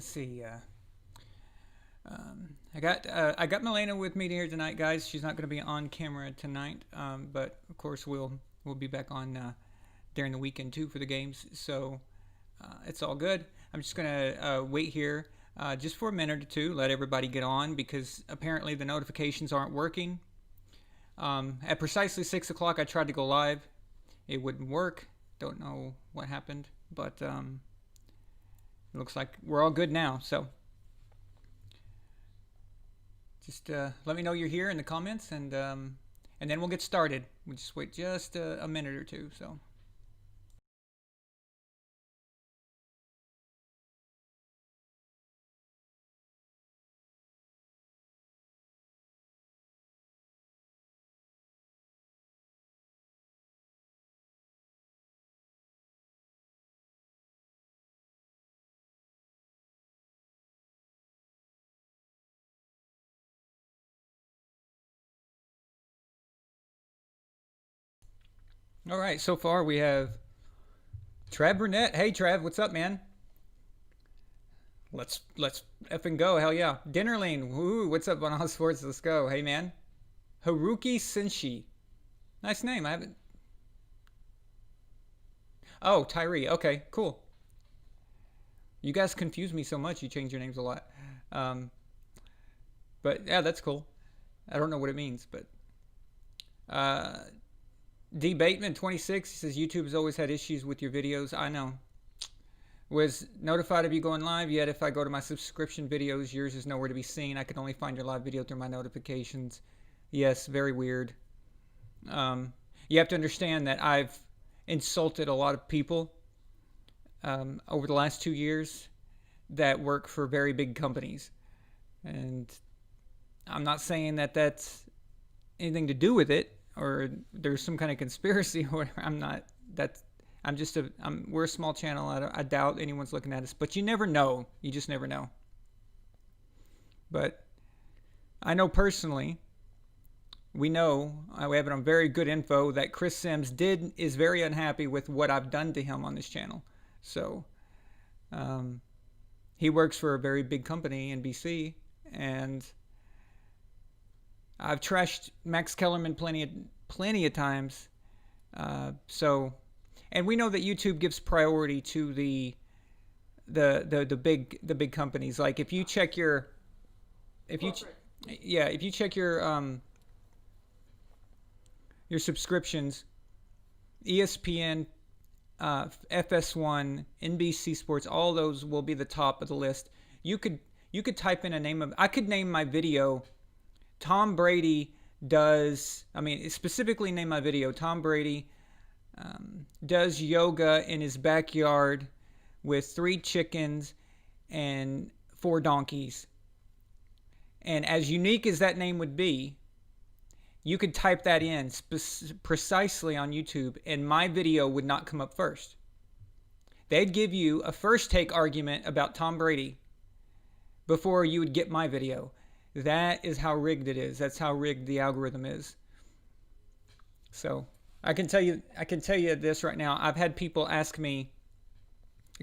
Let's see. I got Milena with me here tonight, guys. She's not going to be on camera tonight, but of course we'll be back on during the weekend too for the games. So it's all good. I'm just gonna wait here just for a minute or two, let everybody get on because apparently the notifications aren't working. At precisely 6 o'clock, I tried to go live. It wouldn't work. Don't know what happened, but it looks like we're all good now. So just let me know you're here in the comments, and then we'll get started. We'll just wait just a minute or two. So. All right, so far we have Trav Burnett. Hey Trav, what's up, man? Let's effing go. Hell yeah. Dinnerling. Woo, what's up on All Sports? Let's go. Hey man. Haruki Senshi. Nice name. I haven't. Oh, Tyree. Okay, cool. You guys confuse me so much. You change your names a lot. Um, but yeah, that's cool. I don't know what it means, but uh, D Bateman 26 he says YouTube has always had issues with your videos. I know. Was notified of you going live, yet if I go to my subscription videos, yours is nowhere to be seen. I can only find your live video through my notifications. Yes, very weird. You have to understand that I've insulted a lot of people over the last 2 years that work for very big companies. And I'm not saying that that's anything to do with it or there's some kind of conspiracy or whatever. I'm not. We're a small channel. I doubt anyone's looking at us, but you never know. You just never know. But I know personally, we know, we have it on very good info that Chris Sims is very unhappy with what I've done to him on this channel. So he works for a very big company in BC, and I've trashed Max Kellerman plenty of times. And we know that YouTube gives priority to the big companies. Like if you check your if you check your subscriptions, ESPN, FS1, NBC Sports, all those will be the top of the list. You could type in a name of. I could name my video. Tom Brady does. I mean, specifically name my video. Tom Brady does yoga in his backyard with 3 chickens and 4 donkeys. And as unique as that name would be, you could type that in precisely on YouTube and my video would not come up first. They'd give you a first take argument about Tom Brady before you would get my video. That is how rigged it is. That's how rigged the algorithm is. So I can tell you this right now. I've had people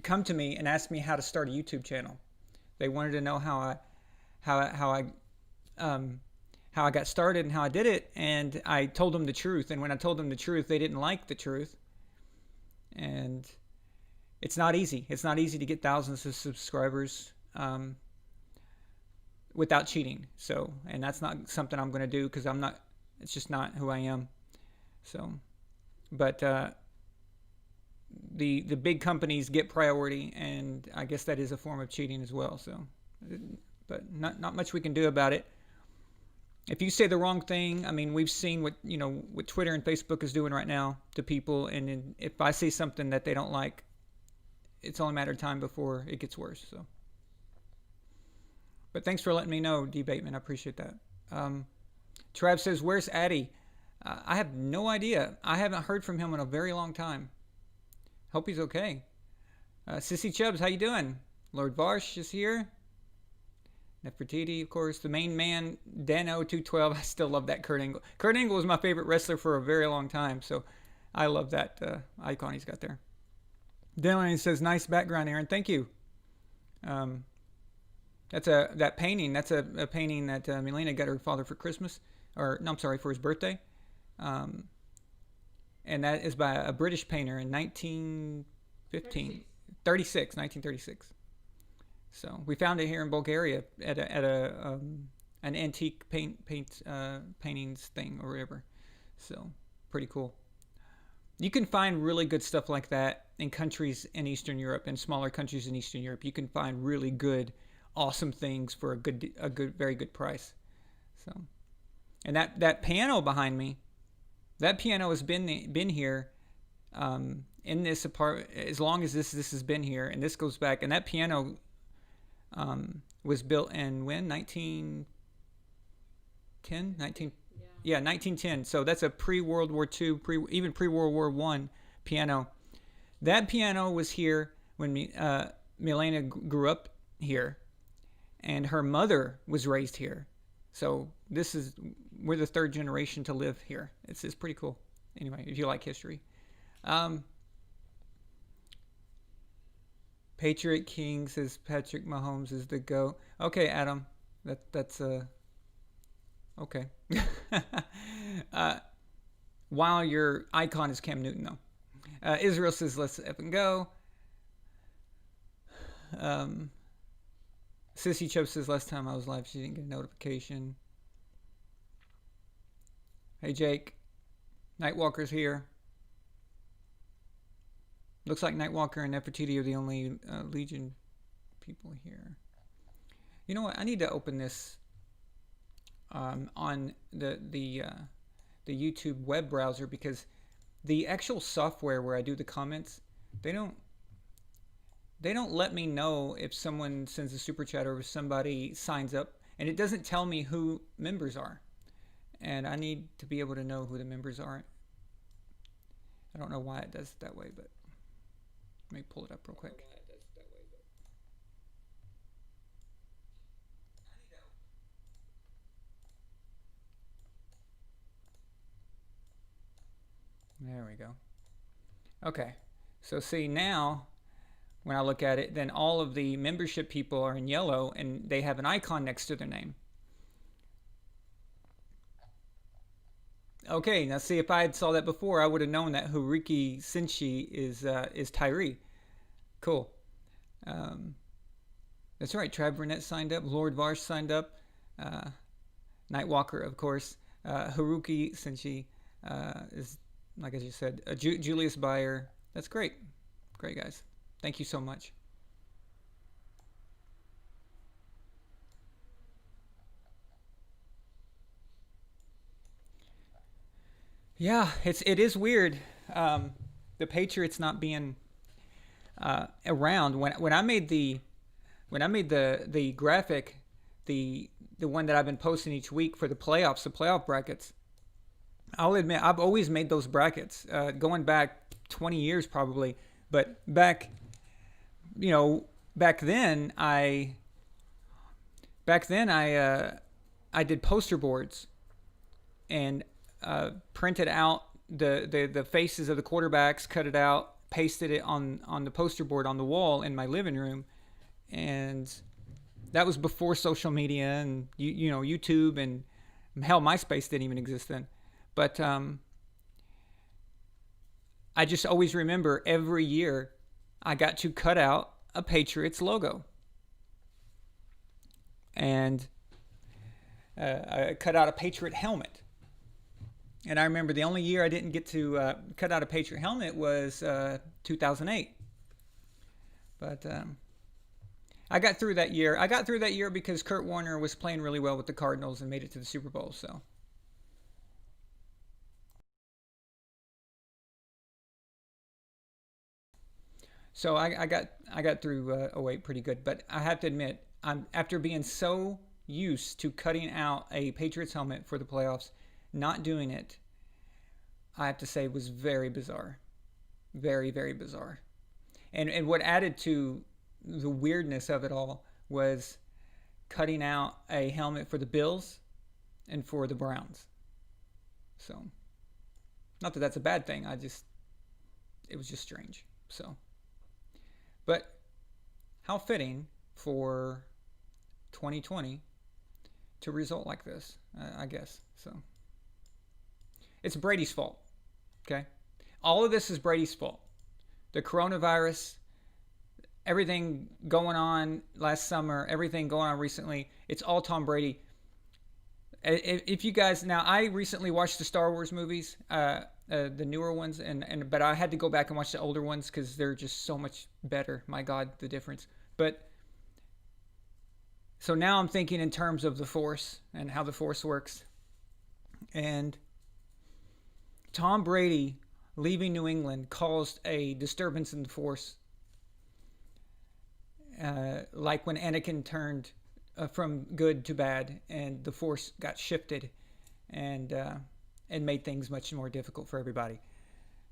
come to me and ask me how to start a YouTube channel. They wanted to know how I got started and how I did it, and I told them the truth. And when I told them the truth, they didn't like the truth. And it's not easy. It's not easy to get thousands of subscribers without cheating. So, and that's not something I'm going to do because it's just not who I am. So, but the big companies get priority, and I guess that is a form of cheating as well. So, but not much we can do about it. If you say the wrong thing, I mean, we've seen what Twitter and Facebook is doing right now to people, and if I say something that they don't like, it's only a matter of time before it gets worse. So, but thanks for letting me know, D Bateman. I appreciate that. Trav says, "Where's Addy?" I have no idea. I haven't heard from him in a very long time. Hope he's okay. Sissy Chubbs, how you doing? Lord Varsh is here. Nefertiti, of course. The main man, Dano212. I still love that Kurt Angle. Kurt Angle was my favorite wrestler for a very long time, so I love that icon he's got there. Dylan says, nice background, Aaron. Thank you. That's that painting. That's a painting that Milena got her father for Christmas, or no, I'm sorry, for his birthday. Um, and that is by a British painter in 1915, 1936. So we found it here in Bulgaria at an antique paintings thing or whatever. So pretty cool. You can find really good stuff like that in countries in Eastern Europe, in smaller countries in Eastern Europe. You can find really good, awesome things for very good price. So, and that piano behind me, that piano has been here in this apartment as long as this has been here, and this goes back. And that piano was built in when 1910, 19 yeah 1910. So that's a pre-World War II, even pre-World War One piano. That piano was here when Milena grew up here, and her mother was raised here. So we're the third generation to live here. It's pretty cool. Anyway, if you like history. Um, Patriot King says Patrick Mahomes is the GOAT. Okay, Adam. That's okay. uh, while your icon is Cam Newton, though. Israel says let's up and go. Sissy Chubb says last time I was live she didn't get a notification. Hey Jake, Nightwalker's here. Looks like Nightwalker and Nefertiti are the only Legion people here. You know what? I need to open this on the YouTube web browser, because the actual software where I do the comments, they don't let me know if someone sends a super chat or if somebody signs up, and it doesn't tell me who members are. And I need to be able to know who the members are. I don't know why it does it that way, but let me pull it up real quick. There we go. Okay, so see now, when I look at it, then all of the membership people are in yellow, and they have an icon next to their name. Okay, now see, if I had saw that before, I would have known that Haruki Senshi is Tyree. Cool. Um, that's right. Trav Burnett signed up. Lord Varsh signed up. Nightwalker, of course. Haruki Senshi is, like I just said, Julius Bayer. That's great. Great, guys. Thank you so much. Yeah, it is weird. The Patriots not being around. When I made the graphic, the one that I've been posting each week for the playoffs, the playoff brackets. I'll admit I've always made those brackets, going back 20 years probably. But back then I did poster boards and printed out the faces of the quarterbacks, cut it out, pasted it on the poster board on the wall in my living room, and that was before social media and YouTube, and hell, MySpace didn't even exist then. But I just always remember every year I got to cut out a Patriots logo, and I cut out a Patriot helmet. And I remember the only year I didn't get to cut out a Patriot helmet was 2008. But I got through that year. I got through that year because Kurt Warner was playing really well with the Cardinals and made it to the Super Bowl. So I got through 08 pretty good. But I have to admit, after being so used to cutting out a Patriots helmet for the playoffs, not doing it, I have to say, was very bizarre. Very, very bizarre. And what added to the weirdness of it all was cutting out a helmet for the Bills and for the Browns. So, not that that's a bad thing. It was just strange. So, but how fitting for 2020 to result like this, I guess. So it's Brady's fault. Okay, all of this is Brady's fault. The coronavirus, everything going on last summer, everything going on recently, it's all Tom Brady. If you guys, now I recently watched the Star Wars movies, the newer ones, but I had to go back and watch the older ones because they're just so much better. My God, the difference. But so now I'm thinking in terms of the Force and how the Force works. And Tom Brady leaving New England caused a disturbance in the Force, like when Anakin turned from good to bad, and the Force got shifted, and made things much more difficult for everybody.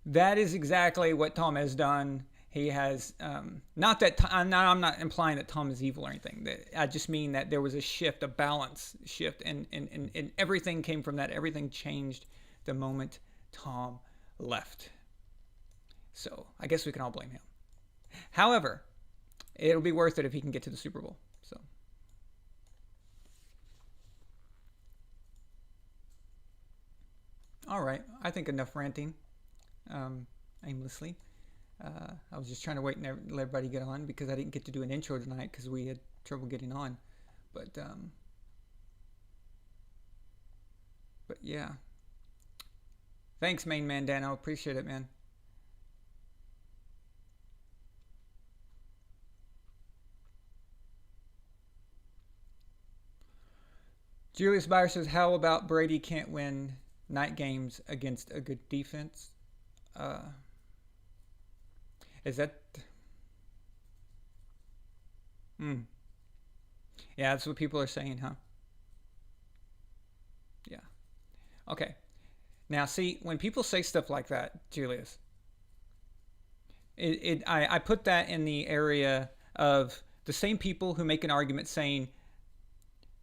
That is exactly what Tom has done. He has not that I'm not implying that Tom is evil or anything. I just mean that there was a shift, a balance shift, and everything came from that. Everything changed the moment Tom left. So I guess we can all blame him. However, it'll be worth it if he can get to the Super Bowl. So. All right, I think enough ranting aimlessly. I was just trying to wait and let everybody get on because I didn't get to do an intro tonight because we had trouble getting on. But yeah. Thanks, main man Dano. Appreciate it, man. Julius Byers says, how about Brady can't win night games against a good defense? Is that... Yeah, that's what people are saying, huh? Yeah. Okay. Now, see, when people say stuff like that, Julius, I put that in the area of the same people who make an argument saying,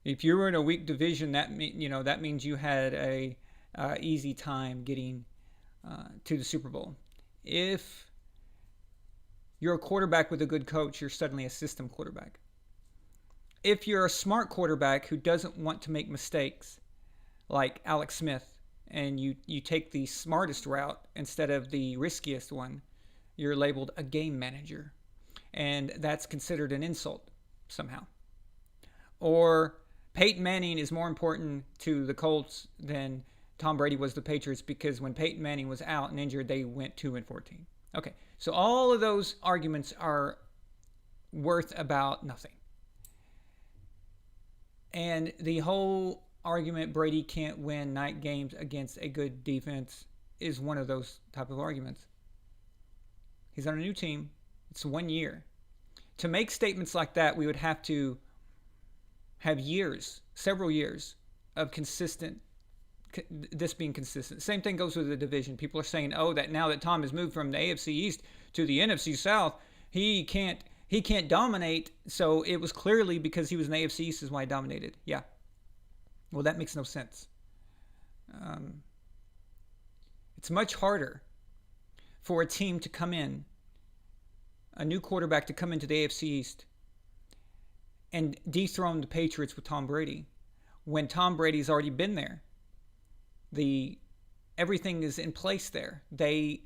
if you were in a weak division, that means you had a easy time getting to the Super Bowl. If you're a quarterback with a good coach, you're suddenly a system quarterback. If you're a smart quarterback who doesn't want to make mistakes, like Alex Smith, and you take the smartest route instead of the riskiest one, you're labeled a game manager. And that's considered an insult somehow. Or Peyton Manning is more important to the Colts than Tom Brady was the Patriots because when Peyton Manning was out and injured, they went 2-14. Okay, so all of those arguments are worth about nothing. And the whole argument Brady can't win night games against a good defense is one of those type of arguments. He's on a new team. It's 1 year. To make statements like that, we would have to have years, several years of this being consistent. Same thing goes with the division. People are saying, oh, that now that Tom has moved from the AFC East to the NFC South, he can't dominate. So it was clearly because he was in the AFC East is why he dominated. Yeah. Well, that makes no sense. It's much harder for a team to come in, a new quarterback to come into the AFC East and dethrone the Patriots with Tom Brady when Tom Brady's already been there. Everything is in place there. They've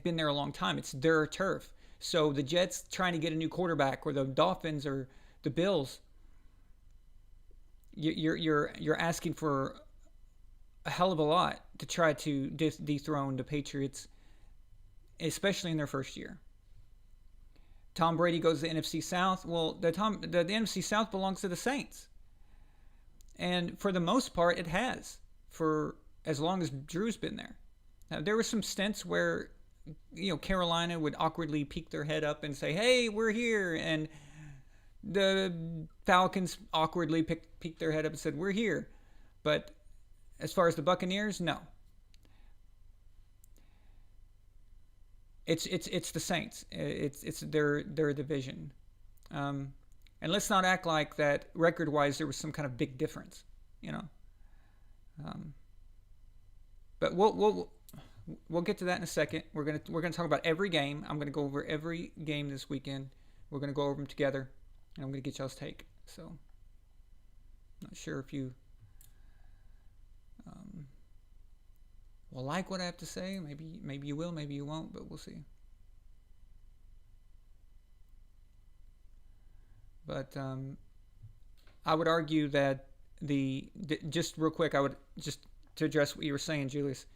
been there a long time. It's their turf. So the Jets trying to get a new quarterback, or the Dolphins or the Bills, you're asking for a hell of a lot to try to dethrone the Patriots, especially in their first year. Tom Brady goes to the NFC South. Well, the NFC South belongs to the Saints. And for the most part, it has, for as long as Drew's been there. Now, there were some stints where, Carolina would awkwardly peek their head up and say, hey, we're here. And the Falcons awkwardly peeked their head up and said, we're here. But as far as the Buccaneers, no. It's the Saints. It's their division. And let's not act like that record-wise there was some kind of big difference, But we'll get to that in a second. We're gonna talk about every game. I'm gonna go over every game this weekend. We're gonna go over them together, and I'm gonna get y'all's take. So, not sure if you um, will like what I have to say. Maybe you will, maybe you won't, but we'll see. But I would argue that just real quick, I would just to address what you were saying, Julius.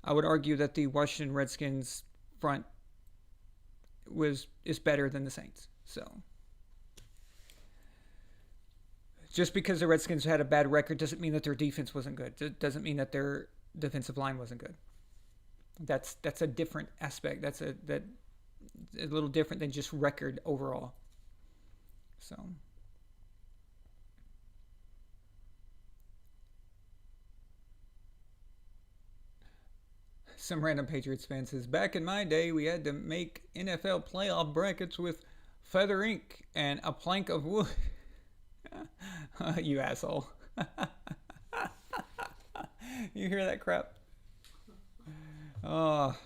I would argue that the Washington Redskins front is better than the Saints. So just because the Redskins had a bad record doesn't mean that their defense wasn't good. It doesn't mean that their defensive line wasn't good. That's a different aspect. That's a little different than just record overall. So some random Patriots fan says, back in my day, we had to make NFL playoff brackets with feather ink and a plank of wood. You asshole. You hear that crap? Oh,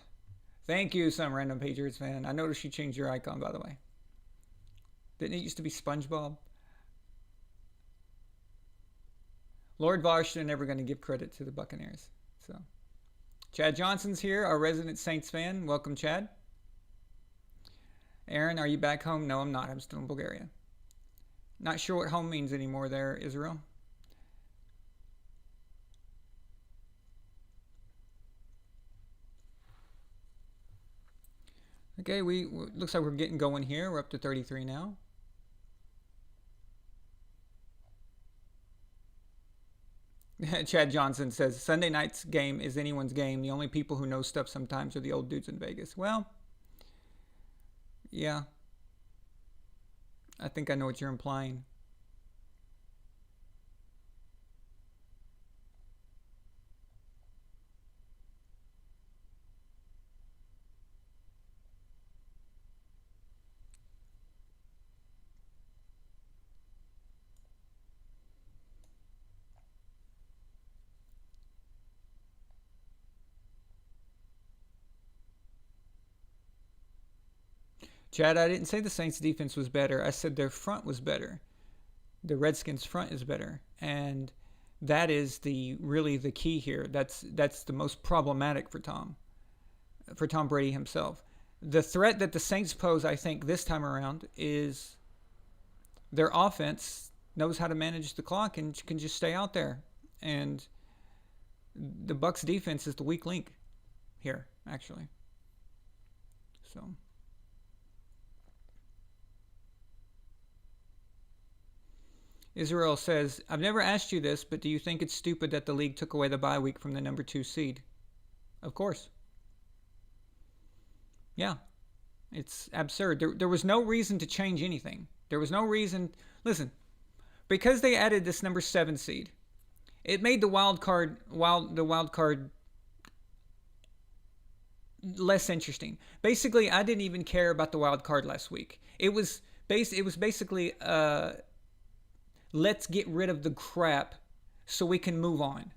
thank you, some random Patriots fan. I noticed you changed your icon, by the way. Didn't it used to be SpongeBob? Lord Washington never going to give credit to the Buccaneers. So, Chad Johnson's here, our resident Saints fan. Welcome, Chad. Aaron, are you back home? No, I'm not. I'm still in Bulgaria. Not sure what home means anymore there, Israel. Okay, looks like we're getting going here. We're up to 33 now. Chad Johnson says, Sunday night's game is anyone's game. The only people who know stuff sometimes are the old dudes in Vegas. Well, yeah. I think I know what you're implying. Chad, I didn't say the Saints defense was better. I said their front was better. The Redskins front is better. And that is really the key here. That's the most problematic for Tom Brady himself. The threat that the Saints pose, I think, this time around is their offense knows how to manage the clock and can just stay out there. And the Bucs defense is the weak link here, actually. So Israel says, I've never asked you this, but do you think it's stupid that the league took away the bye week from the number 2 seed? Of course. Yeah. It's absurd. There was no reason to change anything. There was no reason. Listen, because they added this number 7 seed, it made the wild card less interesting. Basically, I didn't even care about the wild card last week. It was basically let's get rid of the crap so we can move on.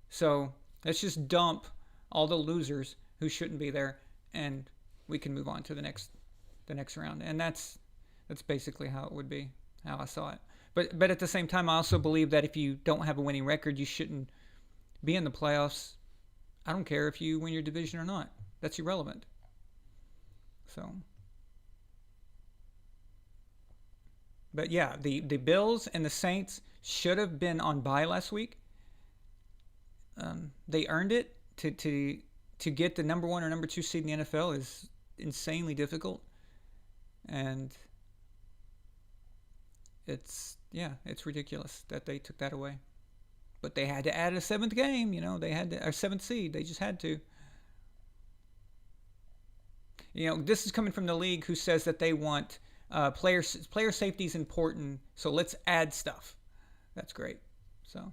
So let's just dump all the losers who shouldn't be there, and we can move on to the next round. And that's basically how it would be, how I saw it. But at the same time, I also believe that if you don't have a winning record, you shouldn't be in the playoffs. I don't care if you win your division or not. That's irrelevant. So, but yeah, the Bills and the Saints should have been on bye last week. They earned it. To get the number 1 or number 2 seed in the NFL is insanely difficult, and it's ridiculous that they took that away. But they had to add a 7th game. They had to, or 7th seed. They just had to. This is coming from the league, who says that they want player safety is important, so let's add stuff. That's great. So.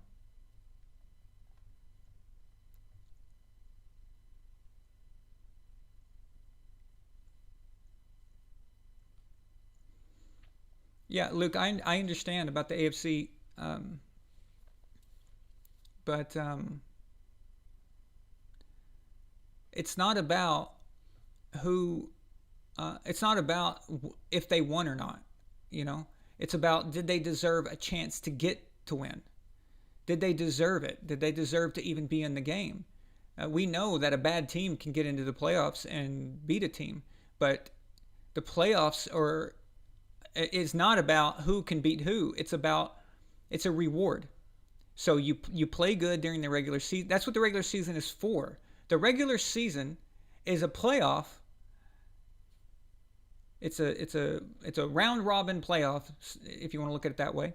Yeah, Luke, I understand about the AFC, but it's not about who. It's not about if they won or not. It's about, did they deserve a chance to get to win? Did they deserve it? Did they deserve to even be in the game? We know that a bad team can get into the playoffs and beat a team, but the playoffs is not about who can beat who. It's a reward. So you play good during the regular season. That's what the regular season is for. The regular season is a playoff. It's a round robin playoff, if you want to look at it that way.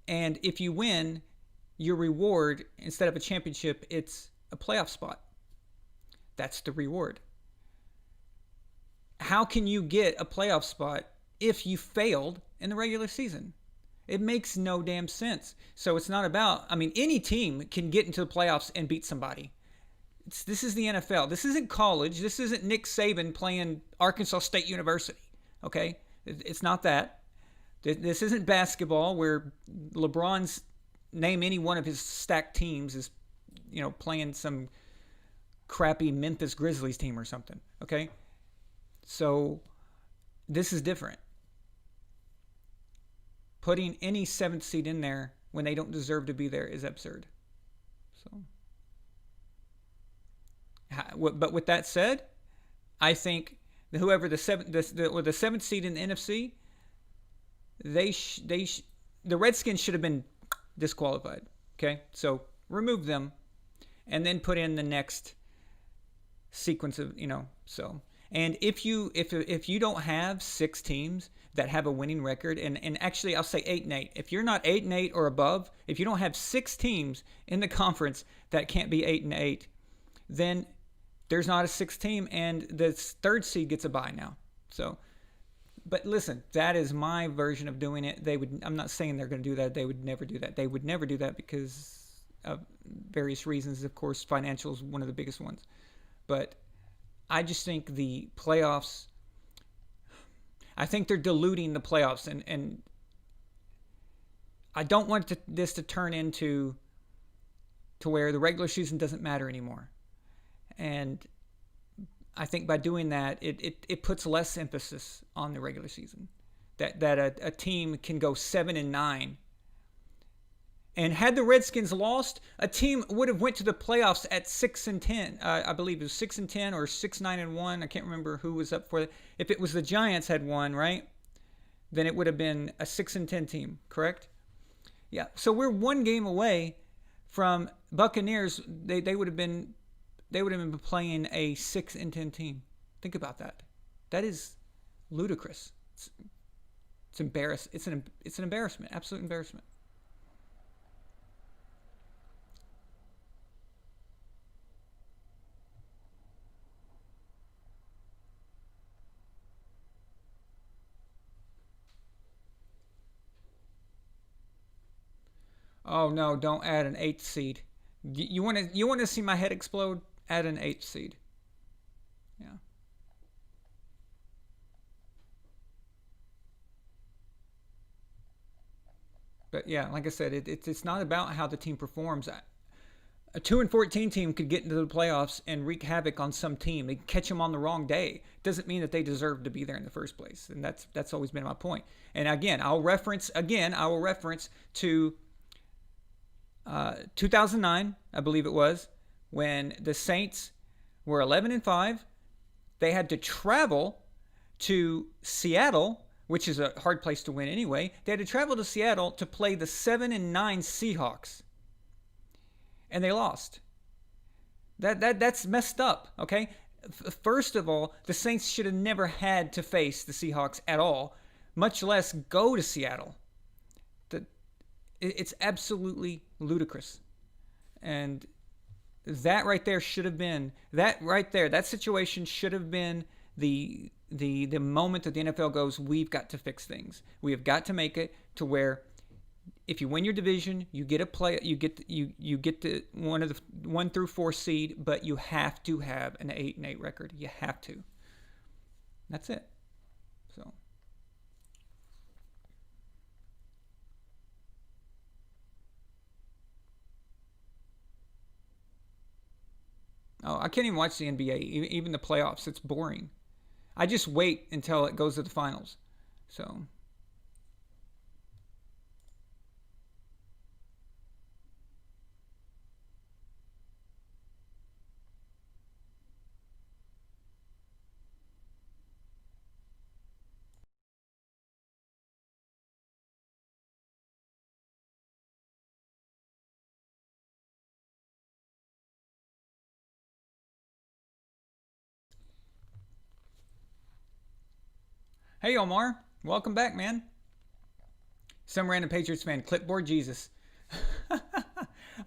And if you win, your reward, instead of a championship, it's a playoff spot. That's the reward. How can you get a playoff spot if you failed in the regular season? It makes no damn sense. So it's not about, any team can get into the playoffs and beat somebody. This is the NFL. This isn't college. This isn't Nick Saban playing Arkansas State University. Okay? It's not that. This isn't basketball where LeBron's name any one of his stacked teams is, playing some crappy Memphis Grizzlies team or something. Okay? So this is different. Putting any seventh seed in there when they don't deserve to be there is absurd. So, but with that said, I think whoever the seventh seed in the NFC, the Redskins should have been disqualified. Okay, so remove them, and then put in the next sequence of so. And if you don't have 6 teams that have a winning record, and actually I'll say 8-8. If you're not 8-8 or above, if you don't have 6 teams in the conference that can't be 8-8, then there's not a 6th team, and the 3rd seed gets a bye now. So, but listen, that is my version of doing it. I'm not saying they're going to do that. They would never do that. They would never do that because of various reasons. Of course, financial is one of the biggest ones. But I just think the playoffs, I think they're diluting the playoffs, and I don't want this to turn into where the regular season doesn't matter anymore. And I think by doing that, it puts less emphasis on the regular season. That a team can go 7-9. And had the Redskins lost, a team would have went to the playoffs at 6-10. I believe it was 6-10 or 6-9-1. I can't remember who was up for it. If it was the Giants had won, right? Then it would have been a 6-10 team, correct? Yeah. So we're one game away from Buccaneers. They would have been playing a 6-10 team. Think about that. That is ludicrous. It's embarrassing. It's an embarrassment. Absolute embarrassment. Oh no! Don't add an 8th seed. You want to see my head explode? Add an 8th seed. Yeah. But yeah, like I said, it's not about how the team performs. A 2-14 team could get into the playoffs and wreak havoc on some team. They catch them on the wrong day. Doesn't mean that they deserve to be there in the first place. And that's always been my point. And again, I will reference to 2009, I believe it was, when the Saints were 11-5. They had to travel to Seattle, which is a hard place to win anyway. They had to travel to Seattle to play the 7-9 Seahawks, and they lost. That's messed up. Okay, first of all, the Saints should have never had to face the Seahawks at all, much less go to Seattle. It's absolutely ludicrous, and that right there should have been that situation should have been the moment that the NFL goes, we've got to fix things. We have got to make it to where if you win your division, you get you get the 1 through 4 seed, but you have to have an 8-8 record. You have to. That's it. So. Oh, I can't even watch the NBA, even the playoffs. It's boring. I just wait until it goes to the finals. So, Hey, Omar. Welcome back, man. Some random Patriots fan. Clipboard Jesus.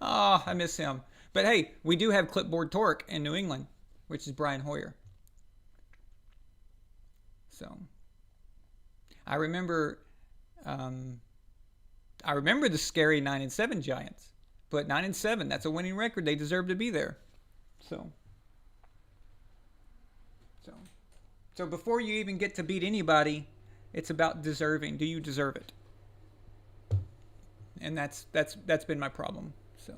Oh, I miss him. But hey, we do have Clipboard Torque in New England, which is Brian Hoyer. So I remember, um, I remember the scary 9-7 Giants. But 9-7, that's a winning record. They deserve to be there. So, so, so before you even get to beat anybody, it's about deserving. Do you deserve it? And that's been my problem. So,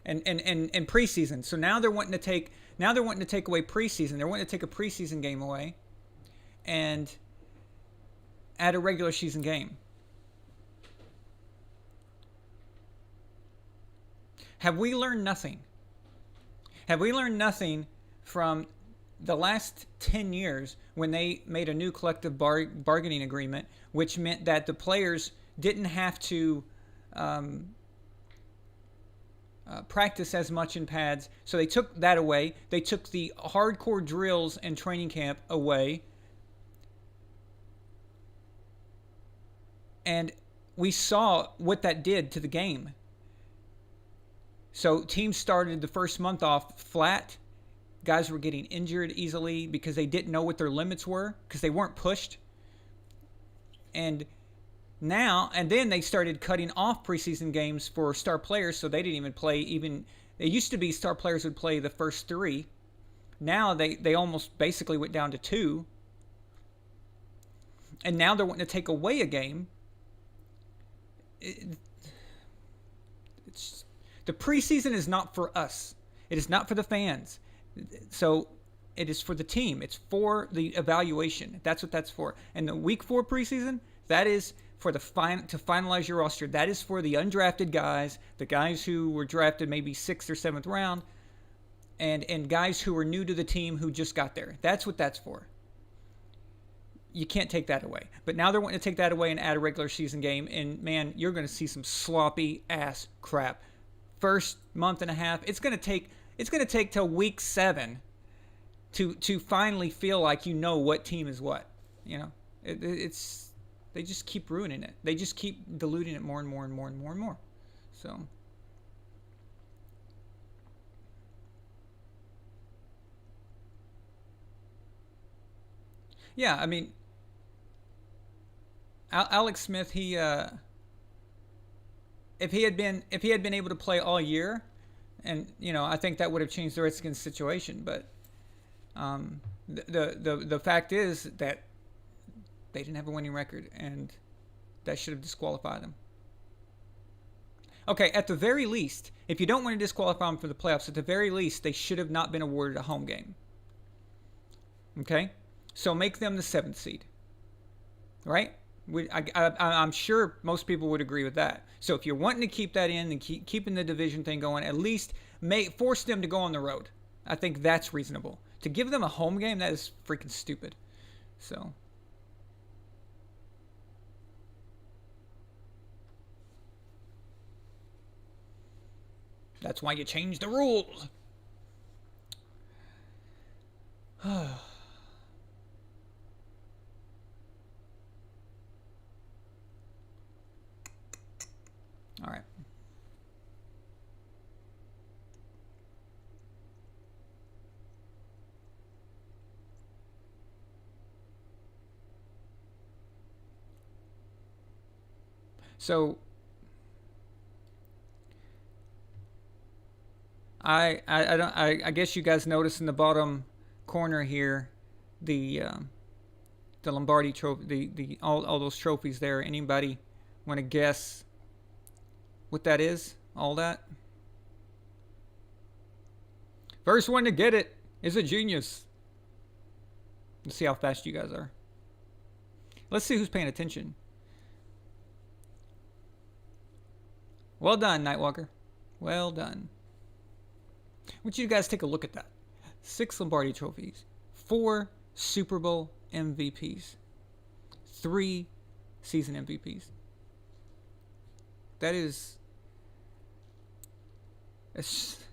and preseason. So now they're wanting to take away preseason. They're wanting to take a preseason game away, and add a regular season game. Have we learned nothing? Have we learned nothing from the last 10 years when they made a new collective bargaining agreement, which meant that the players didn't have to um, practice as much in pads? So they took that away. They took the hardcore drills and training camp away. And we saw what that did to the game. So teams started the first month off flat. Guys were getting injured easily because they didn't know what their limits were because they weren't pushed. And then they started cutting off preseason games for star players, so they didn't even play even. It used to be star players would play the first 3. Now they almost basically went down to 2. And now they're wanting to take away a game. The preseason is not for us. It is not for the fans. So it is for the team. It's for the evaluation. That's what that's for. And the week 4 preseason, that is for to finalize your roster. That is for the undrafted guys, the guys who were drafted maybe 6th or 7th round, and guys who are new to the team who just got there. That's what that's for. You can't take that away. But now they're wanting to take that away and add a regular season game. And man, you're going to see some sloppy ass crap. First month and a half, it's going to take till week 7 to finally feel like you know what team is what. You know, it's they just keep ruining it. They just keep diluting it more and more and more and more and more. So. Yeah, I mean, Alex Smith, if he had been able to play all year, and I think that would have changed the Redskins' situation. But the fact is that they didn't have a winning record, and that should have disqualified them. Okay, at the very least, if you don't want to disqualify them for the playoffs, at the very least, they should have not been awarded a home game. Okay, so make them the 7th seed, right? I'm sure most people would agree with that. So if you're wanting to keep that in and keeping the division thing going, at least force them to go on the road. I think that's reasonable. To give them a home game, that is freaking stupid. So. That's why you change the rules. All right. So I guess you guys notice in the bottom corner here the Lombardi trophy, the all those trophies there. Anybody want to guess what that is? All that. First one to get it is a genius. Let's see how fast you guys are. Let's see who's paying attention. Well done, Nightwalker. Well done. I want you guys take a look at that. 6 Lombardi trophies, 4 Super Bowl MVPs, 3 season MVPs. That is it's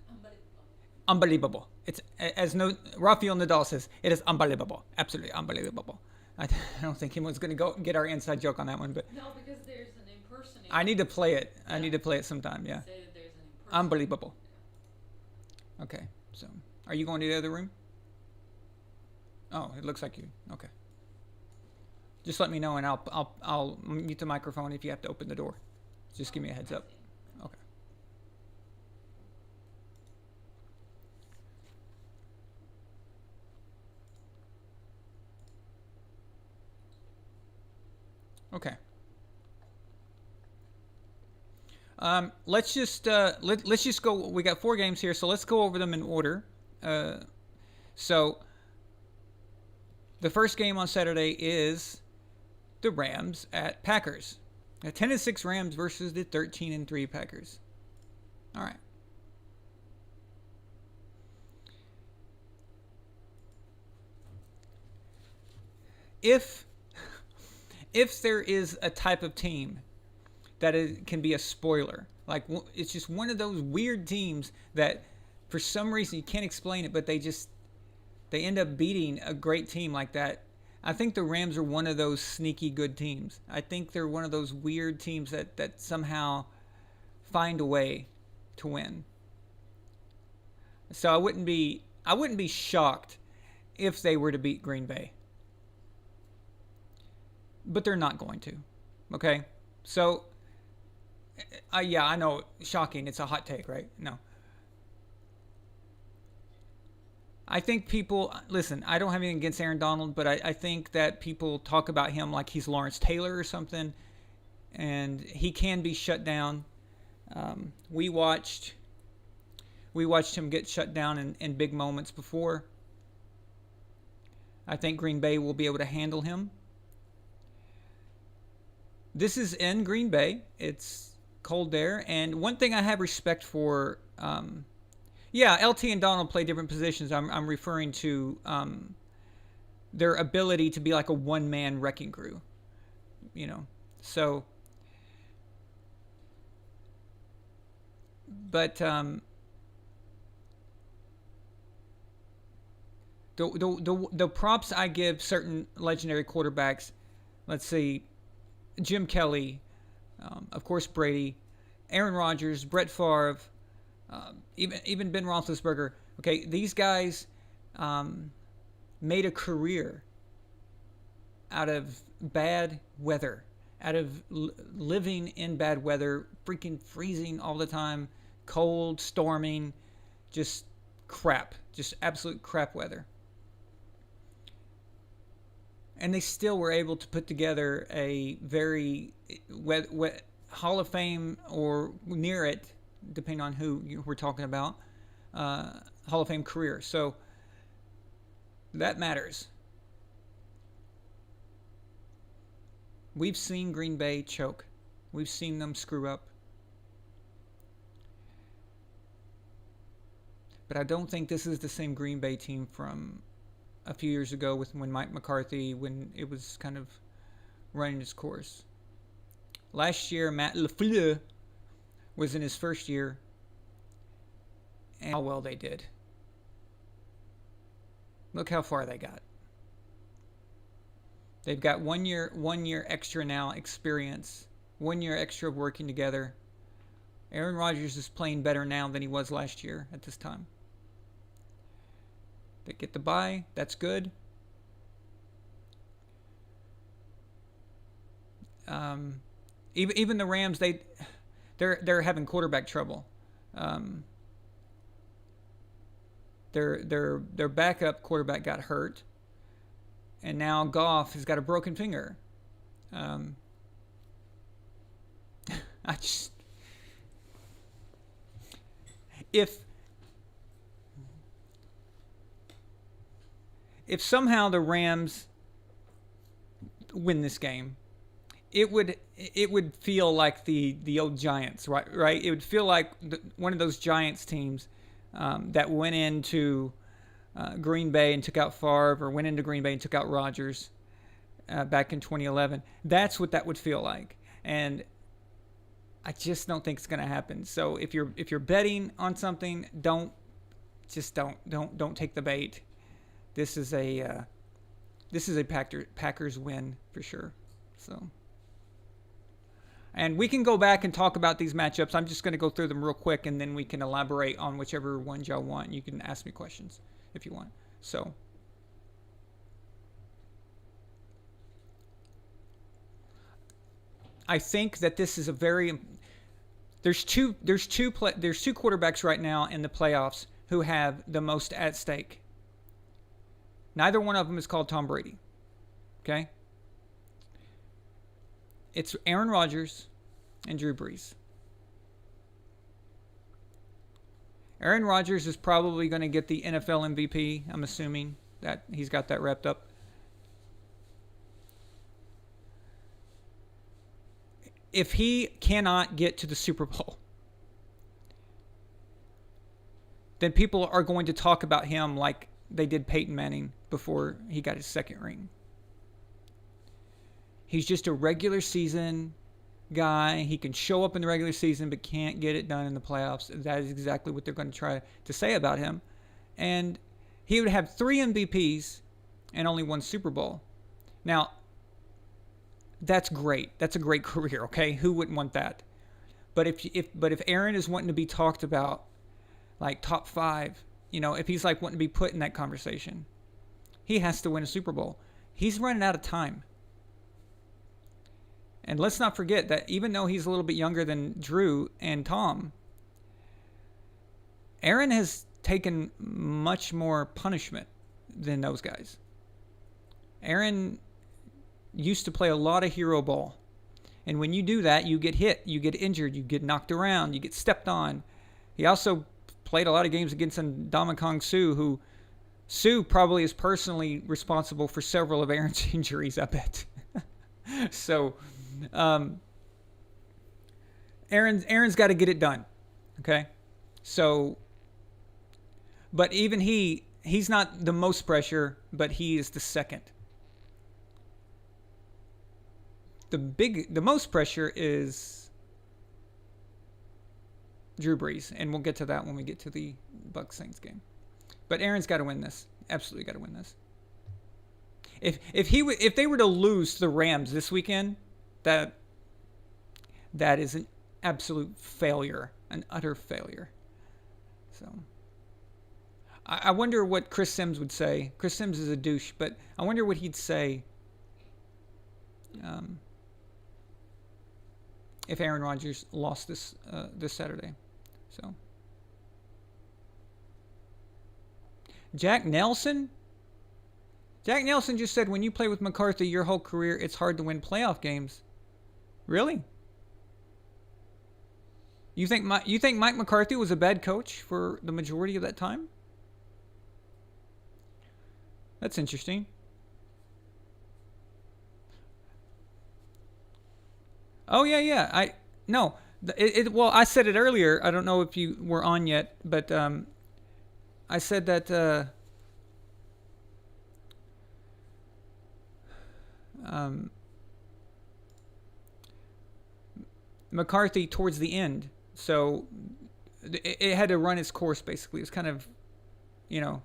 unbelievable. It's as no Rafael Nadal says, it is unbelievable. Absolutely unbelievable. I don't think anyone's going to go get our inside joke on that one, but No, because there's an impersonator. I need to play it. I need to play it sometime. Yeah. Say that there's an impersonator. Unbelievable. Okay. So, are you going to the other room? Oh, it looks like you. Okay. Just let me know, and I'll mute the microphone if you have to open the door. Just give me a heads up. Okay. Okay. Let's just go. We got 4 games here, so let's go over them in order. So the first game on Saturday is the Rams at Packers. The 10-6 Rams versus the 13-3 Packers. All right. If there is a type of team that can be a spoiler, like it's just one of those weird teams that for some reason you can't explain it, but they end up beating a great team like that. I think the Rams are one of those sneaky good teams. I think they're one of those weird teams that somehow find a way to win. So I wouldn't be shocked if they were to beat Green Bay. But they're not going to. Okay? So yeah, I know, shocking. It's a hot take, right? No. I think people, listen, I don't have anything against Aaron Donald, but I think that people talk about him like he's Lawrence Taylor or something, and he can be shut down. We watched him get shut down in big moments before. I think Green Bay will be able to handle him. This is in Green Bay. It's cold there, and one thing I have respect for. Yeah, LT and Donald play different positions. I'm referring to their ability to be like a one-man wrecking crew. You know, so. But the props I give certain legendary quarterbacks, let's see, Jim Kelly, of course Brady, Aaron Rodgers, Brett Favre. Even Ben Roethlisberger. Okay, these guys made a career out of bad weather, out of living in bad weather, freaking freezing all the time, cold, storming, just crap, just absolute crap weather. And they still were able to put together a very Hall of Fame or near it, depending on who we're talking about, Hall of Fame career. So that matters. We've seen Green Bay choke. We've seen them screw up. But I don't think this is the same Green Bay team from a few years ago when Mike McCarthy, when it was kind of running its course. Last year, Matt LaFleur was in his first year, and how well they did. Look how far they got. They've got 1 year extra now experience, 1 year extra of working together. Aaron Rodgers is playing better now than he was last year at this time. They get the bye. That's good. Even the Rams, they're having quarterback trouble. Their backup quarterback got hurt, and now Goff has got a broken finger. I just if somehow the Rams win this game, it would feel like the old Giants, right? It would feel like one of those Giants teams that went into Green Bay and took out Favre, or went into Green Bay and took out Rodgers back in 2011. That's what that would feel like, and I just don't think it's going to happen. So if you're betting on something, don't take the bait. This is a This is a Packers win for sure. So, and we can go back and talk about these matchups. I'm just going to go through them real quick, and then we can elaborate on whichever ones y'all want. You can ask me questions if you want. So, I think that this is a very there's two quarterbacks right now in the playoffs who have the most at stake. Neither one of them is called Tom Brady. Okay? It's Aaron Rodgers and Drew Brees. Aaron Rodgers is probably going to get the NFL MVP. I'm assuming that he's got that wrapped up. If he cannot get to the Super Bowl, then people are going to talk about him like they did Peyton Manning before he got his second ring. He's just a regular season guy. He can show up in the regular season but can't get it done in the playoffs. That is exactly what they're going to try to say about him. And he would have 3 MVPs and only 1 Super Bowl. Now, that's great. That's a great career, okay? Who wouldn't want that? But if Aaron is wanting to be talked about like top 5, if he's like wanting to be put in that conversation, he has to win a Super Bowl. He's running out of time. And let's not forget that even though he's a little bit younger than Drew and Tom, Aaron has taken much more punishment than those guys. Aaron used to play a lot of hero ball. And when you do that, you get hit, you get injured, you get knocked around, you get stepped on. He also played a lot of games against Ndamukong Suh, who Sue probably is personally responsible for several of Aaron's injuries, I bet. So, Aaron's got to get it done. Okay? So, but even he's not the most pressure, but he is the second. The most pressure is Drew Brees, and we'll get to that when we get to the Bucs Saints game. But Aaron's got to win this. Absolutely got to win this. If they were to lose to the Rams this weekend, that is an absolute failure, an utter failure. So I wonder what Chris Sims would say. Chris Sims is a douche, but I wonder what he'd say if Aaron Rodgers lost this Saturday. So Jack Nelson just said, when you play with McCarthy your whole career, it's hard to win playoff games. Really? You think Mike McCarthy was a bad coach for the majority of that time? That's interesting. Oh yeah. Well, I said it earlier. I don't know if you were on yet, but I said that McCarthy towards the end, so it had to run its course. Basically, it was kind of, it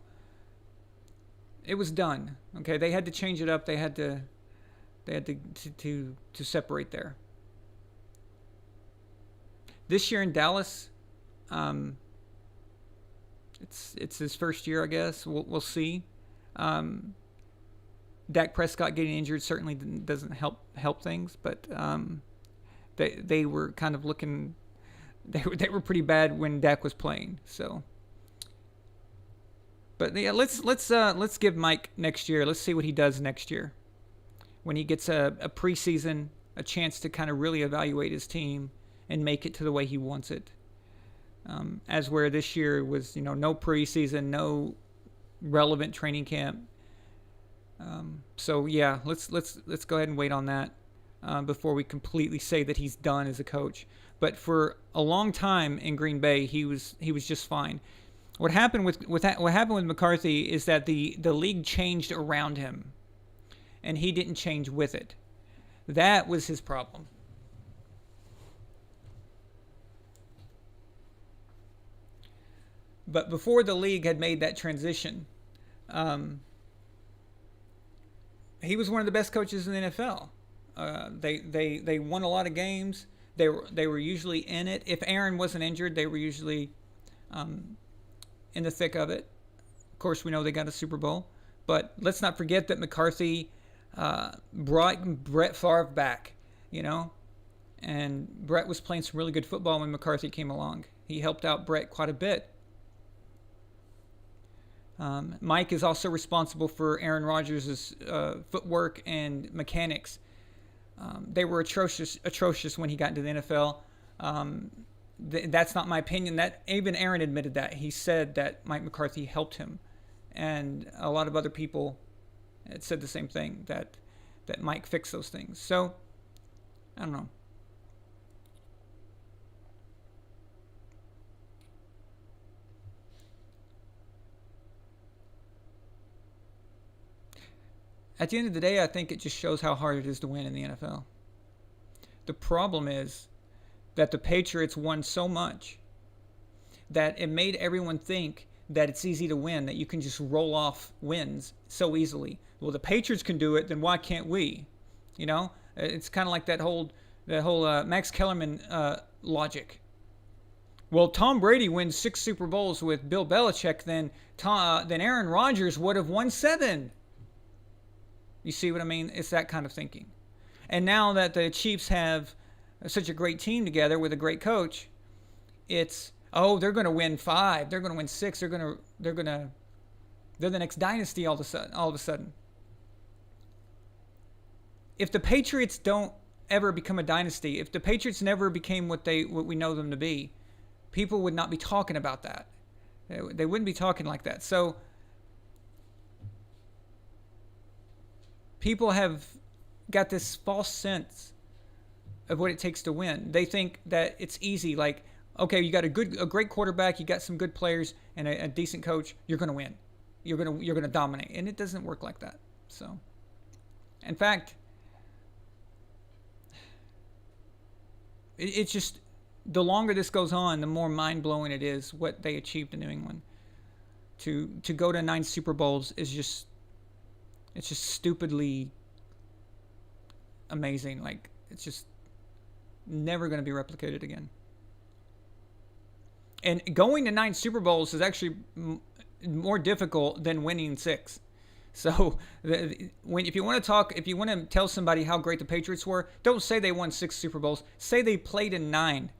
was done. Okay, they had to change it up. They had to separate there. This year in Dallas, it's his first year, I guess. We'll see. Dak Prescott getting injured certainly doesn't help things, but they were kind of looking. They were pretty bad when Dak was playing. So, but yeah, let's give Mike next year. Let's see what he does next year when he gets a preseason, a chance to kind of really evaluate his team and make it to the way he wants it. As where this year was, no preseason, no relevant training camp. So yeah, let's go ahead and wait on that before we completely say that he's done as a coach. But for a long time in Green Bay, he was just fine. What happened with McCarthy is that the league changed around him, and he didn't change with it. That was his problem. But before the league had made that transition, He was one of the best coaches in the NFL. They won a lot of games. They were usually in it. If Aaron wasn't injured, they were usually in the thick of it. Of course, we know they got a Super Bowl, but let's not forget that McCarthy brought Brett Favre back. You know, and Brett was playing some really good football when McCarthy came along. He helped out Brett quite a bit. Mike is also responsible for Aaron Rodgers' footwork and mechanics. They were atrocious when he got into the NFL. That's not my opinion. That even Aaron admitted that. He said that Mike McCarthy helped him, and a lot of other people had said the same thing, that Mike fixed those things. So I don't know. At the end of the day, I think it just shows how hard it is to win in the NFL. The problem is that the Patriots won so much that it made everyone think that it's easy to win, that you can just roll off wins so easily. Well, the Patriots can do it, then why can't we? You know, it's kind of like that whole Max Kellerman logic. Well, Tom Brady wins 6 Super Bowls with Bill Belichick, then Aaron Rodgers would have won 7. You see what I mean? It's that kind of thinking. And now that the Chiefs have such a great team together with a great coach, it's, oh, they're going to win 5, they're going to win 6, they're the next dynasty all of a sudden. If the Patriots don't ever become a dynasty, if the Patriots never became what we know them to be, people would not be talking about that. They wouldn't be talking like that. So people have got this false sense of what it takes to win. They think that it's easy. Like, okay, you got a great quarterback, you got some good players, and a decent coach. You're going to win. You're going to dominate, and it doesn't work like that. So, in fact, it's just the longer this goes on, the more mind blowing it is what they achieved in New England. To go to 9 Super Bowls is just. It's just stupidly amazing. Like, it's just never going to be replicated again. And going to 9 Super Bowls is actually more difficult than winning 6. So if you want to tell somebody how great the Patriots were, don't say they won 6 Super Bowls. Say they played in 9.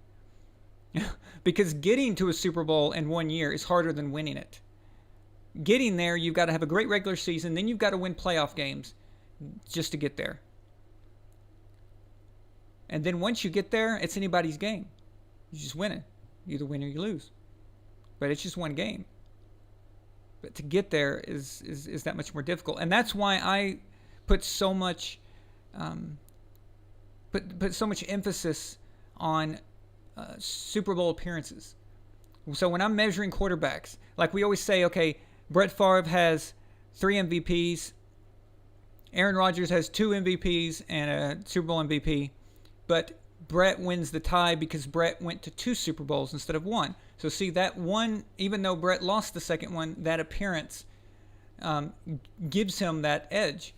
Because getting to a Super Bowl in 1 year is harder than winning it. Getting there, you've got to have a great regular season, then you've got to win playoff games just to get there. And then once you get there, it's anybody's game. You just win it. You either win or you lose. But it's just one game. But to get there is that much more difficult. And that's why I put so much put so much emphasis on Super Bowl appearances. So when I'm measuring quarterbacks, like we always say, okay, Brett Favre has 3 MVPs. Aaron Rodgers has 2 MVPs and a Super Bowl MVP. But Brett wins the tie because Brett went to 2 Super Bowls instead of 1. So see, that one, even though Brett lost the second one, that appearance gives him that edge.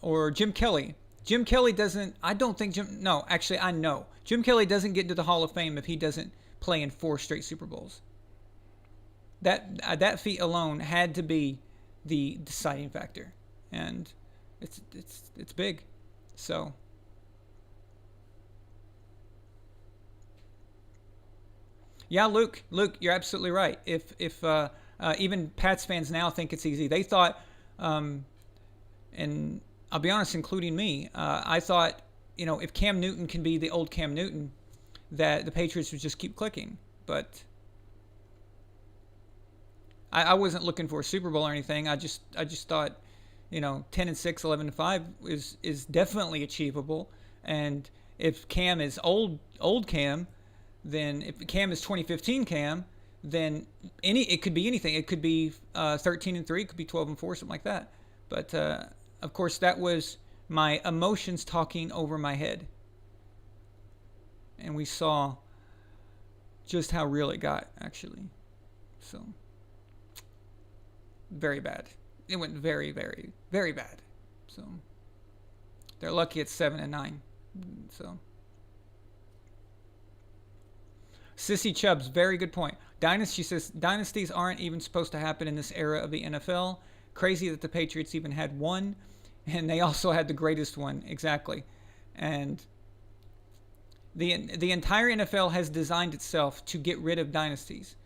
Or Jim Kelly. Jim Kelly doesn't, I don't think I know. Jim Kelly doesn't get into the Hall of Fame if he doesn't play in 4 straight Super Bowls. That feat alone had to be the deciding factor, and it's big. So yeah, Luke, you're absolutely right. If even Pats fans now think it's easy, they thought, and I'll be honest, including me, I thought, if Cam Newton can be the old Cam Newton, that the Patriots would just keep clicking, but. I wasn't looking for a Super Bowl or anything. I just thought, 10-6, 11-5 is definitely achievable. And if Cam is old Cam, then if Cam is 2015 Cam, then it could be anything. It could be 13-3, it could be 12-4, something like that. But of course, that was my emotions talking over my head, and we saw just how real it got, actually. So. Very bad. it went very, very, very bad. So they're lucky it's 7-9. So Sissy Chubbs, very good point. Dynasty says dynasties aren't even supposed to happen in this era of the NFL. Crazy that the Patriots even had one, and they also had the greatest one, exactly. And the entire NFL has designed itself to get rid of dynasties.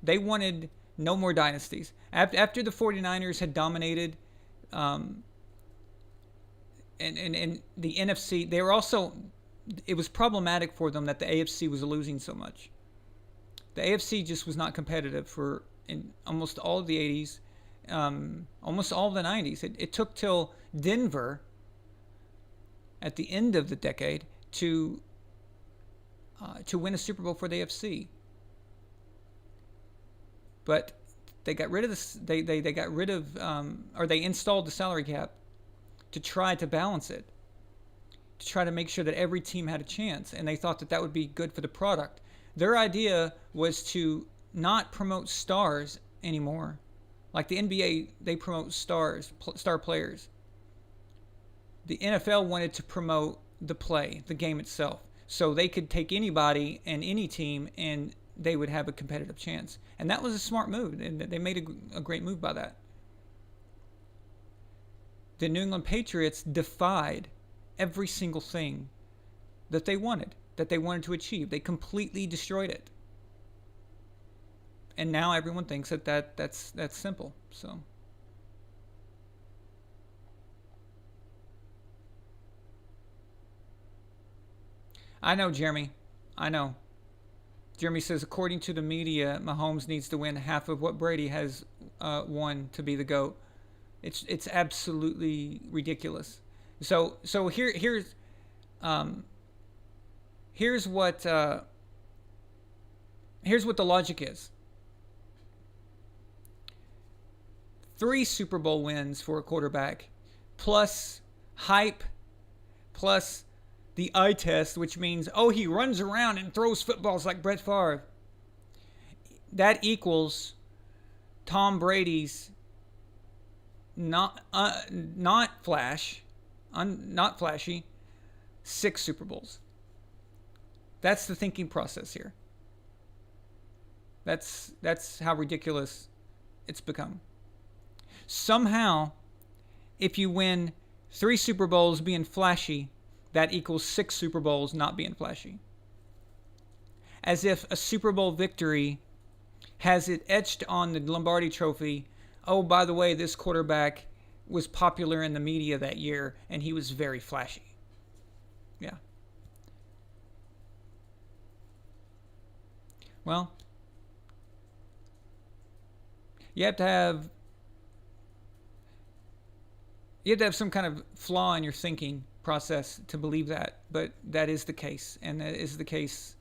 They wanted no more dynasties. After the 49ers had dominated, and the NFC, they were also, it was problematic for them that the AFC was losing so much. The AFC just was not competitive for in almost all of the 80s, almost all of the 90s. It took till Denver at the end of the decade to win a Super Bowl for the AFC. But they got rid of this. They got rid of or they installed the salary cap to try to balance it, to try to make sure that every team had a chance, and they thought that that would be good for the product. Their idea was to not promote stars anymore. Like the NBA, they promote stars, star players. The NFL wanted to promote the play, the game itself, so they could take anybody and any team and they would have a competitive chance. And that was a smart move, and they made a great move by that. The New England Patriots defied every single thing that they wanted to achieve. They completely destroyed it. And now everyone thinks that's simple. So I know, Jeremy. I know. Jeremy says, according to the media, Mahomes needs to win half of what Brady has won to be the GOAT. It's absolutely ridiculous. So here's what the logic is. 3 Super Bowl wins for a quarterback, plus hype, plus the eye test, which means, oh, he runs around and throws footballs like Brett Favre. That equals Tom Brady's not flashy 6 Super Bowls. That's the thinking process here. That's how ridiculous it's become. Somehow, if you win 3 Super Bowls being flashy, that equals 6 Super Bowls not being flashy. As if a Super Bowl victory has it etched on the Lombardi Trophy. Oh, by the way, this quarterback was popular in the media that year, and he was very flashy. Yeah. Well, you have to have some kind of flaw in your thinking process to believe that, but that is the case, and that is the case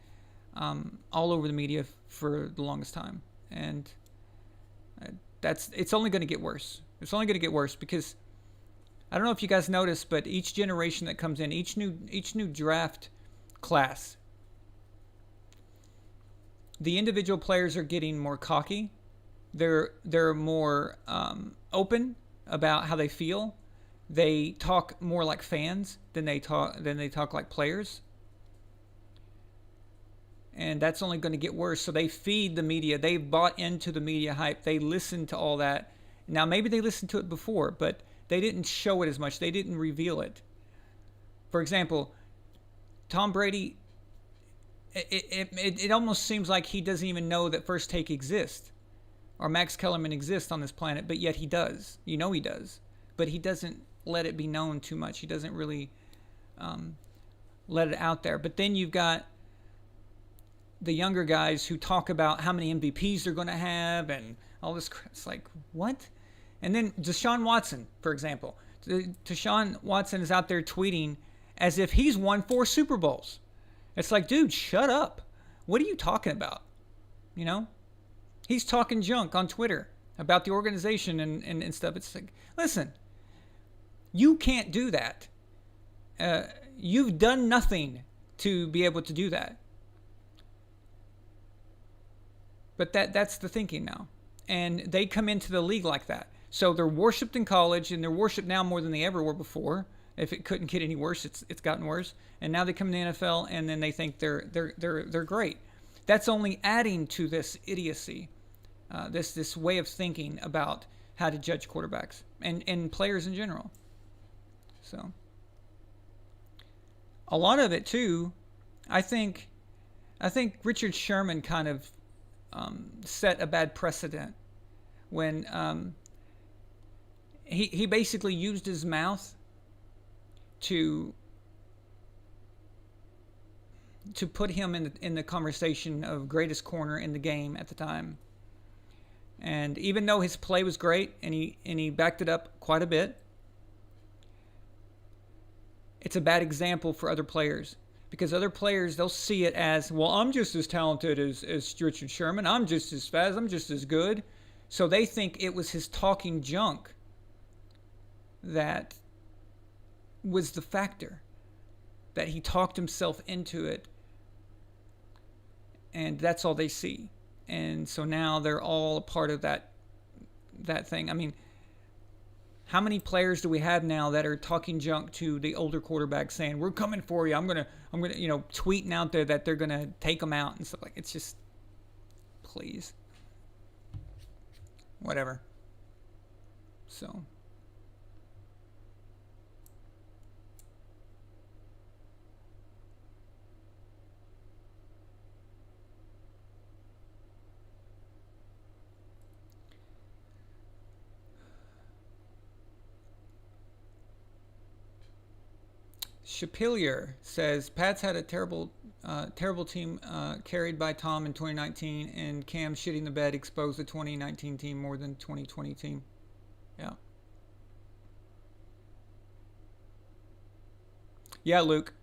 all over the media for the longest time, and it's only going to get worse. It's only going to get worse because I don't know if you guys noticed, but each generation that comes in, each new draft class, the individual players are getting more cocky. They're more open about how they feel. They talk more like fans than they talk like players. And that's only going to get worse. So they feed the media. They bought into the media hype. They listen to all that. Now, maybe they listened to it before, but they didn't show it as much. They didn't reveal it. For example, Tom Brady, it almost seems like he doesn't even know that First Take exists or Max Kellerman exists on this planet, but yet he does. You know he does. But he doesn't let it be known too much. He doesn't really let it out there. But then you've got the younger guys who talk about how many MVPs they're going to have and all this. It's like, what? And then Deshaun Watson, for example. Deshaun Watson is out there tweeting as if he's won 4 Super Bowls. It's like, dude, shut up. What are you talking about? You know? He's talking junk on Twitter about the organization and stuff. It's like, listen, you can't do that. You've done nothing to be able to do that. But that's the thinking now. And they come into the league like that. So they're worshipped in college, and they're worshipped now more than they ever were before. If it couldn't get any worse, it's gotten worse. And now they come to the NFL, and then they think they're great. That's only adding to this idiocy, this way of thinking about how to judge quarterbacks and players in general. So a lot of it too, I think Richard Sherman kind of set a bad precedent when he basically used his mouth to put him in the conversation of greatest corner in the game at the time. And even though his play was great and he backed it up quite a bit, it's a bad example for other players, because other players, they'll see it as, well, I'm just as talented as Richard Sherman. I'm just as fast. I'm just as good. So they think it was his talking junk that was the factor, that he talked himself into it. And that's all they see. And so now they're all a part of that thing. I mean, how many players do we have now that are talking junk to the older quarterbacks, saying, "We're coming for you. I'm gonna, tweeting out there that they're gonna take them out and stuff like." It's just, please, whatever. So. Shapilier says Pats had a terrible team carried by Tom in 2019, and Cam shitting the bed exposed the 2019 team more than 2020 team. Yeah. Yeah, Luke.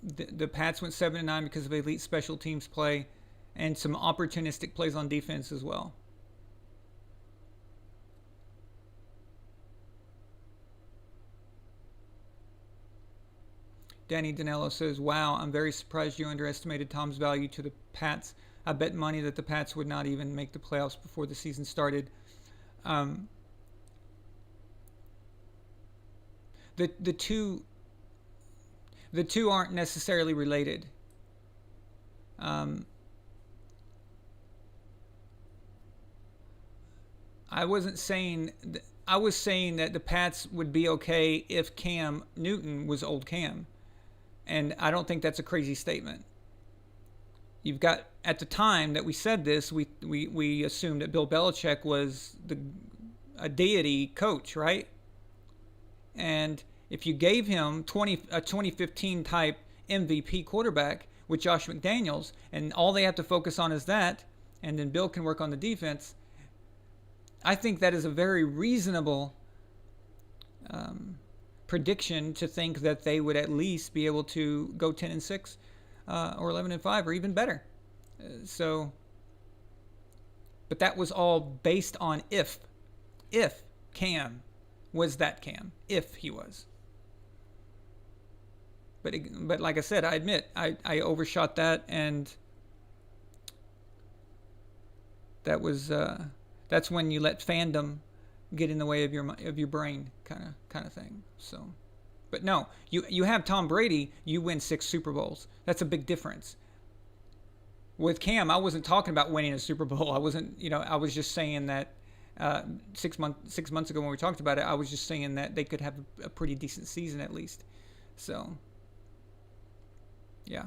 The Pats went 7-9 because of elite special teams play and some opportunistic plays on defense as well. Danny Danello says, "Wow, I'm very surprised you underestimated Tom's value to the Pats. I bet money that the Pats would not even make the playoffs before the season started." The two aren't necessarily related. I wasn't saying. I was saying that the Pats would be okay if Cam Newton was old Cam. And I don't think that's a crazy statement. You've got, at the time that we said this, we assumed that Bill Belichick was a deity coach, right? And if you gave him a 2015 type MVP quarterback with Josh McDaniels, and all they have to focus on is that, and then Bill can work on the defense, I think that is a very reasonable prediction to think that they would at least be able to go 10-6 or 11-5 or even better. But that was all based on if Cam was that Cam, if he was. But like I said, I admit I overshot that, and that was that's when you let fandom get in the way of your brain, kind of thing. So, but no, you have Tom Brady, you win 6 Super Bowls. That's a big difference. With Cam, I wasn't talking about winning a Super Bowl. I wasn't, I was just saying that 6 months ago when we talked about it, I was just saying that they could have a pretty decent season at least. So, yeah.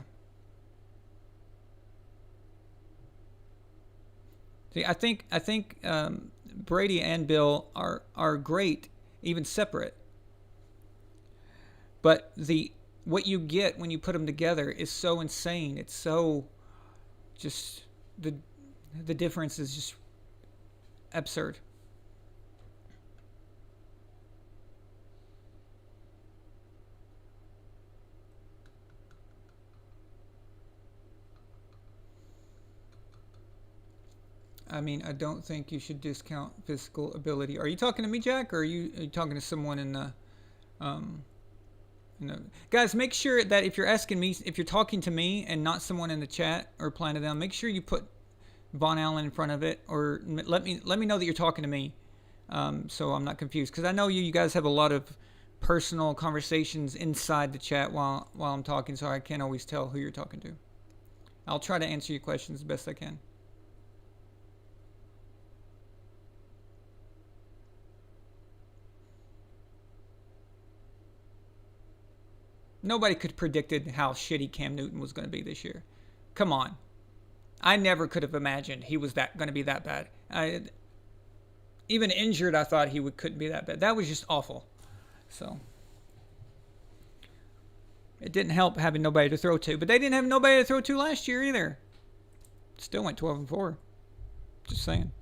See, I think Brady and Bill are great, even separate. But what you get when you put them together is so insane. It's so just the difference is just absurd. I mean, I don't think you should discount physical ability. Are you talking to me, Jack, or are you talking to someone in the guys? Make sure that if you're asking me, if you're talking to me and not someone in the chat or replying to them, make sure you put VonAllen in front of it, or let me know that you're talking to me, So I'm not confused because I know you guys have a lot of personal conversations inside the chat while I'm talking, so I can't always tell who you're talking to. I'll try to answer your questions the best I can. Nobody could have predicted how shitty Cam Newton was going to be this year. Come on. I never could have imagined he was that going to be that bad. Even injured, I thought couldn't be that bad. That was just awful. So it didn't help having nobody to throw to, but they didn't have nobody to throw to last year either. Still went 12-4. Just saying.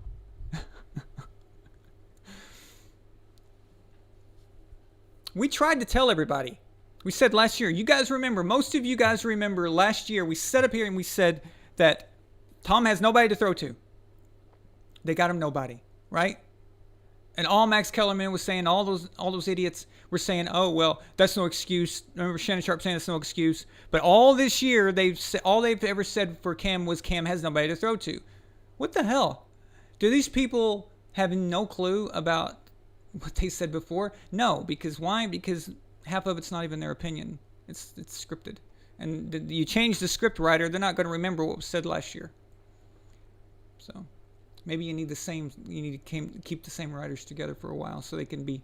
We tried to tell everybody. We said last year, you guys remember, most of you guys remember last year, we sat up here and we said that Tom has nobody to throw to. They got him nobody, right? And all Max Kellerman was saying, all those idiots were saying, oh, well, that's no excuse. Remember Shannon Sharp saying that's no excuse. But all this year, all they've ever said for Cam was Cam has nobody to throw to. What the hell? Do these people have no clue about what they said before? No, because why? Because half of it's not even their opinion. It's scripted. And you change the script writer, they're not going to remember what was said last year. So maybe you need to keep the same writers together for a while so they can be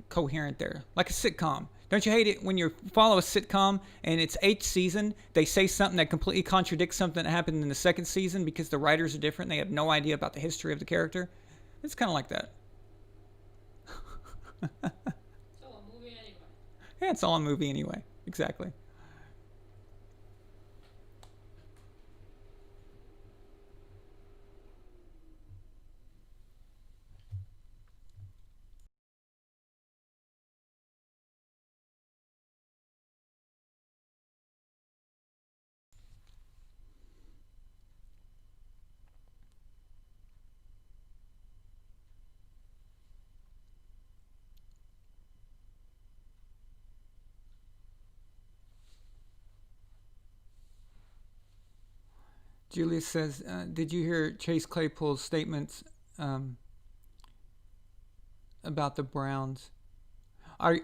coherent there. Like a sitcom. Don't you hate it when you follow a sitcom and it's 8th season, they say something that completely contradicts something that happened in the 2nd season because the writers are different, they have no idea about the history of the character? It's kind of like that. It's all a movie anyway. Yeah, it's all a movie anyway. Exactly. Julius says, did you hear Chase Claypool's statements about the Browns? Are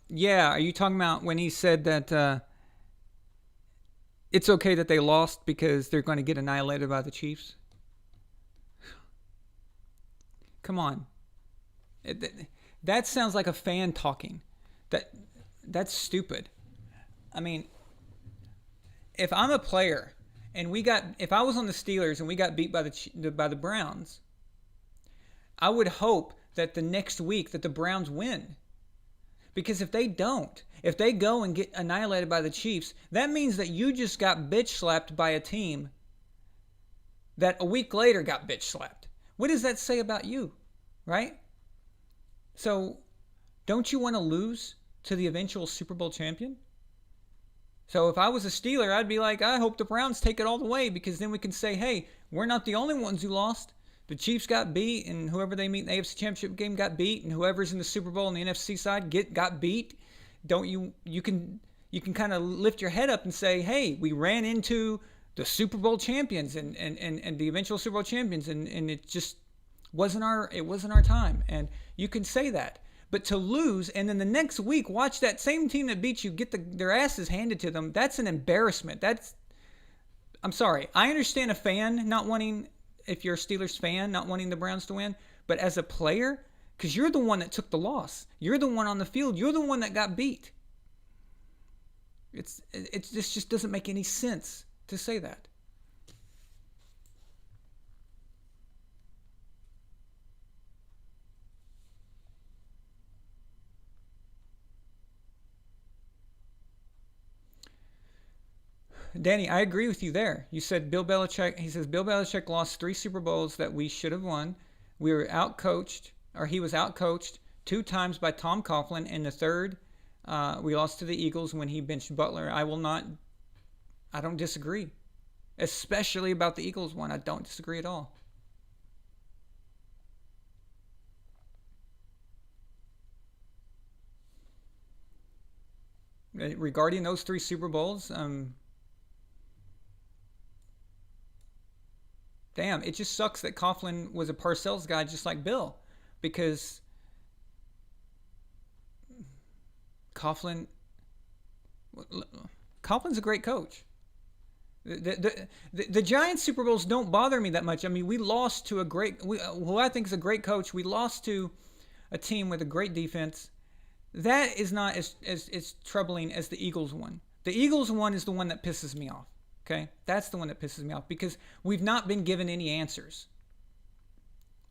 you talking about when he said that it's okay that they lost because they're going to get annihilated by the Chiefs? Come on. That sounds like a fan talking. That's stupid. I mean, if I'm a player and if I was on the Steelers and we got beat by the Browns, I would hope that the next week that the Browns win. Because if they don't, if they go and get annihilated by the Chiefs, that means that you just got bitch slapped by a team that a week later got bitch slapped. What does that say about you, right? So, don't you want to lose to the eventual Super Bowl champion? So if I was a Steeler, I'd be like, I hope the Browns take it all the way because then we can say, hey, we're not the only ones who lost. The Chiefs got beat, and whoever they meet in the AFC Championship game got beat, and whoever's in the Super Bowl on the NFC side got beat. Don't you can kind of lift your head up and say, hey, we ran into the Super Bowl champions and the eventual Super Bowl champions, and it just wasn't our time. And you can say that. But to lose and then the next week watch that same team that beat you get their asses handed to them, that's an embarrassment. I'm sorry. I understand a fan not wanting, if you're a Steelers fan, not wanting the Browns to win. But as a player, because you're the one that took the loss. You're the one on the field. You're the one that got beat. This just doesn't make any sense to say that. Danny, I agree with you there. You said Bill Belichick. He says Bill Belichick lost 3 Super Bowls that we should have won. We were outcoached, or he was outcoached 2 times by Tom Coughlin. And the third, we lost to the Eagles when he benched Butler. I don't disagree. Especially about the Eagles one. I don't disagree at all. Regarding those 3 Super Bowls, damn, it just sucks that Coughlin was a Parcells guy just like Bill. because Coughlin, Coughlin's a great coach. The Giants Super Bowls don't bother me that much. I mean, we lost to who I think is a great coach. We lost to a team with a great defense. That is not as troubling as the Eagles one. The Eagles one is the one that pisses me off. Okay? That's the one that pisses me off because we've not been given any answers.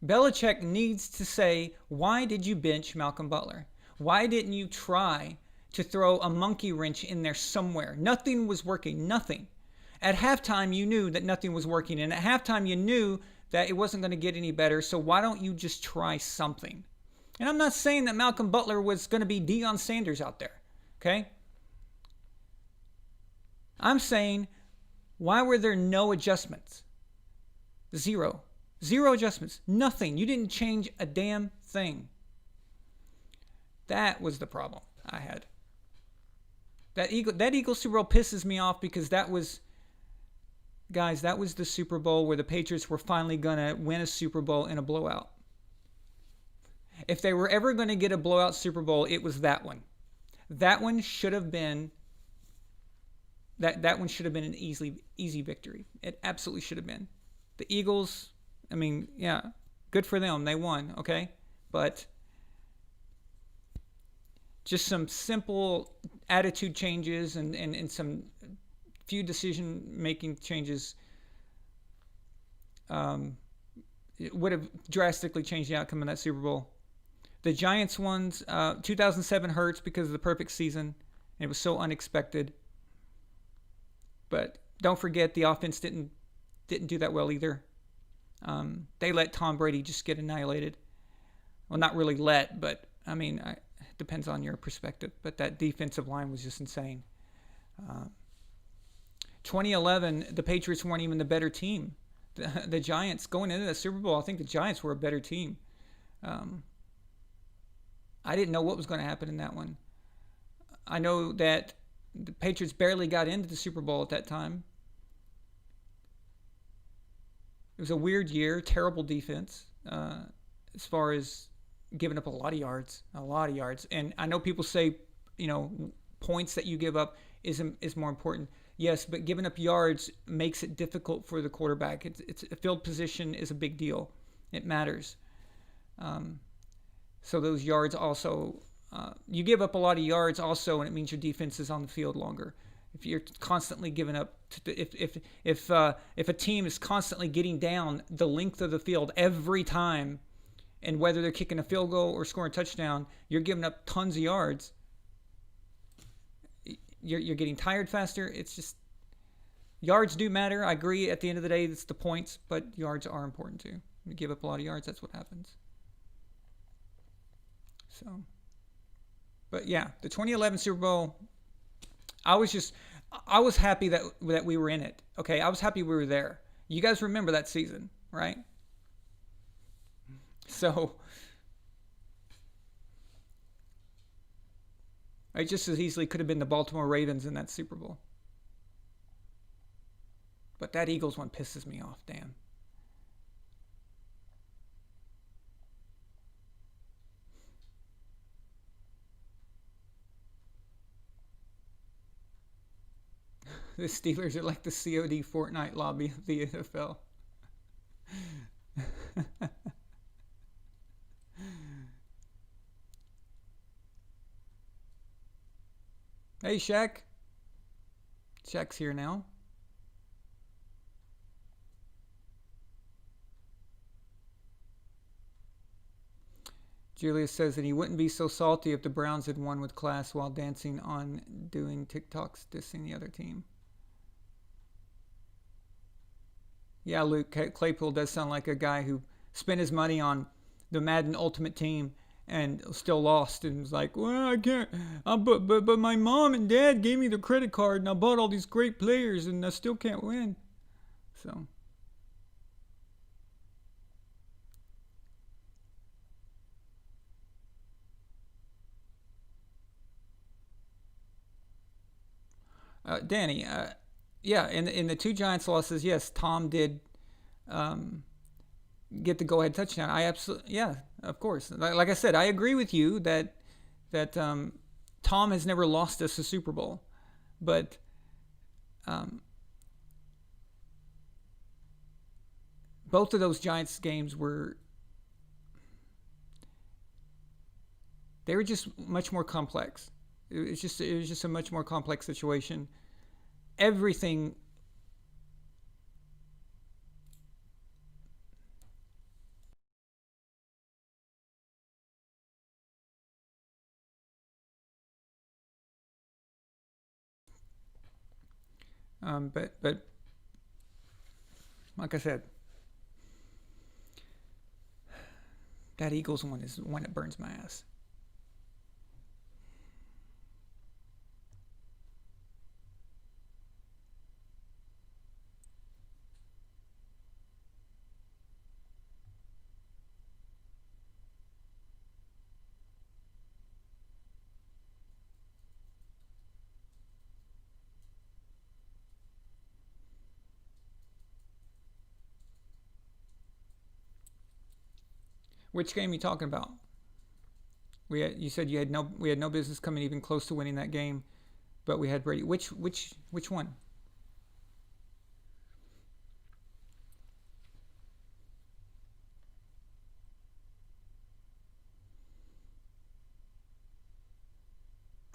Belichick needs to say, why did you bench Malcolm Butler? Why didn't you try to throw a monkey wrench in there somewhere? Nothing was working. Nothing. At halftime, you knew that nothing was working. And at halftime, you knew that it wasn't going to get any better. So why don't you just try something? And I'm not saying that Malcolm Butler was going to be Deion Sanders out there. Okay? I'm saying, why were there no adjustments? Zero. Zero adjustments. Nothing. You didn't change a damn thing. That was the problem I had. That Eagles Super Bowl pisses me off because that was the Super Bowl where the Patriots were finally going to win a Super Bowl in a blowout. If they were ever going to get a blowout Super Bowl, it was that one. That one should have been that one should have been an easy victory. It absolutely should have been. The Eagles, I mean, yeah, good for them. They won, okay? But just some simple attitude changes and some few decision-making changes it would have drastically changed the outcome of that Super Bowl. The Giants ones, 2007 hurts because of the perfect season. It was so unexpected. But don't forget, the offense didn't do that well either. They let Tom Brady just get annihilated. Well, not really but I mean, it depends on your perspective. But that defensive line was just insane. 2011, the Patriots weren't even the better team. The Giants, going into the Super Bowl, I think the Giants were a better team. I didn't know what was going to happen in that one. I know that the Patriots barely got into the Super Bowl at that time. It was a weird year, terrible defense as far as giving up a lot of yards. And I know people say, points that you give up is more important. Yes, but giving up yards makes it difficult for the quarterback. It's field position is a big deal. It matters. So those yards also, you give up a lot of yards also, and it means your defense is on the field longer. If you're constantly giving up, if a team is constantly getting down the length of the field every time, and whether they're kicking a field goal or scoring a touchdown, you're giving up tons of yards. You're getting tired faster. It's just, yards do matter. I agree. At the end of the day, it's the points, but yards are important too. When you give up a lot of yards, that's what happens. So, but yeah, the 2011 Super Bowl, I was happy that we were in it. Okay, I was happy we were there. You guys remember that season, right? So, it just as easily could have been the Baltimore Ravens in that Super Bowl. But that Eagles one pisses me off, damn. The Steelers are like the COD Fortnite lobby of the NFL. Hey, Shaq. Shaq's here now. Julius says that he wouldn't be so salty if the Browns had won with class while dancing on doing TikToks dissing the other team. Yeah, Luke, Claypool does sound like a guy who spent his money on the Madden Ultimate Team and still lost and was like, well, I can't, but my mom and dad gave me the credit card and I bought all these great players and I still can't win. So. Danny, yeah, in the two Giants losses, yes, Tom did get the go-ahead touchdown. of course. Like I said, I agree with you that Tom has never lost us a Super Bowl, but um, both of those Giants games they were just much more complex. It was just a much more complex situation. Everything. But like I said, that Eagles one is the one that burns my ass. Which game are you talking about? You said we had no business coming even close to winning that game, but we had Brady. Which one?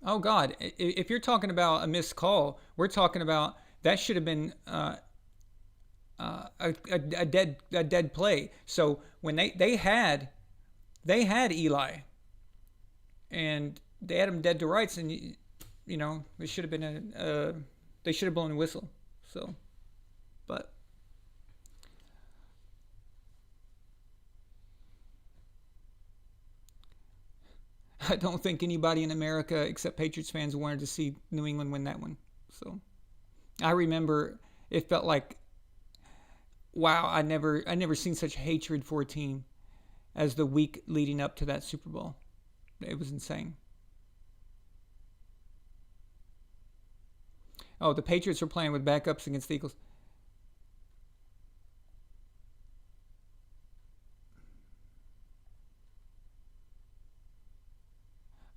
Oh God! If you're talking about a missed call, we're talking about that should have been a dead play. So when they had Eli and they had him dead to rights, and it should have been they should have blown a whistle. So, but I don't think anybody in America except Patriots fans wanted to see New England win that one. So I remember it felt like, wow, I never seen such hatred for a team as the week leading up to that Super Bowl. It was insane. Oh, the Patriots were playing with backups against the Eagles.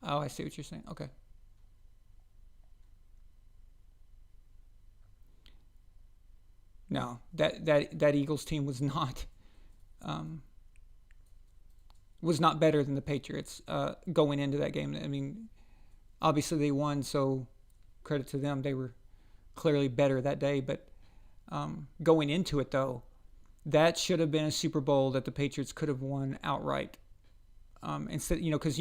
Oh, I see what you're saying. Okay. No, that Eagles team um, was not better than the Patriots going into that game. I mean, obviously they won, so credit to them. They were clearly better that day. But going into it, though, that should have been a Super Bowl that the Patriots could have won outright. Instead, because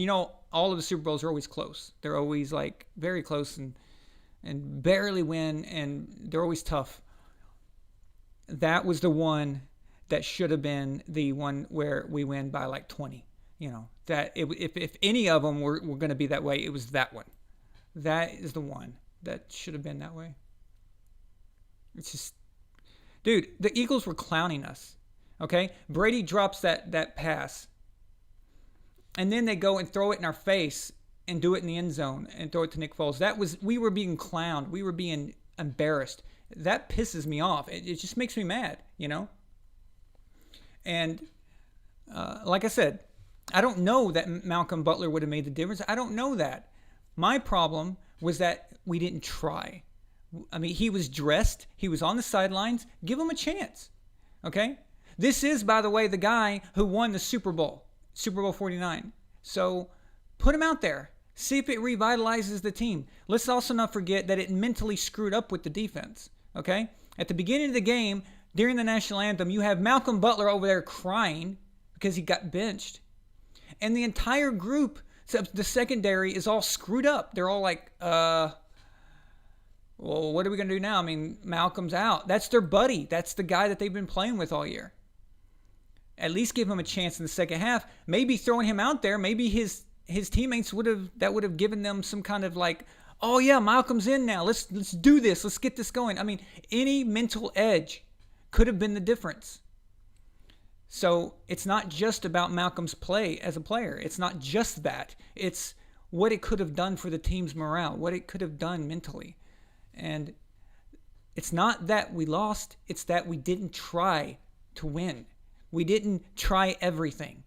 all of the Super Bowls are always close. They're always like very close and barely win, and they're always tough. That was the one that should have been the one where we win by like 20. If any of them were going to be that way, it was that one. That is the one that should have been that way. It's just, dude, the Eagles were clowning us. Okay, Brady drops that pass, and then they go and throw it in our face and do it in the end zone and throw it to Nick Foles. We were being clowned. We were being embarrassed. That pisses me off. It just makes me mad. And like I said, I don't know that Malcolm Butler would have made the difference. I don't know that. My problem was that we didn't try. I mean, he was dressed. He was on the sidelines. Give him a chance. Okay? This is, by the way, the guy who won the Super Bowl 49. So put him out there. See if it revitalizes the team. Let's also not forget that it mentally screwed up with the defense. Okay? At the beginning of the game, during the national anthem, you have Malcolm Butler over there crying because he got benched. And the entire group, the secondary, is all screwed up. They're all like, well, what are we going to do now? I mean, Malcolm's out. That's their buddy. That's the guy that they've been playing with all year. At least give him a chance in the second half. Maybe throwing him out there, maybe his teammates would have given them some kind of like, oh yeah, Malcolm's in now. Let's do this. Let's get this going. I mean, any mental edge could have been the difference. So it's not just about Malcolm's play as a player. It's not just that. It's what it could have done for the team's morale, what it could have done mentally. And it's not that we lost. It's that we didn't try to win. We didn't try everything.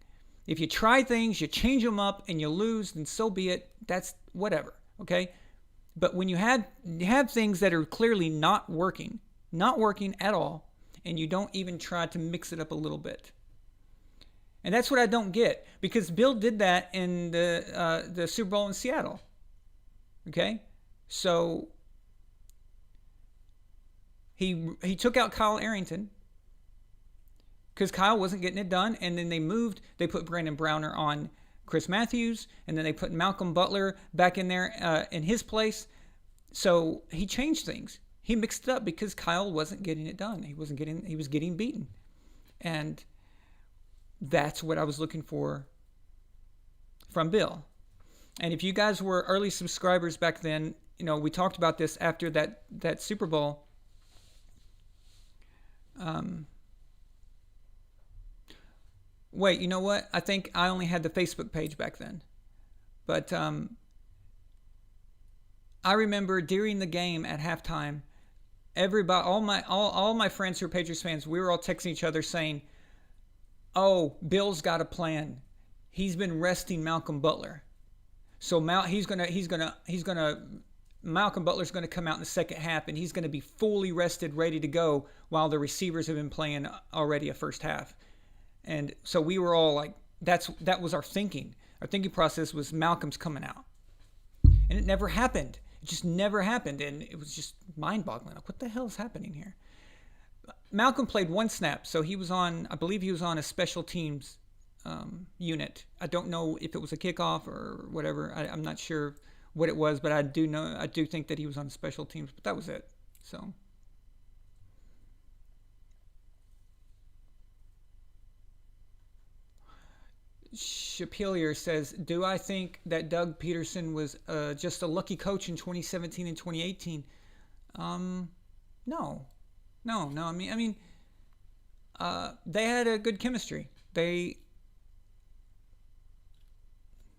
If you try things, you change them up, and you lose, then so be it. That's whatever, okay? But when you have things that are clearly not working at all, and you don't even try to mix it up a little bit. And that's what I don't get, because Bill did that in the Super Bowl in Seattle. Okay? So he took out Kyle Arrington because Kyle wasn't getting it done, and then they put Brandon Browner on Chris Matthews, and then they put Malcolm Butler back in there in his place. So he changed things. He mixed it up because Kyle wasn't getting it done. He was getting beaten. And that's what I was looking for from Bill. And if you guys were early subscribers back then, we talked about this after that Super Bowl. Wait, you know what? I think I only had the Facebook page back then. But I remember during the game at halftime, everybody, all my friends who are Patriots fans, we were all texting each other saying, "Oh, Bill's got a plan. He's been resting Malcolm Butler, so Malcolm Butler's gonna come out in the second half, and he's gonna be fully rested, ready to go, while the receivers have been playing already a first half." And so we were all like, that was our thinking. Our thinking process was Malcolm's coming out, and it never happened. It just never happened, and it was just mind-boggling. Like, what the hell is happening here? Malcolm played one snap, so I believe he was on a special teams unit. I don't know if it was a kickoff or whatever. I'm not sure what it was, but I do think that he was on special teams, but that was it. So Shapilier says, do I think that Doug Peterson was just a lucky coach in 2017 and 2018? No. I mean, they had a good chemistry. They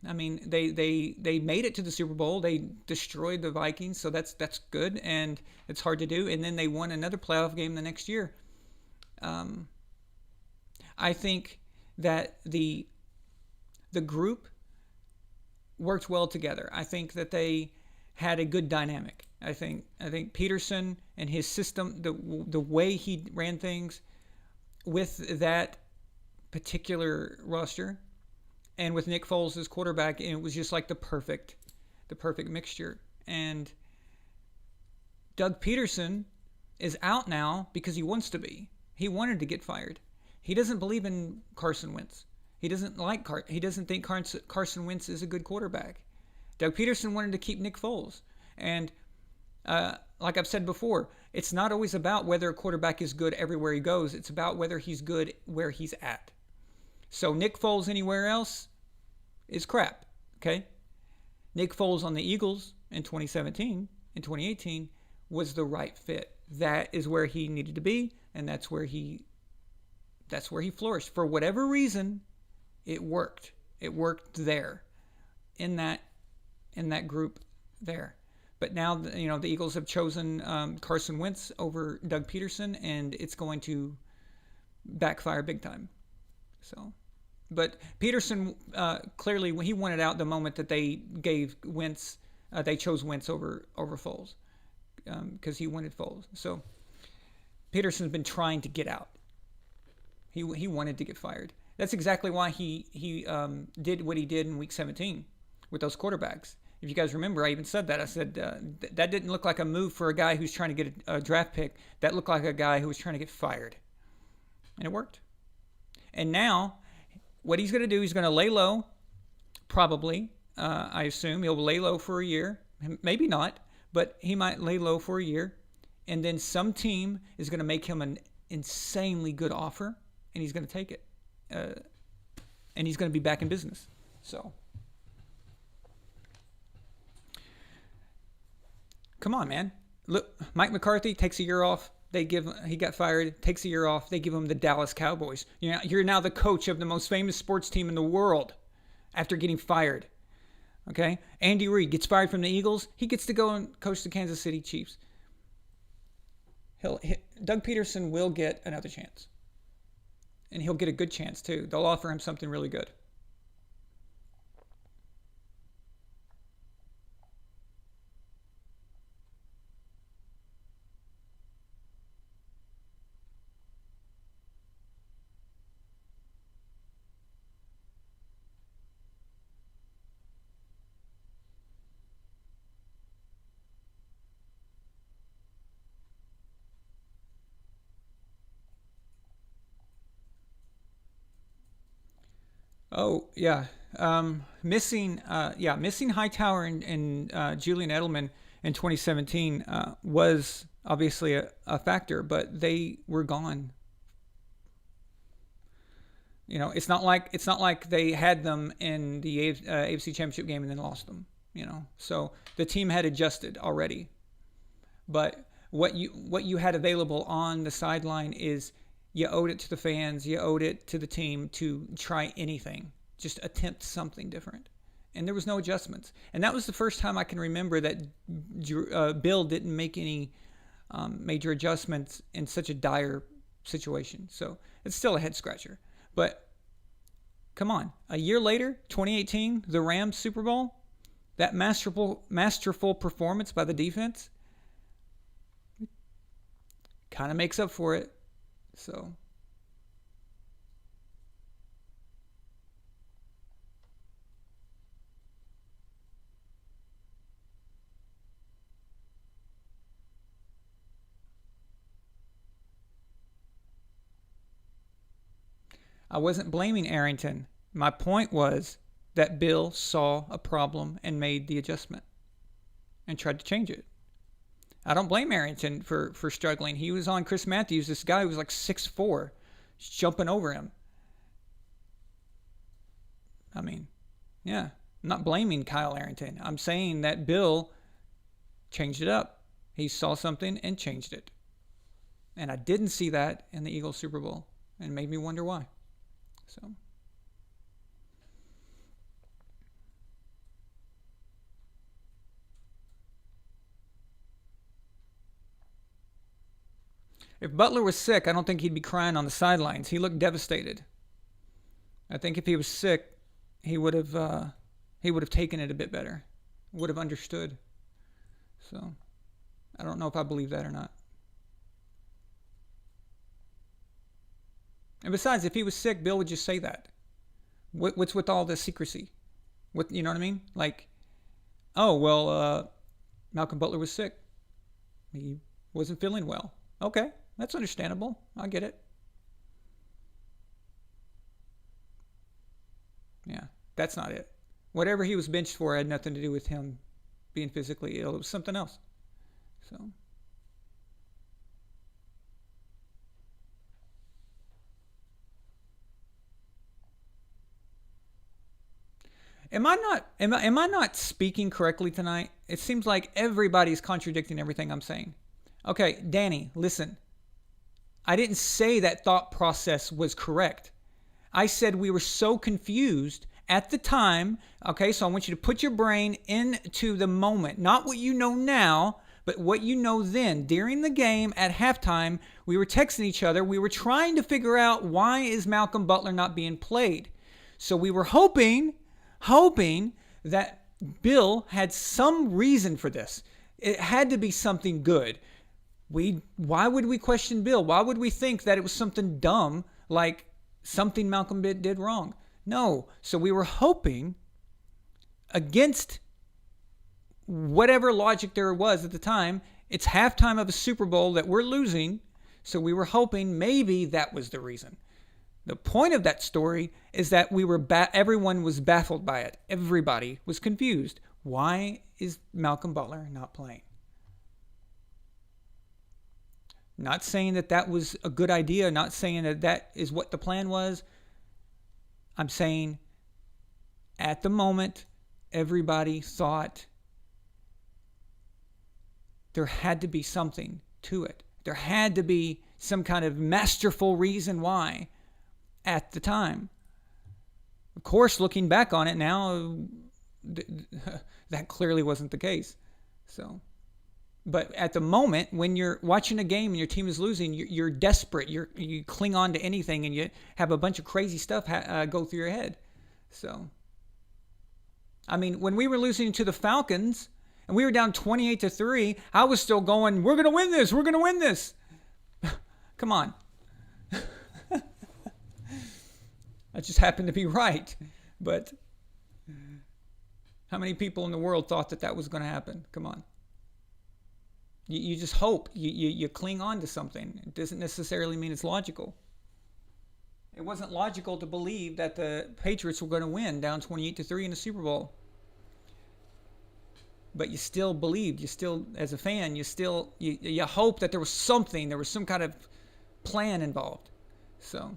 made it to the Super Bowl. They destroyed the Vikings, so that's good, and it's hard to do. And then they won another playoff game the next year. I think that the group worked well together. I think that they had a good dynamic. I think Peterson and his system, the way he ran things with that particular roster, and with Nick Foles as quarterback, and it was just like the perfect mixture. And Doug Peterson is out now because he wants to be. He wanted to get fired. He doesn't believe in Carson Wentz. He doesn't he doesn't think Carson Wentz is a good quarterback. Doug Peterson wanted to keep Nick Foles. And like I've said before, it's not always about whether a quarterback is good everywhere he goes. It's about whether he's good where he's at. So Nick Foles anywhere else is crap, okay? Nick Foles on the Eagles in 2017 and 2018 was the right fit. That is where he needed to be, and that's where he flourished. For whatever reason, it worked. It worked there, in that group there. But now, the Eagles have chosen Carson Wentz over Doug Peterson, and it's going to backfire big time. So, but Peterson clearly, when he wanted out the moment that they gave Wentz, they chose Wentz over Foles because he wanted Foles. So Peterson's been trying to get out. He wanted to get fired. That's exactly why he did what he did in Week 17 with those quarterbacks. If you guys remember, I even said that. I said that didn't look like a move for a guy who's trying to get a draft pick. That looked like a guy who was trying to get fired. And it worked. And now, what he's going to do, he's going to lay low, probably. I assume he'll lay low for a year. Maybe not, but he might lay low for a year. And then some team is going to make him an insanely good offer, and he's going to take it. And he's going to be back in business. So, come on, man. Look, Mike McCarthy takes a year off. He got fired, takes a year off. They give him the Dallas Cowboys. You're now the coach of the most famous sports team in the world after getting fired. Okay? Andy Reid gets fired from the Eagles. He gets to go and coach the Kansas City Chiefs. Doug Peterson will get another chance. And he'll get a good chance, too. They'll offer him something really good. Oh yeah, missing Hightower and Julian Edelman in 2017 was obviously a factor, but they were gone. It's not like they had them in the AFC Championship game and then lost them. So the team had adjusted already. But what you had available on the sideline is you owed it to the fans, you owed it to the team to try anything, just attempt something different. And there was no adjustments. And that was the first time I can remember that Bill didn't make any major adjustments in such a dire situation. So it's still a head scratcher. But come on, a year later, 2018, the Rams Super Bowl, that masterful performance by the defense kind of makes up for it. So I wasn't blaming Arrington. My point was that Bill saw a problem and made the adjustment and tried to change it. I don't blame Arrington for struggling. He was on Chris Matthews, this guy who was like 6'4", jumping over him. I mean, yeah, I'm not blaming Kyle Arrington. I'm saying that Bill changed it up. He saw something and changed it. And I didn't see that in the Eagles Super Bowl, and it made me wonder why. So if Butler was sick, I don't think he'd be crying on the sidelines. He looked devastated. I think if he was sick, he would have taken it a bit better, would have understood. So I don't know if I believe that or not. And besides, if he was sick, Bill would just say that. What's with all this secrecy? You know what I mean? Like, oh well, Malcolm Butler was sick. He wasn't feeling well. Okay, that's understandable. I get it. Yeah, that's not it. Whatever he was benched for had nothing to do with him being physically ill. It was something else. So, am I not speaking correctly tonight? It seems like everybody's contradicting everything I'm saying. Okay, Danny, listen. I didn't say that thought process was correct. I said we were so confused at the time. Okay, so I want you to put your brain into the moment, not what you know now, but what you know then. During the game at halftime, we were texting each other. We were trying to figure out, why is Malcolm Butler not being played? So we were hoping that Bill had some reason for this. It had to be something good. Why would we question Bill? Why would we think that it was something dumb, like something Malcolm did wrong? No. So we were hoping, against whatever logic there was at the time, it's halftime of a Super Bowl that we're losing. So we were hoping maybe that was the reason. The point of that story is that everyone was baffled by it. Everybody was confused. Why is Malcolm Butler not playing? Not saying that that was a good idea. Not saying that that is what the plan was. I'm saying at the moment, everybody thought there had to be something to it. There had to be some kind of masterful reason why at the time. Of course, looking back on it now, that clearly wasn't the case. So, but at the moment, when you're watching a game and your team is losing, you're desperate. You cling on to anything, and you have a bunch of crazy stuff go through your head. So, I mean, when we were losing to the Falcons and we were down 28-3, I was still going, "We're gonna win this. We're gonna win this." Come on. I just happened to be right. But how many people in the world thought that was going to happen? Come on. You just hope. You cling on to something. It doesn't necessarily mean it's logical. It wasn't logical to believe that the Patriots were going to win down 28-3 in the Super Bowl. But you still believed. You still, as a fan, you hope that there was something. There was some kind of plan involved. So.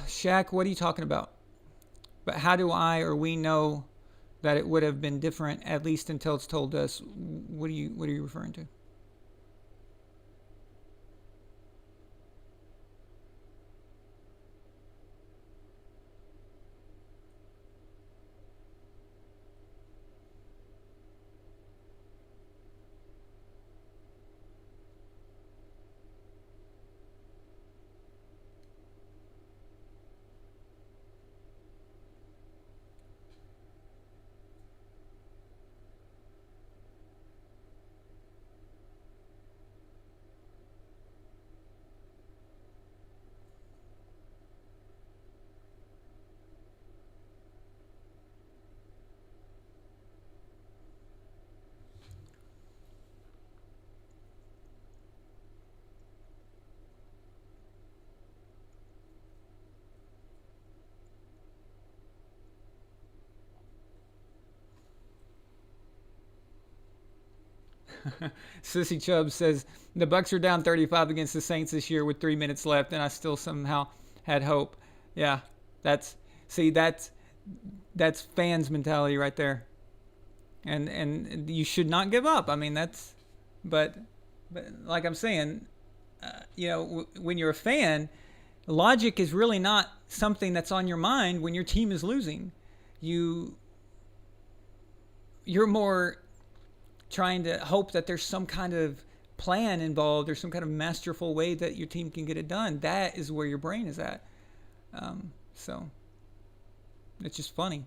Shaq, what are you talking about? But how do I or we know that it would have been different, at least until it's told us? What are you referring to? Sissy Chubb says the Bucks are down 35 against the Saints this year with 3 minutes left, and I still somehow had hope. Yeah, that's see that's fans mentality right there, and you should not give up. I mean but like I'm saying, when you're a fan, logic is really not something that's on your mind when your team is losing. You're more trying to hope that there's some kind of plan involved or some kind of masterful way that your team can get it done. That is where your brain is at. So it's just funny.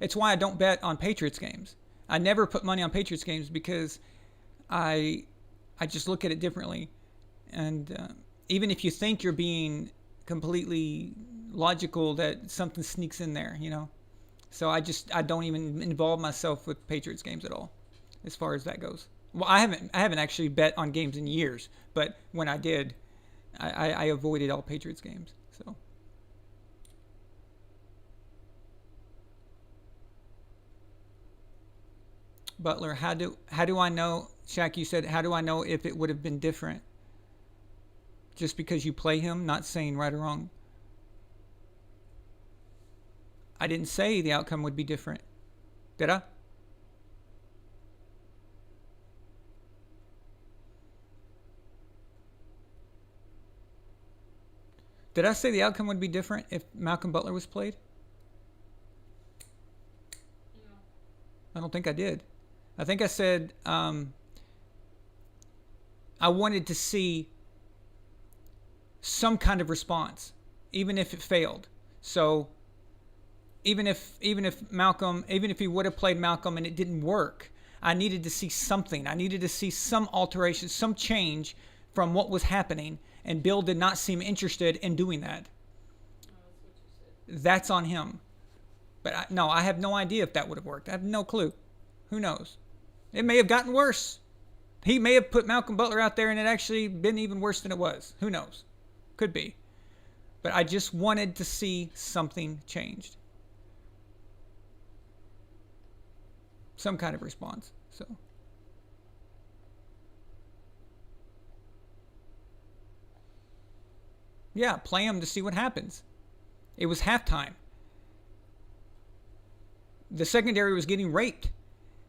It's why I don't bet on Patriots games. I never put money on Patriots games because I I just look at it differently. And even if you think you're being completely logical, that something sneaks in there, you know. So I don't even involve myself with Patriots games at all, as far as that goes. Well, I haven't actually bet on games in years, but when I did, I avoided all Patriots games. So Butler, how do I know? Shaq, you said, how do I know if it would have been different? Just because you play him, not saying right or wrong. I didn't say the outcome would be different. Did I? Did I say the outcome would be different if Malcolm Butler was played? No. I don't think I did. I think I said I wanted to see some kind of response, even if it failed. So even if he would have played Malcolm and it didn't work, I needed to see something. I needed to see some alteration, some change from what was happening, and Bill did not seem interested in doing that. No, that's what you said. That's on him. But no, I have no idea if that would have worked. I have no clue. Who knows? It may have gotten worse. He may have put Malcolm Butler out there and it actually been even worse than it was. Who knows? Could be. But I just wanted to see something changed. Some kind of response. So yeah, play him to see what happens. It was halftime. The secondary was getting raped.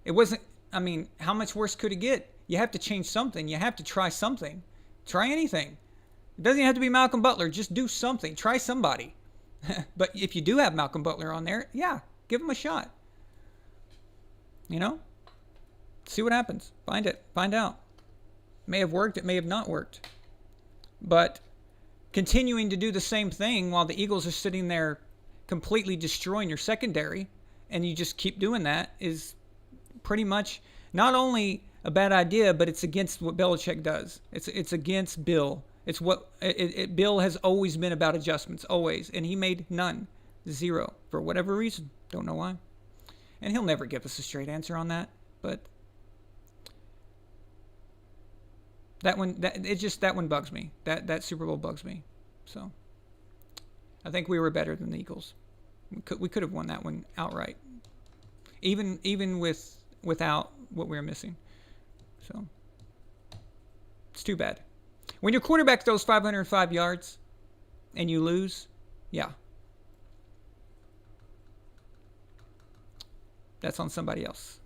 It wasn't, I mean, how much worse could it get? You have to change something. You have to try something. Try anything. It doesn't have to be Malcolm Butler. Just do something. Try somebody. But if you do have Malcolm Butler on there, yeah, give him a shot. You know? See what happens. Find it. Find out. It may have worked. It may have not worked. But continuing to do the same thing while the Eagles are sitting there completely destroying your secondary, and you just keep doing that, is pretty much not only a bad idea, but it's against what Belichick does. It's against Bill. It's what Bill has always been about adjustments, always, and he made none, zero, for whatever reason. Don't know why, and he'll never give us a straight answer on that. But that one bugs me. That Super Bowl bugs me. So I think we were better than the Eagles. We could have won that one outright, even without what we were missing. So it's too bad. When your quarterback throws 505 yards and you lose, yeah, that's on somebody else.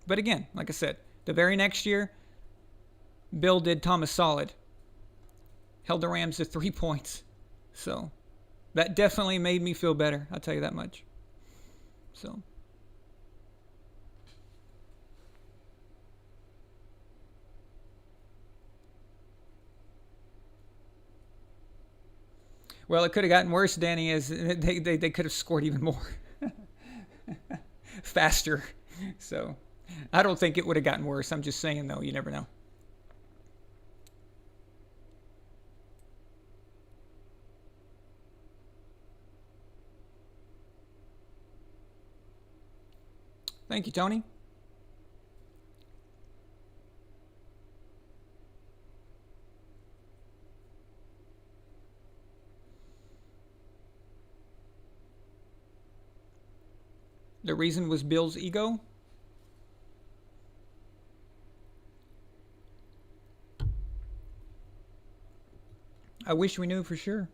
But again, like I said, the very next year, Bill did Thomas solid. Held the Rams to 3 points. So that definitely made me feel better. I'll tell you that much. So. Well, it could have gotten worse, Danny, as they could have scored even more. Faster. So I don't think it would have gotten worse. I'm just saying, though, you never know. Thank you, Tony. The reason was Bill's ego. I wish we knew for sure.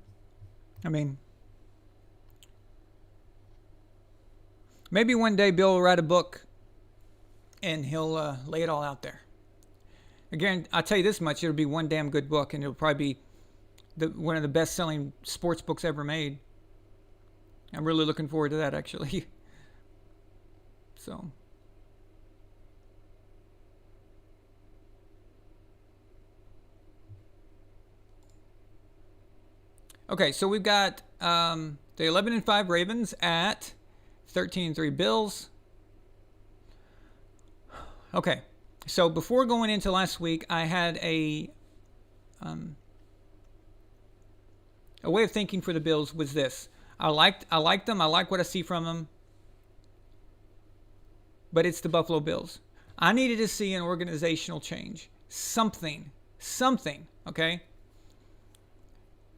I mean, maybe one day Bill will write a book and he'll lay it all out there. Again, I'll tell you this much: it'll be one damn good book, and it'll probably be one of the best-selling sports books ever made. I'm really looking forward to that, actually. So. Okay, so we've got the 11-5 Ravens at 13-3 Bills. Okay, so before going into last week, I had a way of thinking for the Bills was this: I liked them. I like what I see from them. But it's the Buffalo Bills. I needed to see an organizational change. Something. Okay?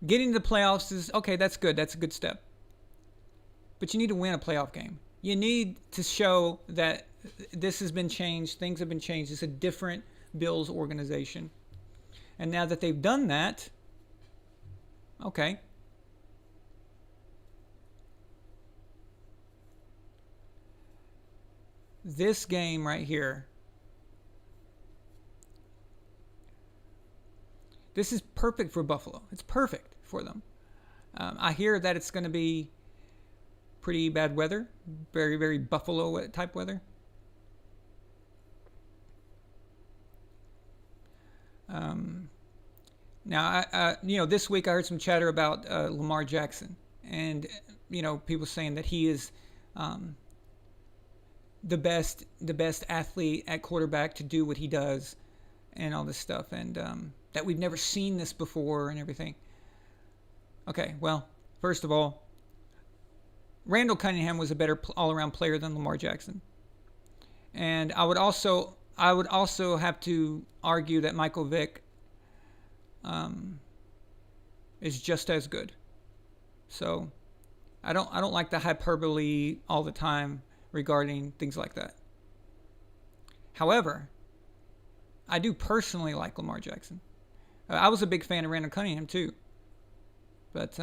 Getting to the playoffs is, okay, that's good. That's a good step. But you need to win a playoff game. You need to show that this has been changed. Things have been changed. It's a different Bills organization. And now that they've done that, okay. This game right here, this is perfect for Buffalo. It's perfect for them. I hear that it's going to be pretty bad weather, very, very Buffalo type weather. Now, this week I heard some chatter about Lamar Jackson, and people saying that he is the best athlete at quarterback to do what he does, and all this stuff, and that we've never seen this before and everything. Okay, well, first of all, Randall Cunningham was a better all-around player than Lamar Jackson, and I would also have to argue that Michael Vick is just as good. So I don't like the hyperbole all the time regarding things like that. However, I do personally like Lamar Jackson. I was a big fan of Randall Cunningham too, but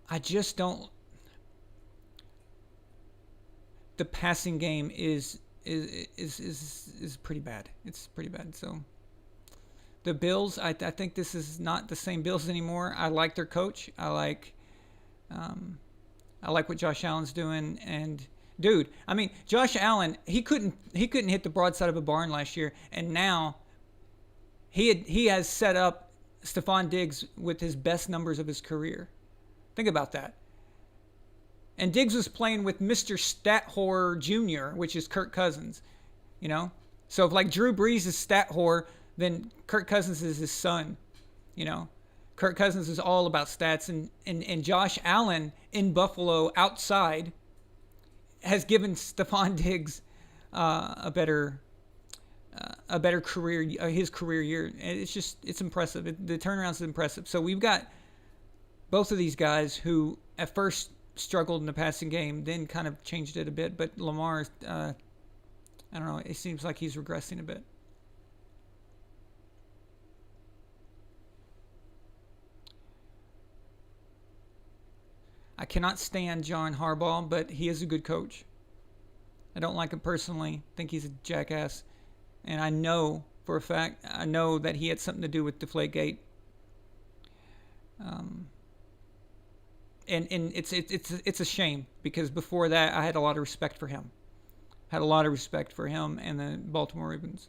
I just don't. The passing game is pretty bad. It's pretty bad. So the Bills, I think this is not the same Bills anymore. I like their coach. I like what Josh Allen's doing. And dude, I mean, Josh Allen, he couldn't hit the broadside of a barn last year, and now he has set up Stephon Diggs with his best numbers of his career. Think about that. And Diggs was playing with Mr. Stat Whore Jr., which is Kirk Cousins. You know, so if like Drew Brees is stat whore, then Kirk Cousins is his son. You know, Kirk Cousins is all about stats, and Josh Allen in Buffalo outside has given Stephon Diggs a better career, his career year. And it's impressive. The turnaround is impressive. So we've got both of these guys who at first struggled in the passing game, then kind of changed it a bit. But Lamar, I don't know. It seems like he's regressing a bit. I cannot stand John Harbaugh, but he is a good coach. I don't like him personally. I think he's a jackass. And I know for a fact, I know that he had something to do with Deflategate. Um, and it's a shame because before that I had a lot of respect for him. Had a lot of respect for him and the Baltimore Ravens.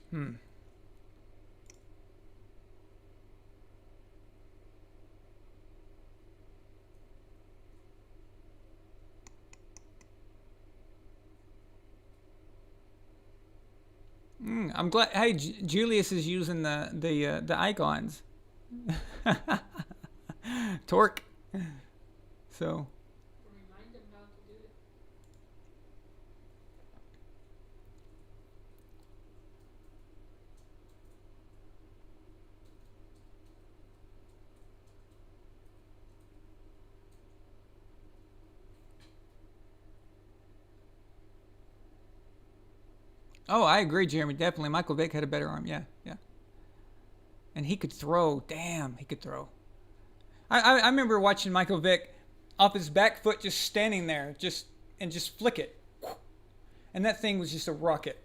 Hmm. I'm glad. Hey, Julius is using the icons. Torque. So. Remind them how to do it. Oh, I agree, Jeremy. Definitely, Michael Vick had a better arm. Yeah, yeah. And he could throw. Damn, he could throw. I remember watching Michael Vick off his back foot, just standing there, just flick it, and that thing was just a rocket.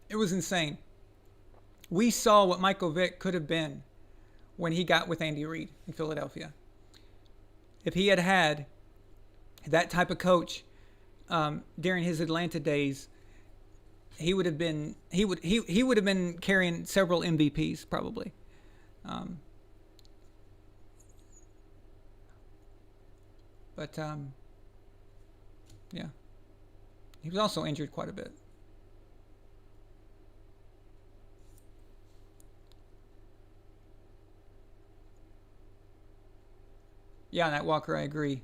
It was insane. We saw what Michael Vick could have been when he got with Andy Reid in Philadelphia. If he had had that type of coach during his Atlanta days, he would have been carrying several MVPs probably. Um, but yeah, he was also injured quite a bit. Yeah, Nat Walker, I agree.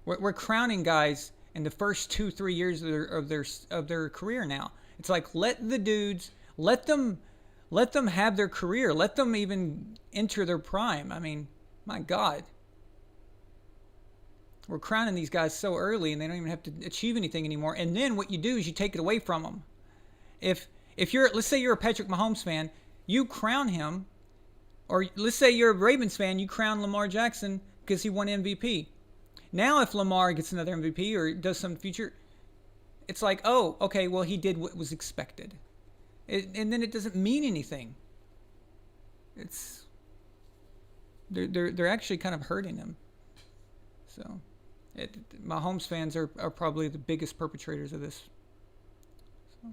We're crowning guys in the first 2 3 years of their career now. It's like let them have their career. Let them even enter their prime. I mean, my God, we're crowning these guys so early, and they don't even have to achieve anything anymore. And then what you do is you take it away from them. If let's say you're a Patrick Mahomes fan, you crown him, or let's say you're a Ravens fan, you crown Lamar Jackson because he won MVP. Now, if Lamar gets another MVP or does some future, it's like, oh, okay, well, he did what was expected. And then it doesn't mean anything. It's they're actually kind of hurting him. So, Mahomes fans are probably the biggest perpetrators of this. So.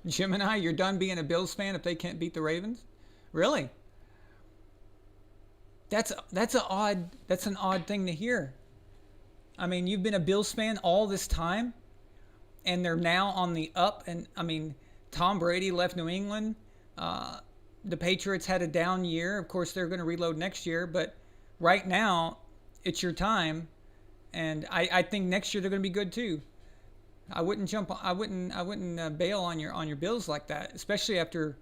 Gemini, you're done being a Bills fan if they can't beat the Ravens? Really? That's an odd thing to hear. I mean, you've been a Bills fan all this time, and they're now on the up. And I mean, Tom Brady left New England. Uh, the Patriots had a down year. Of course, they're going to reload next year, but right now, it's your time, and I think next year they're going to be good too. I wouldn't jump. I wouldn't bail on your Bills like that, especially after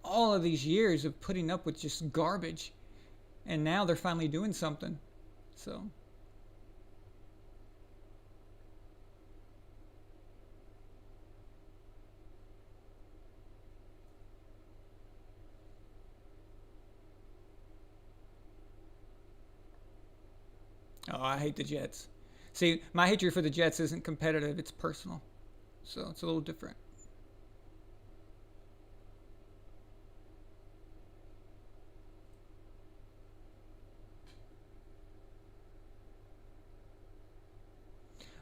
all of these years of putting up with just garbage, and now they're finally doing something. So. No, I hate the Jets. See, my hatred for the Jets isn't competitive, it's personal. So it's a little different.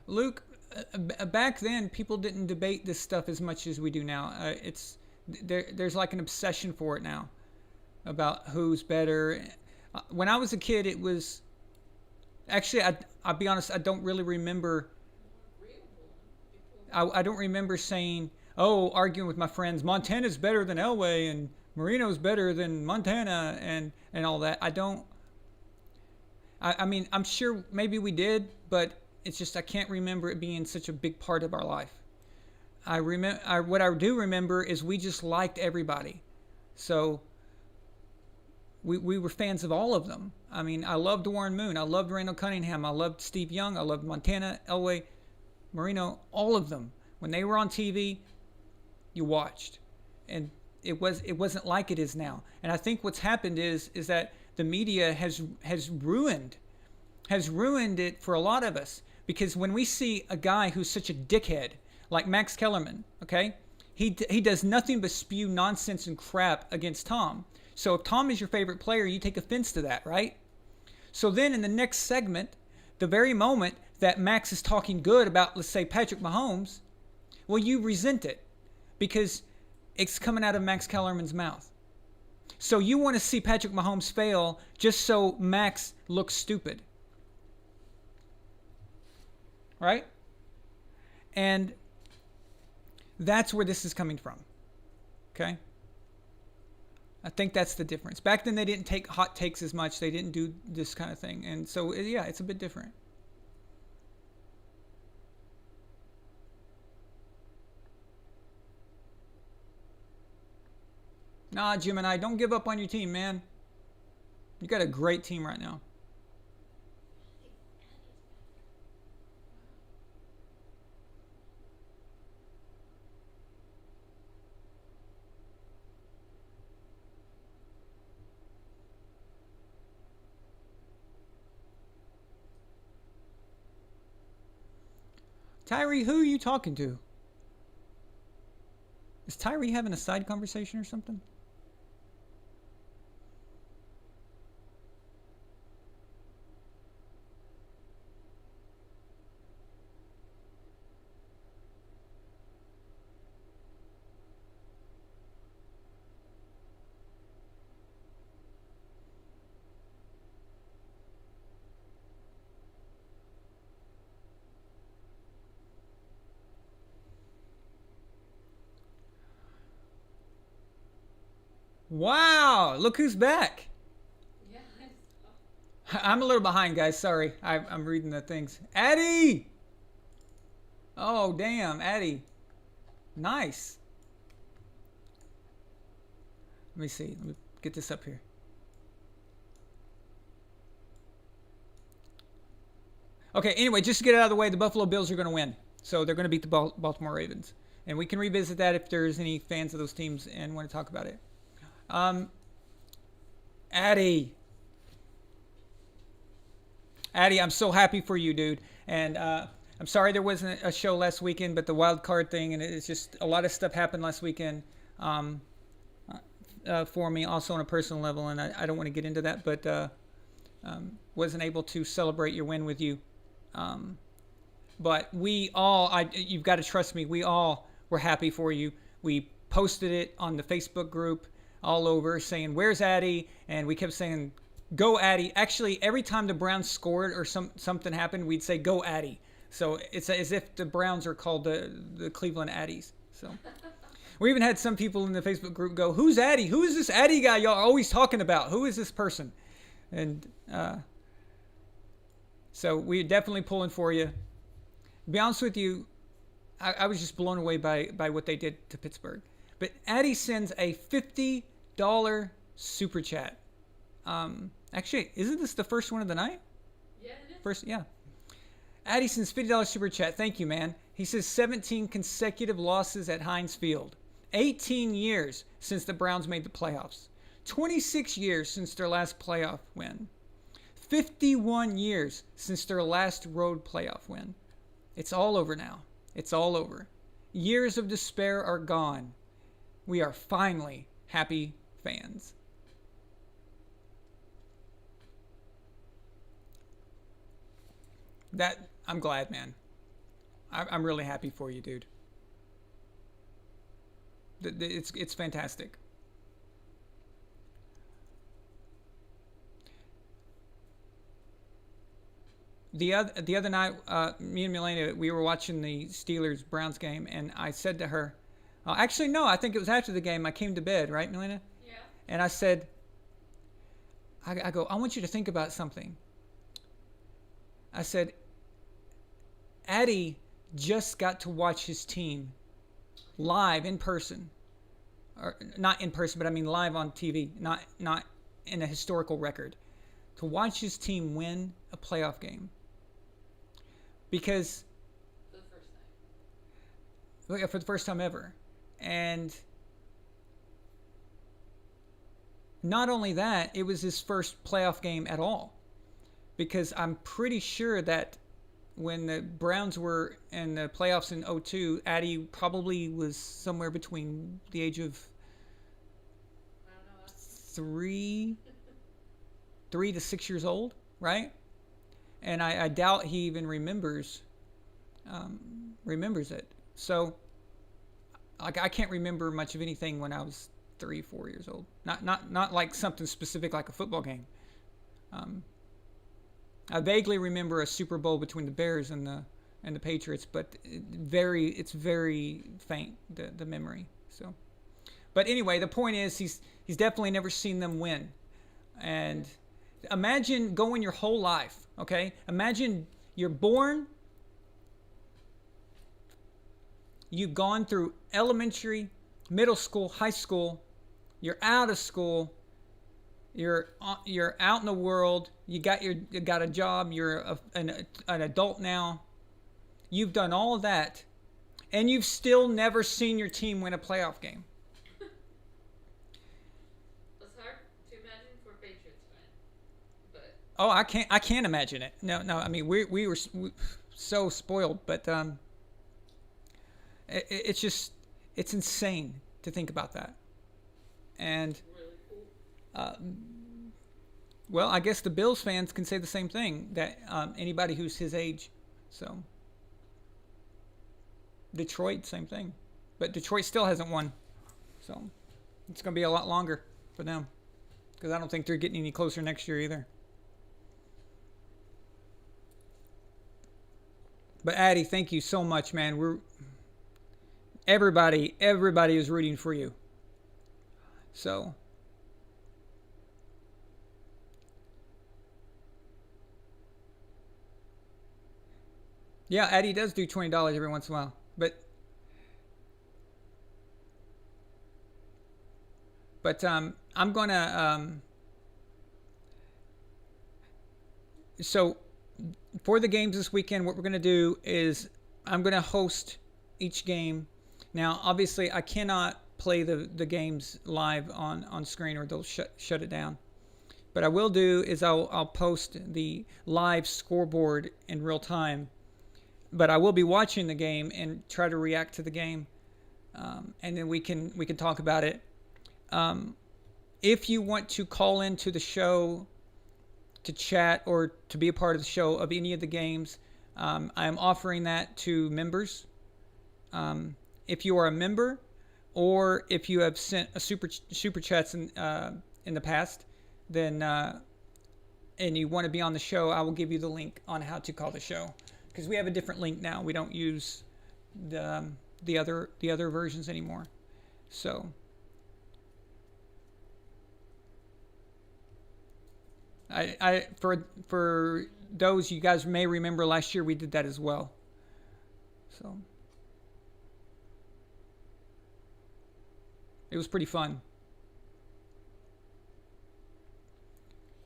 Luke, back then people didn't debate this stuff as much as we do now. There's like an obsession for it now about who's better. When I was a kid, it was actually I'll be honest. I don't really remember. I don't remember saying, "Oh, arguing with my friends, Montana's better than Elway and Marino's better than Montana," and all that. I don't. I mean, I'm sure maybe we did, but it's just I can't remember it being such a big part of our life. I remember what I do remember is we just liked everybody, so we were fans of all of them. I mean, I loved Warren Moon, I loved Randall Cunningham, I loved Steve Young, I loved Montana, Elway, Marino, all of them. When they were on TV, you watched, and it wasn't like it is now. And I think what's happened is that the media has ruined it for a lot of us, because when we see a guy who's such a dickhead like Max Kellerman, okay, he does nothing but spew nonsense and crap against Tom. So if Tom is your favorite player, you take offense to that, right? So then in the next segment, the very moment that Max is talking good about, let's say, Patrick Mahomes, well, you resent it because it's coming out of Max Kellerman's mouth. So you want to see Patrick Mahomes fail just so Max looks stupid. Right? And that's where this is coming from. Okay? I think that's the difference. Back then they didn't take hot takes as much. They didn't do this kind of thing. And so, yeah, it's a bit different. Nah, Gemini, don't give up on your team, man. You got a great team right now. Tyree, who are you talking to? Is Tyree having a side conversation or something? Wow, look who's back. Yeah, I'm a little behind, guys. Sorry. I'm reading the things. Addie! Oh, damn, Addie. Nice. Let me see. Let me get this up here. Okay, anyway, just to get it out of the way, the Buffalo Bills are going to win. So they're going to beat the Baltimore Ravens. And we can revisit that if there's any fans of those teams and want to talk about it. Addie, I'm so happy for you, dude. And I'm sorry there wasn't a show last weekend, but the wild card thing, and it's just a lot of stuff happened last weekend for me, also on a personal level, and I don't want to get into that, but wasn't able to celebrate your win with you. But we all, you've got to trust me, we all were happy for you. We posted it on the Facebook group all over saying, "Where's Addie?" And we kept saying, "Go Addie." Actually, every time the Browns scored or something happened, we'd say, "Go Addie." So it's as if the Browns are called the Cleveland Addies. So we even had some people in the Facebook group go, "Who's Addie? Who is this Addie guy y'all are always talking about? Who is this person?" And so we're definitely pulling for you. To be honest with you, I was just blown away by what they did to Pittsburgh. But Addie sends a $50 super chat. Actually, isn't this the first one of the night? yeah, it is. First, yeah. Addie sends $50 super chat. Thank you, man. He says 17 consecutive losses at Heinz Field. 18 years since the Browns made the playoffs. 26 years since their last playoff win. 51 years since their last road playoff win. It's all over now. It's all over. Years of despair are gone. We are finally happy fans. That I'm glad, man. I'm really happy for you, dude. It's fantastic. The other night, me and Milena, we were watching the Steelers Browns game, and I said to her, actually no, I think it was after the game. I came to bed, right, Milena? Yeah. And I said, I go, I want you to think about something. I said, Addie just got to watch his team live in person, or not in person, but I mean live on TV, not in a historical record, to watch his team win a playoff game. Because For the first for the first time ever. And not only that, it was his first playoff game at all. Because I'm pretty sure that when the Browns were in the playoffs in '02, Addy probably was somewhere between the age of I don't know. three 3 to 6 years old, right? And I doubt he even remembers it. So like I can't remember much of anything when I was 3 4 years old. Not like something specific like a football game. I vaguely remember a Super Bowl between the Bears and the Patriots, but it's very faint, the memory. So, but anyway, the point is he's definitely never seen them win. And imagine going your whole life, okay? Imagine you're born, you've gone through elementary, middle school, high school, you're out of school, you're out in the world, you got a job, you're an adult now. You've done all that, and you've still never seen your team win a playoff game. It's hard to imagine for a Patriots fan, but Oh, I can't imagine it. No. I mean, we were so spoiled, but it's just it's insane to think about that. And really cool. well, I guess the Bills fans can say the same thing, that anybody who's his age. So Detroit, same thing, but Detroit still hasn't won, so it's gonna be a lot longer for them because I don't think they're getting any closer next year either. But Addy, thank you so much, man. Everybody is rooting for you. So yeah, Addy does do $20 every once in a while, but I'm gonna so for the games this weekend, what we're gonna do is I'm gonna host each game. Now, obviously, I cannot play the games live on screen or they'll shut it down. But I will do is I'll post the live scoreboard in real time. But I will be watching the game and try to react to the game, and then we can talk about it. If you want to call into the show to chat or to be a part of the show of any of the games, I am offering that to members. If you are a member, or if you have sent a super chats in the past, then and you want to be on the show, I will give you the link on how to call the show, because we have a different link now. We don't use the other versions anymore. So I for those, you guys may remember last year we did that as well. So it was pretty fun.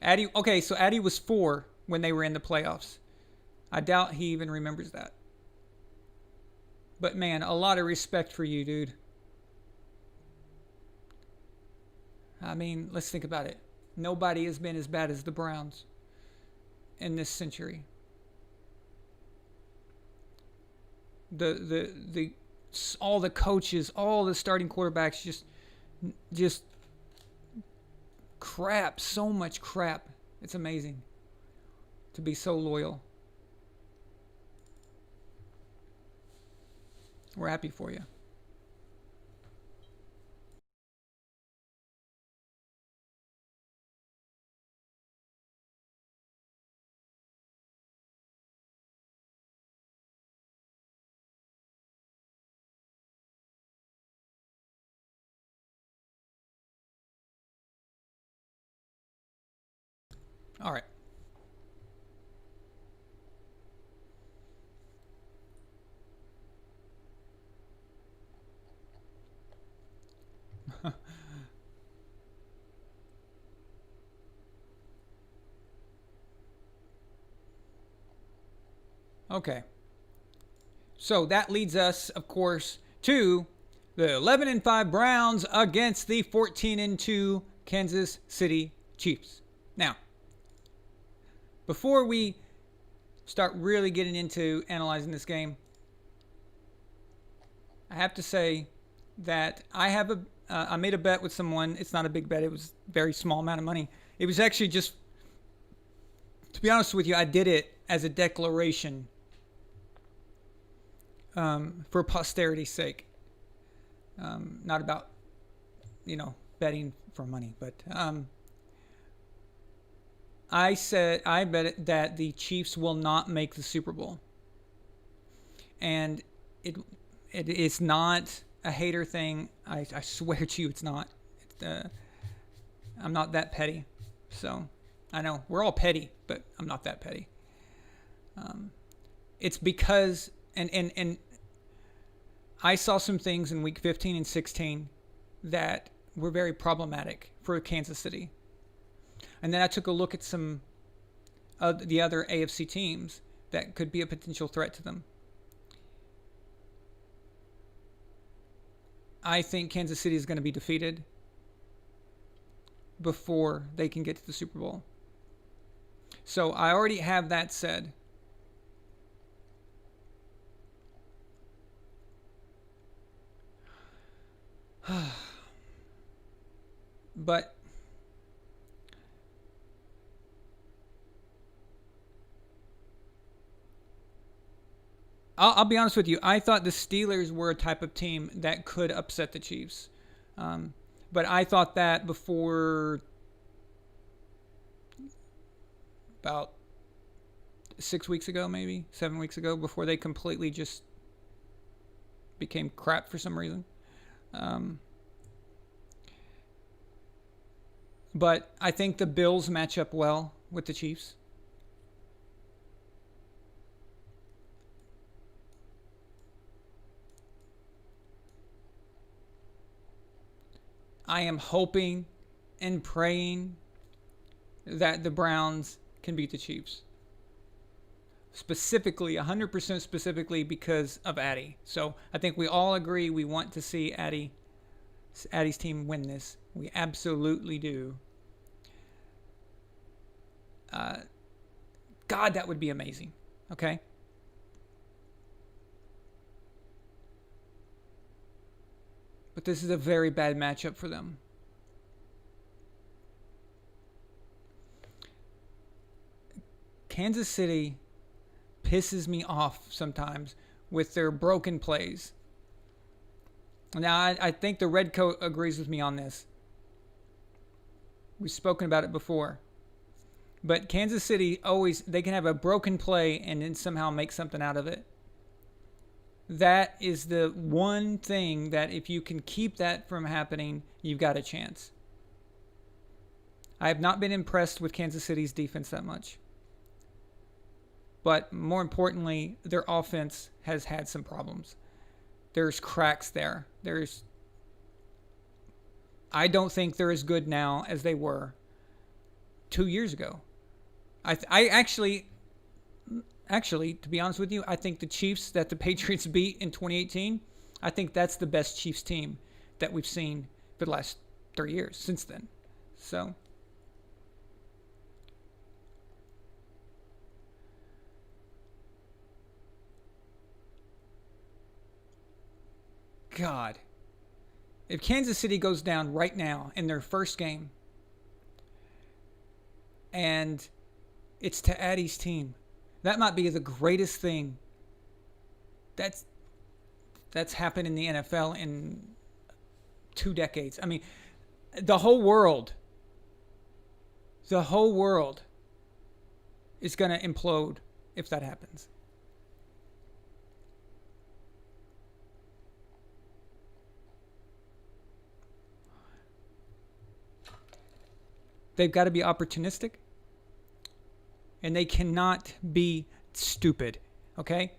Okay, so Addy was 4 when they were in the playoffs. I doubt he even remembers that. But man, a lot of respect for you, dude. I mean, let's think about it. Nobody has been as bad as the Browns. in this century. The all the coaches, all the starting quarterbacks, just crap, so much crap. It's amazing to be so loyal. We're happy for you. All right. Okay. So that leads us, of course, to the 11-5 Browns against the 14-2 Kansas City Chiefs. Now, before we start really getting into analyzing this game, I have to say that I made a bet with someone. It's not a big bet. It was a very small amount of money. It was actually just, to be honest with you, I did it as a declaration for posterity's sake. Not about, betting for money, but I bet it that the Chiefs will not make the Super Bowl, and it is not a hater thing. I swear to you, it's not. I'm not that petty, so I know we're all petty, but I'm not that petty. It's because and I saw some things in week 15 and 16 that were very problematic for Kansas City. And then I took a look at some of the other AFC teams that could be a potential threat to them. I think Kansas City is going to be defeated before they can get to the Super Bowl. So I already have that said. But I'll be honest with you. I thought the Steelers were a type of team that could upset the Chiefs. But I thought that before about 6 weeks ago, maybe 7 weeks ago, before they completely just became crap for some reason. But I think the Bills match up well with the Chiefs. I am hoping and praying that the Browns can beat the Chiefs. Specifically, 100% specifically because of Addy. So I think we all agree we want to see Addy's team win this. We absolutely do. God, that would be amazing. Okay? But this is a very bad matchup for them. Kansas City pisses me off sometimes with their broken plays. Now, I think the red coat agrees with me on this. We've spoken about it before. But Kansas City they can have a broken play and then somehow make something out of it. That is the one thing that if you can keep that from happening, you've got a chance. I have not been impressed with Kansas City's defense that much. But more importantly, their offense has had some problems. There's cracks there. I don't think they're as good now as they were 2 years ago. I actually, to be honest with you, I think the Chiefs that the Patriots beat in 2018, I think that's the best Chiefs team that we've seen for the last 3 years since then. So God. If Kansas City goes down right now in their first game, and it's to Addie's team, that might be the greatest thing that's happened in the NFL in 2 decades. I mean, the whole world is going to implode if that happens. They've got to be opportunistic, and they cannot be stupid, okay?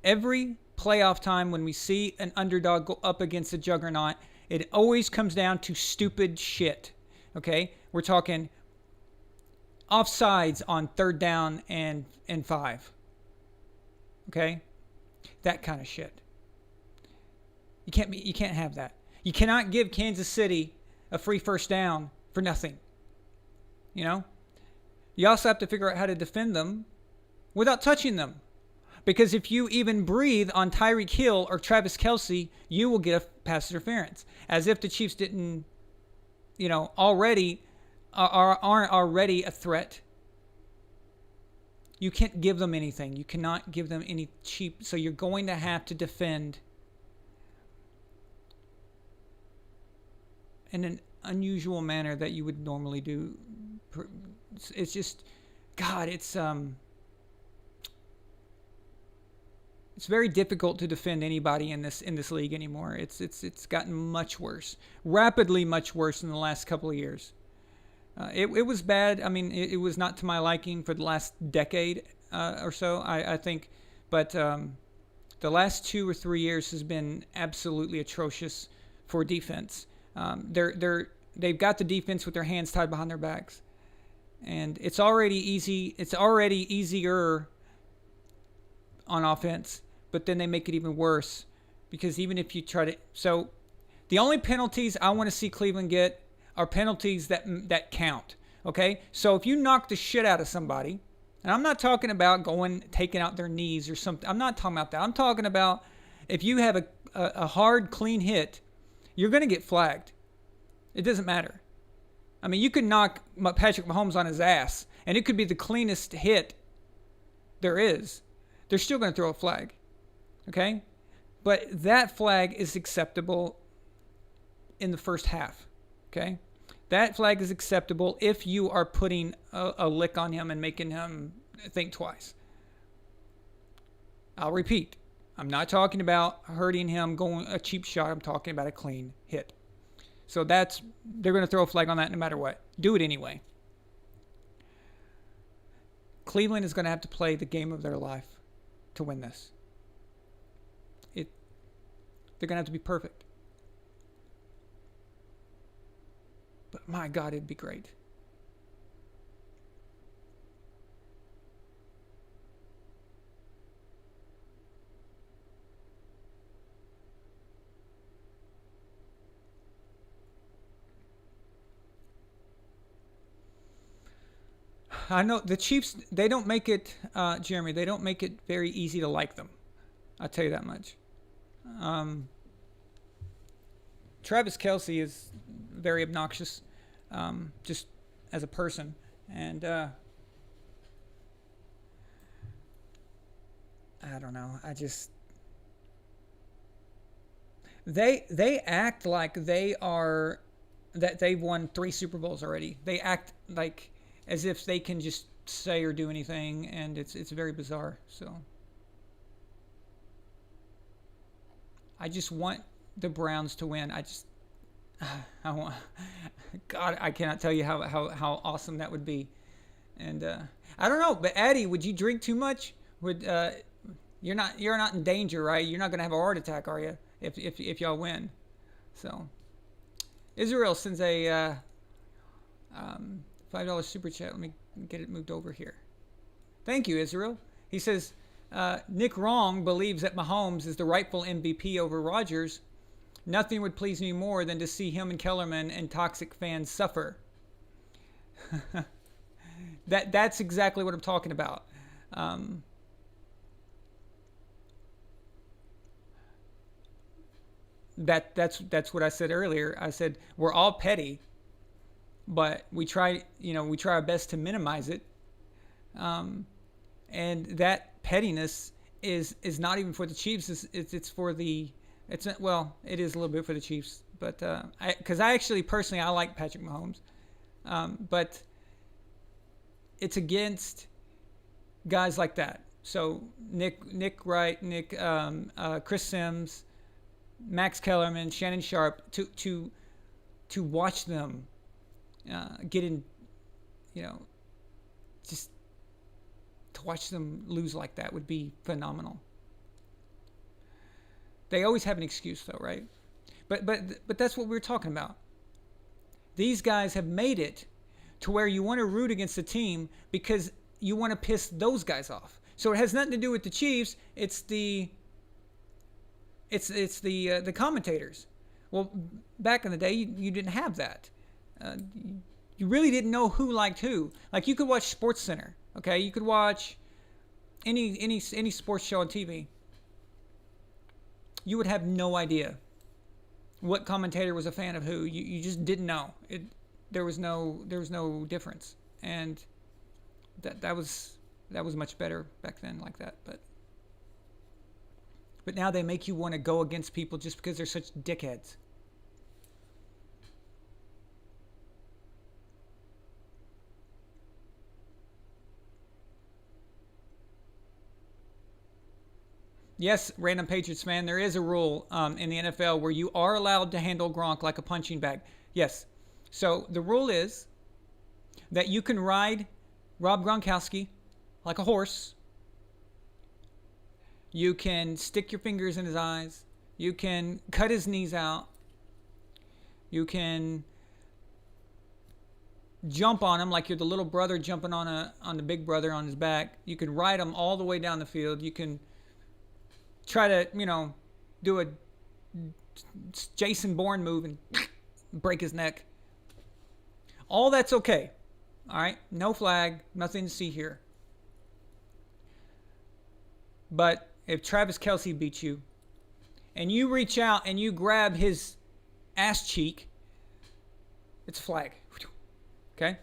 Every playoff time when we see an underdog go up against a juggernaut, it always comes down to stupid shit, okay? We're talking offsides on 3rd down and 5, okay? That kind of shit. You can't have that. You cannot give Kansas City a free first down for nothing. You know? You also have to figure out how to defend them without touching them. Because if you even breathe on Tyreek Hill or Travis Kelce, you will get a pass interference. As if the Chiefs didn't, aren't already a threat. You can't give them anything. You cannot give them any cheap. So you're going to have to defend in an unusual manner that you would normally do. It's just, God, it's very difficult to defend anybody in this league anymore. It's gotten much worse, rapidly much worse in the last couple of years. It was bad. I mean, it was not to my liking for the last decade or so, I think, but the last 2 or 3 years has been absolutely atrocious for defense. They've got the defense with their hands tied behind their backs. And it's already easy. It's already easier on offense, but then they make it even worse because even if you try to, so the only penalties I want to see Cleveland get are penalties that count. Okay, so if you knock the shit out of somebody, and I'm not talking about taking out their knees or something. I'm not talking about that. I'm talking about if you have a hard, clean hit, you're going to get flagged. It doesn't matter. I mean, you could knock Patrick Mahomes on his ass, and it could be the cleanest hit there is. They're still going to throw a flag, okay? But that flag is acceptable in the first half, okay? That flag is acceptable if you are putting a lick on him and making him think twice. I'll repeat. I'm not talking about hurting him, going a cheap shot. I'm talking about a clean hit. So they're going to throw a flag on that no matter what. Do it anyway. Cleveland is going to have to play the game of their life to win this. They're going to have to be perfect. But my God, it'd be great. I know the Chiefs, they don't make it, Jeremy, they don't make it very easy to like them. I'll tell you that much. Travis Kelce is very obnoxious, just as a person. And I don't know. They act like that they've won 3 Super Bowls already. They act like as if they can just say or do anything, and it's very bizarre. So I just want the Browns to win. I want, God, I cannot tell you how awesome that would be. And I don't know, but Addie, would you drink too much? You're not in danger, right? You're not gonna have a heart attack, are you? If y'all win. So Israel sends a $5 super chat. Let me get it moved over here. Thank you, Israel. He says, Nick Wrong believes that Mahomes is the rightful MVP over Rodgers. Nothing would please me more than to see him and Kellerman and toxic fans suffer. That's exactly what I'm talking about. that's what I said earlier. I said we're all petty, but we try our best to minimize it. Um, and that pettiness is not even for the Chiefs. It's for the it's not, well, it is a little bit for the Chiefs, but because I actually personally I like Patrick Mahomes, but it's against guys like that. So Nick Wright, Chris Sims, Max Kellerman, Shannon Sharp to watch them get in, you know, just to watch them lose like that would be phenomenal. They always have an excuse though, right? But that's what we were talking about. These guys have made it to where you want to root against the team because you want to piss those guys off. So it has nothing to do with the Chiefs. It's the commentators. Well, back in the day, you didn't have that. Uh, you really didn't know who liked who. Like you could watch Sports Center, okay? You could watch any sports show on TV. You would have no idea what commentator was a fan of who. You just didn't know. There was no difference, and that was much better back then like that. But now they make you want to go against people just because they're such dickheads. Yes, random Patriots fan, there is a rule in the NFL where you are allowed to handle Gronk like a punching bag. Yes. So the rule is that you can ride Rob Gronkowski like a horse. You can stick your fingers in his eyes. You can cut his knees out. You can jump on him like you're the little brother jumping on the big brother on his back. You can ride him all the way down the field. You can try to, do a Jason Bourne move and break his neck. All that's okay. All right? No flag, nothing to see here. But if Travis Kelce beats you and you reach out and you grab his ass cheek, it's a flag. Okay?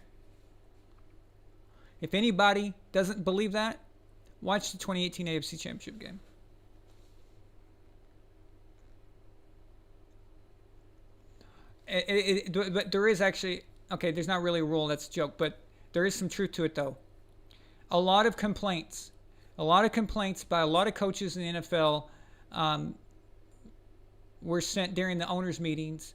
If anybody doesn't believe that, watch the 2018 AFC Championship game. But there is actually, okay, there's not really a rule, that's a joke, but there is some truth to it though. A lot of complaints by a lot of coaches in the NFL were sent during the owners' meetings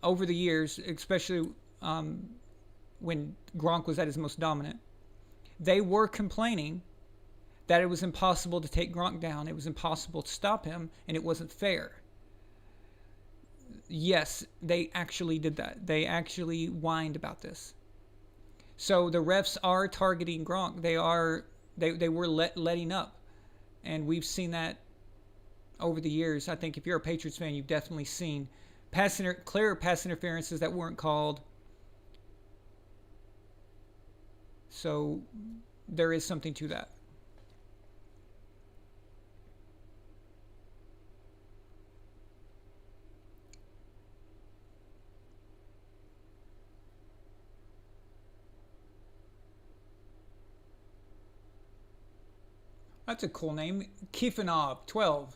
over the years, especially when Gronk was at his most dominant. They were complaining that it was impossible to take Gronk down, it was impossible to stop him, and it wasn't fair. Yes, they actually did that. They actually whined about this. So the refs are targeting Gronk. They were letting up, and we've seen that over the years. I think if you're a Patriots fan, you've definitely seen clear pass interferences that weren't called. So there is something to that. That's a cool name. Kiefanov, 12.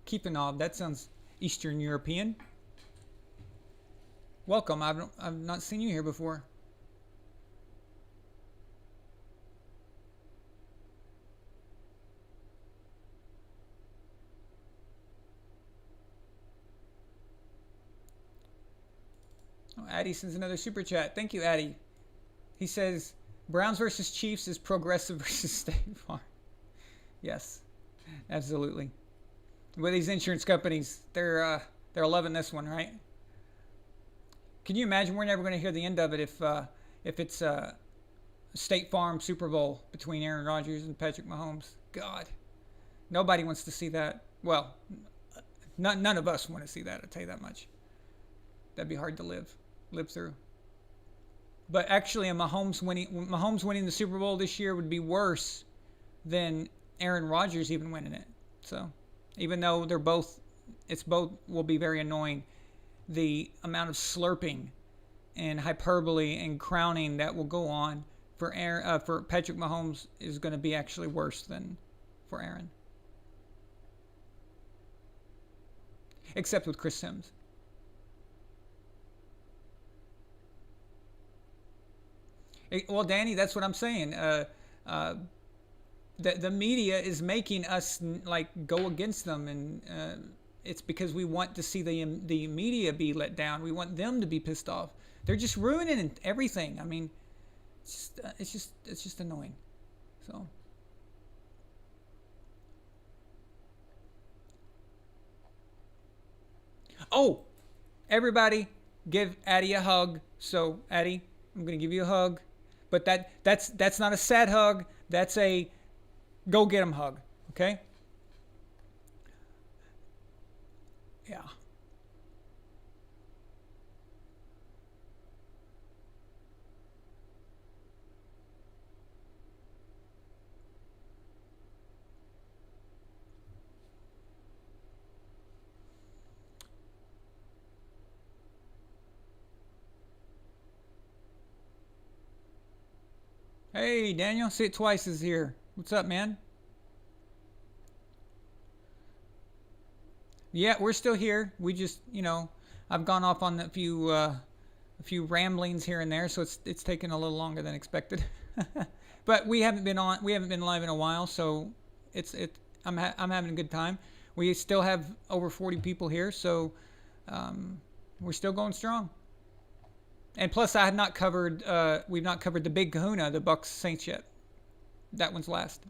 Kiefanov, that sounds Eastern European. Welcome, I've not seen you here before. Oh, Addy sends another super chat. Thank you, Addy. He says, Browns versus Chiefs is Progressive versus State Farm. Yes, absolutely. With these insurance companies, they're loving this one, right? Can you imagine? We're never going to hear the end of it if it's a State Farm Super Bowl between Aaron Rodgers and Patrick Mahomes. God, nobody wants to see that. Well, none of us want to see that. I'll tell you that much. That'd be hard to live through. But actually, Mahomes winning the Super Bowl this year would be worse than Aaron Rodgers even winning it. So Even though it's both will be very annoying. The amount of slurping and hyperbole and crowning that will go on for Patrick Mahomes is going to be actually worse than for Aaron, except with Chris Sims. Well, Danny, that's what I'm saying. Uh, the media is making us like go against them, and it's because we want to see the media be let down. We want them to be pissed off. They're just ruining everything. I mean, it's just annoying. So. Oh, everybody, give Addie a hug. So, Addie, I'm gonna give you a hug, but that's not a sad hug. That's a go get him hug. Okay? Yeah. Hey, Daniel, see it twice is here. What's up, man? Yeah, we're still here. We just, I've gone off on a few ramblings here and there, so it's taken a little longer than expected. But we haven't been live in a while, so it's it. I'm having a good time. We still have over 40 people here, so we're still going strong. And plus, I had not covered. We've not covered the big Kahuna, the Bucks Saints yet. That one's last.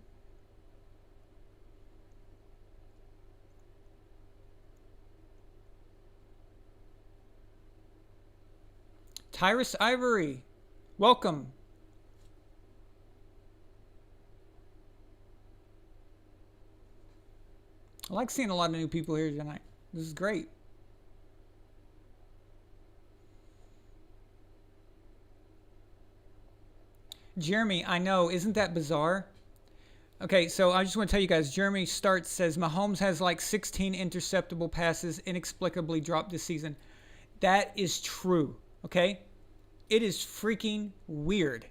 Tyrus Ivory, welcome. I like seeing a lot of new people here tonight. This is great. Jeremy, I know, isn't that bizarre? Okay, so I just want to tell you guys, Jeremy Starts says Mahomes has like 16 interceptable passes inexplicably dropped this season. That is true, okay? It is freaking weird.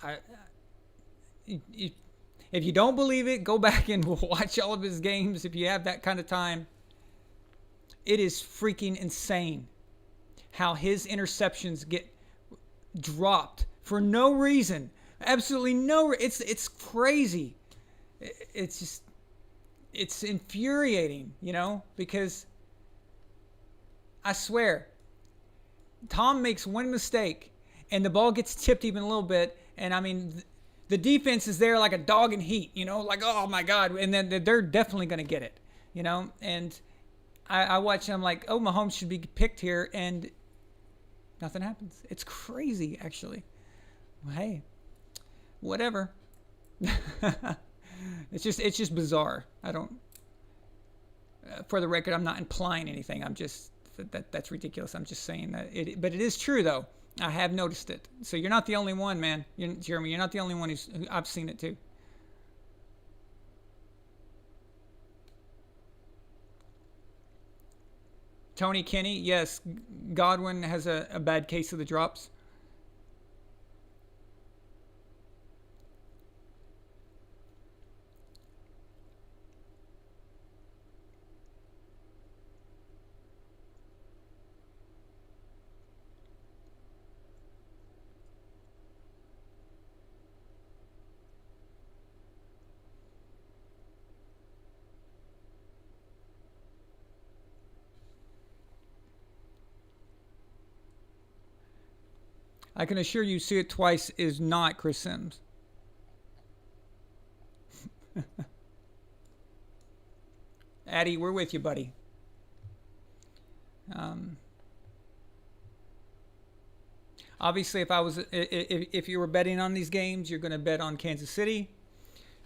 I, if you don't believe it, go back and watch all of his games if you have that kind of time. It is freaking insane how his interceptions get dropped for no reason. Absolutely no. It's crazy. It's just it's infuriating, because I swear, Tom makes one mistake and the ball gets tipped even a little bit, and I mean the defense is there like a dog in heat, like oh my god, and then they're definitely going to get it, and I watch them like, oh, Mahomes should be picked here, and nothing happens. It's crazy, actually. Well, hey, whatever. It's just bizarre. I don't. For the record, I'm not implying anything. I'm just that's ridiculous. I'm just saying that but it is true though. I have noticed it. So you're not the only one, man. Jeremy, you're not the only one who I've seen it too. Tony Kenny, yes. Godwin has a bad case of the drops. I can assure you, see it twice is not Chris Sims. Addy, we're with you, buddy. Um, Obviously, if you were betting on these games, you're going to bet on Kansas City.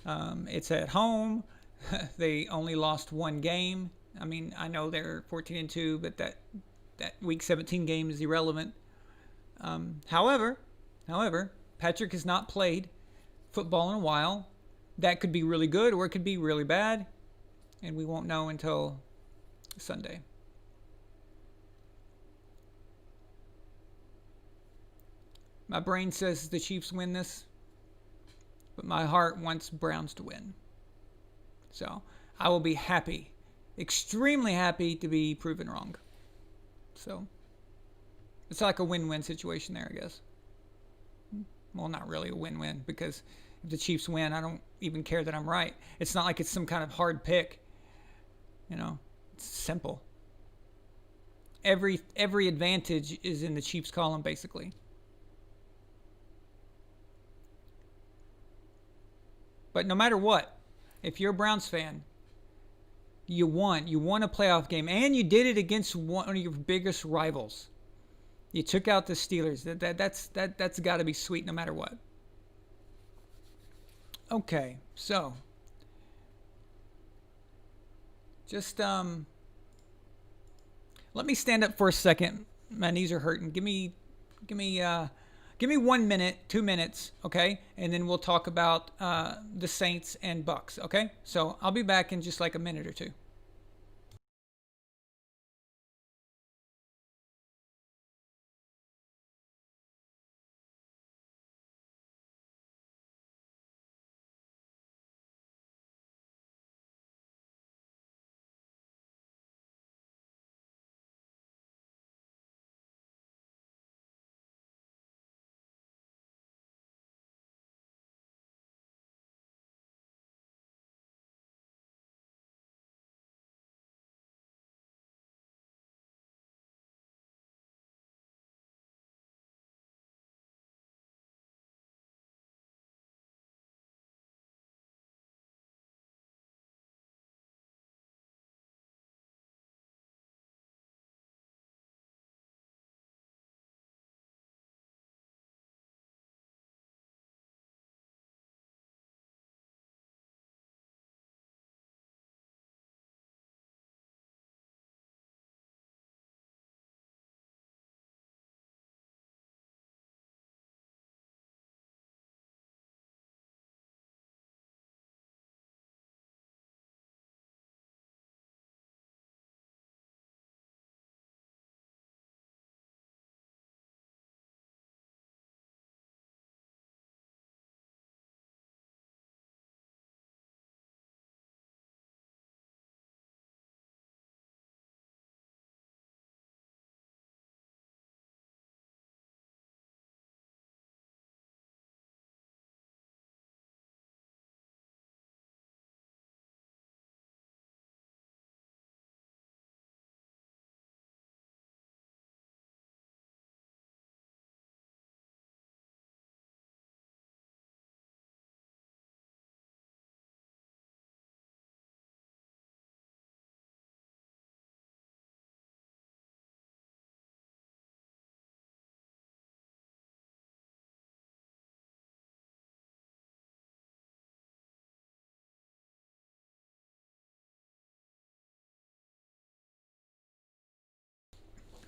It's at home. They only lost one game. I mean, I know they're 14-2, but that Week 17 game is irrelevant. However, Patrick has not played football in a while. that could be really good or it could be really bad, and we won't know until Sunday. My brain says the Chiefs win this, but my heart wants Browns to win. So I will be happy, extremely happy to be proven wrong. So it's like a win-win situation there, I guess. Well, not really a win-win, because if the Chiefs win, I don't even care that I'm right. It's not like it's some kind of hard pick. It's simple. Every advantage is in the Chiefs column, basically. But no matter what, if you're a Browns fan, you won. You won a playoff game, and you did it against one of your biggest rivals. You took out the Steelers. That's got to be sweet, no matter what. Okay, so just let me stand up for a second. My knees are hurting. Give me 1 minute, 2 minutes, okay, and then we'll talk about the Saints and Bucks. Okay, so I'll be back in just like a minute or two.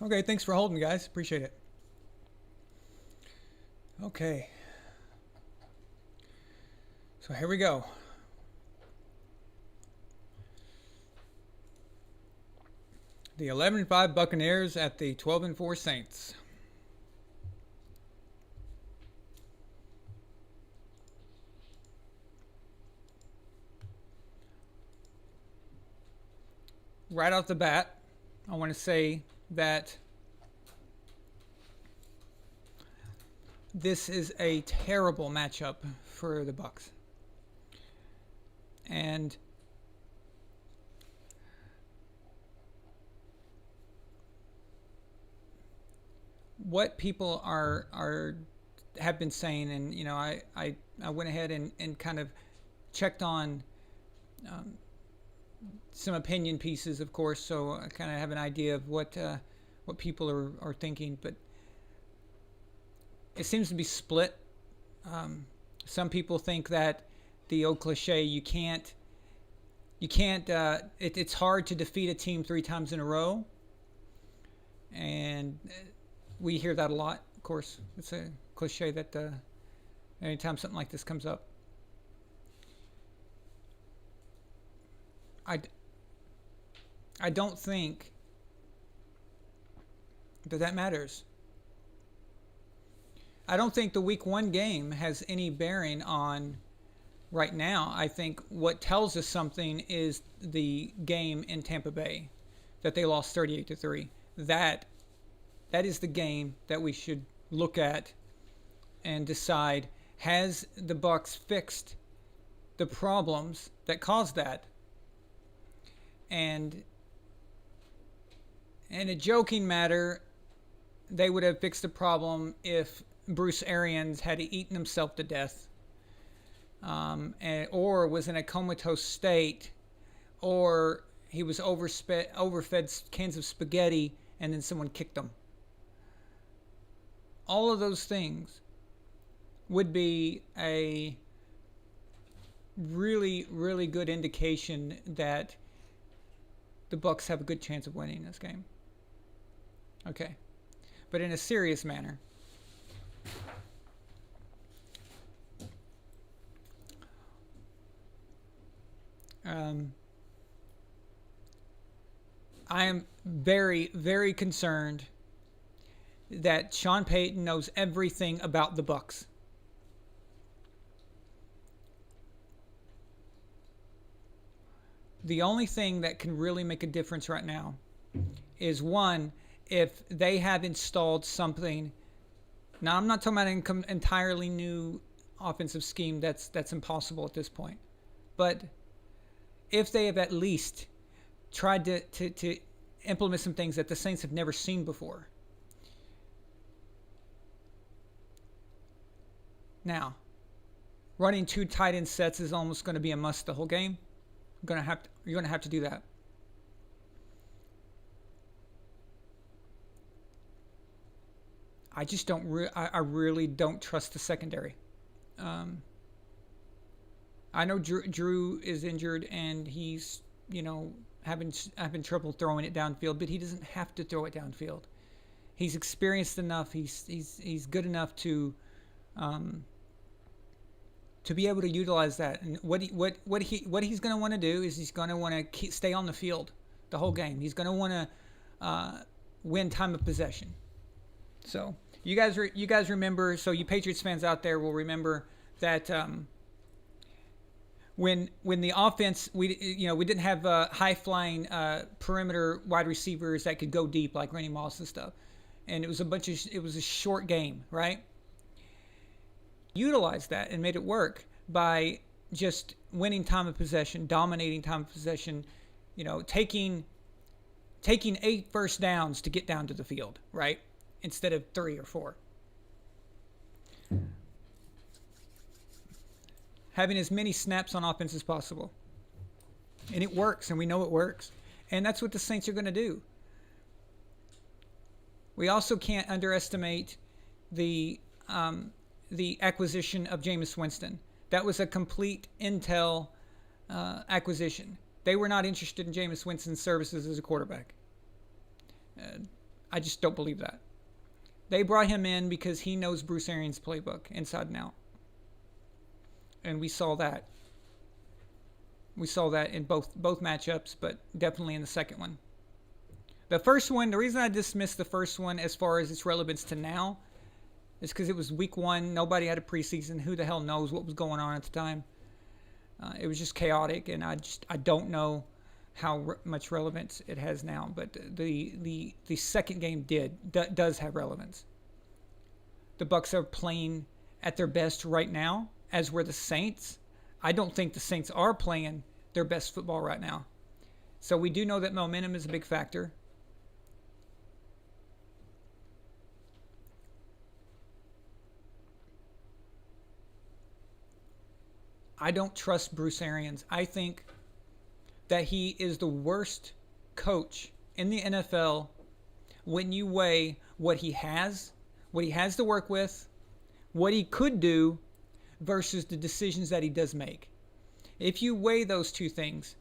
Okay, thanks for holding, guys. Appreciate it. Okay, so here we go. The 11-5 Buccaneers at the 12-4 Saints. Right off the bat, I want to say that this is a terrible matchup for the Bucks. And what people are have been saying, and I went ahead and kind of checked on some opinion pieces, of course, so I kind of have an idea of what people are thinking. But it seems to be split. Some people think that the old cliche, it's hard to defeat a team 3 times in a row, and we hear that a lot. Of course, it's a cliche that anytime something like this comes up. I, I don't think that matters. I don't think the week one game has any bearing on right now. I think what tells us something is the game in Tampa Bay that they lost 38-3. That that is the game that we should look at and decide, has the Bucks fixed the problems that caused that? And in a joking matter, they would have fixed the problem if Bruce Arians had eaten himself to death, or was in a comatose state, or he was overfed cans of spaghetti and then someone kicked him. All of those things would be a really, really good indication that the Bucks have a good chance of winning this game. Okay. But in a serious manner, I am very, very concerned that Sean Payton knows everything about the Bucks. The only thing that can really make a difference right now is, one, if they have installed something. Now, I'm not talking about an entirely new offensive scheme. That's impossible at this point. But if they have at least tried to implement some things that the Saints have never seen before. Now, running two tight end sets is almost going to be a must the whole game. You're going to have to do that. I just don't. I really don't trust the secondary. I know Drew is injured and he's having trouble throwing it downfield, but he doesn't have to throw it downfield. He's experienced enough. He's good enough to be able to utilize that. And what he's going to want to do is he's going to want to stay on the field the whole game. He's going to want to win time of possession. So you guys remember? So you Patriots fans out there will remember that when the offense we didn't have high flying perimeter wide receivers that could go deep like Randy Moss and stuff, and it was a short game, right? Utilized that and made it work by just winning time of possession, dominating time of possession, taking 8 first downs to get down to the field, right? Instead of 3 or 4. Having as many snaps on offense as possible. And it works, and we know it works. And that's what the Saints are going to do. We also can't underestimate the acquisition of Jameis Winston. That was a complete intel acquisition. They were not interested in Jameis Winston's services as a quarterback. I just don't believe that. They brought him in because he knows Bruce Arians' playbook inside and out. And we saw that. We saw that in both matchups, but definitely in the second one. The first one, the reason I dismissed the first one as far as its relevance to now is because it was week 1. Nobody had a preseason. Who the hell knows what was going on at the time? It was just chaotic, and I don't know how much relevance it has now. But the second game does have relevance. The Bucks are playing at their best right now, as were the Saints. I don't think the Saints are playing their best football right now. So we do know that momentum is a big factor. I don't trust Bruce Arians. I think that he is the worst coach in the NFL when you weigh what he has to work with, what he could do, versus the decisions that he does make. If you weigh those two things,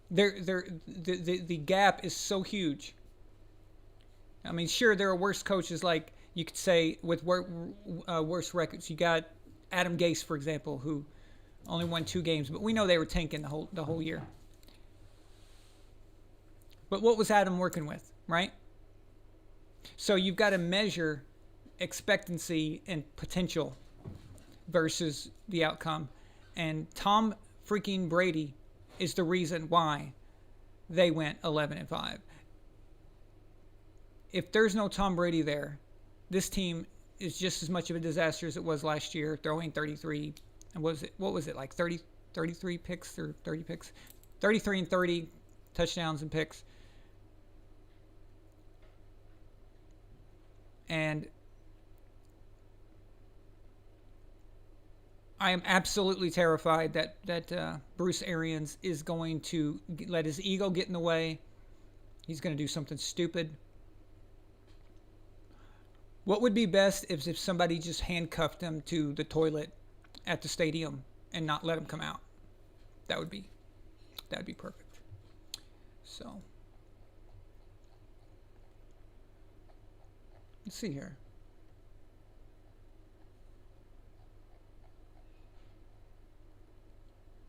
the gap is so huge. I mean, sure, there are worse coaches, like you could say, with worse records. You got Adam Gase, for example, who only won 2 games, but we know they were tanking the whole year. But what was Adam working with, right? So you've got to measure expectancy and potential versus the outcome. And Tom freaking Brady is the reason why they went 11-5. If there's no Tom Brady there, this team is just as much of a disaster as it was last year, throwing 33. And what was it like 33 picks or 30 picks? 33 and 30 touchdowns and picks. And I am absolutely terrified that Bruce Arians is going to let his ego get in the way. He's going to do something stupid. What would be best if somebody just handcuffed him to the toilet at the stadium and not let him come out? That would be perfect. So let's see here.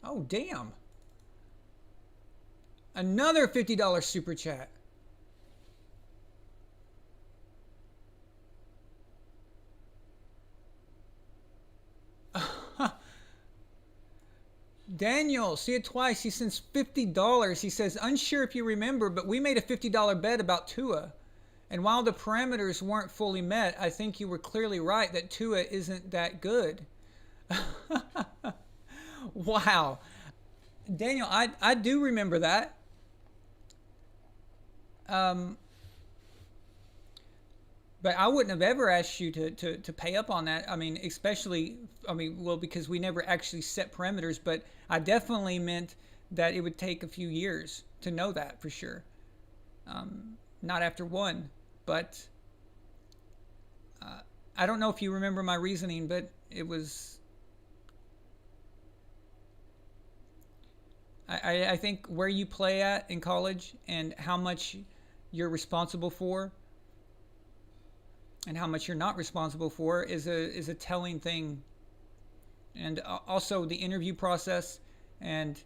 Oh, damn. Another $50 super chat. Daniel, see it twice. He sends $50. He says, unsure if you remember, but we made a $50 bet about Tua. And while the parameters weren't fully met, I think you were clearly right that Tua isn't that good. Wow. Daniel, I do remember that. But I wouldn't have ever asked you to pay up on that. I mean, especially, well, because we never actually set parameters, but I definitely meant that it would take a few years to know that for sure. Not after one, but I don't know if you remember my reasoning, but it was, I think where you play at in college and how much you're responsible for and how much you're not responsible for is a telling thing. And also the interview process and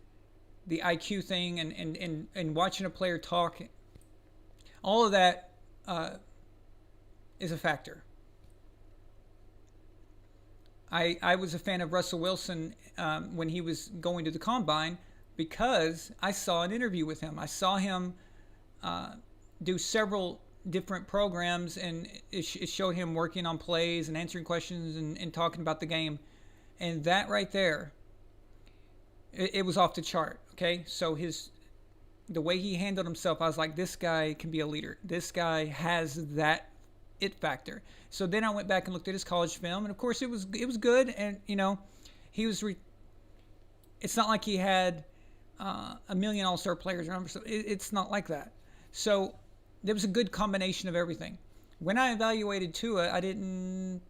the IQ thing and watching a player talk, all of that is a factor. I was a fan of Russell Wilson when he was going to the combine because I saw an interview with him. I saw him do several different programs, and it showed him working on plays and answering questions and talking about the game. And that right there, it was off the chart. Okay, so the way he handled himself, I was like, this guy can be a leader. This guy has that it factor. So then I went back and looked at his college film, and of course it was good. And he was. It's not like he had a million all-star players. It's not like that. So there was a good combination of everything. When I evaluated Tua, I didn't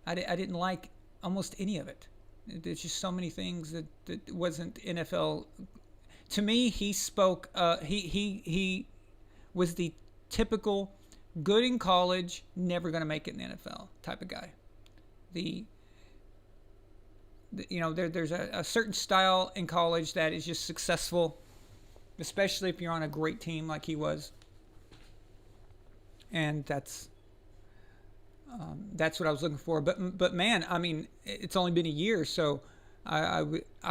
like almost any of it. There's just so many things that wasn't NFL. To me, he spoke. He was the typical good in college, never going to make it in the NFL type of guy. There's a certain style in college that is just successful, especially if you're on a great team like he was. And that's what I was looking for. But man, I mean, it's only been a year, so I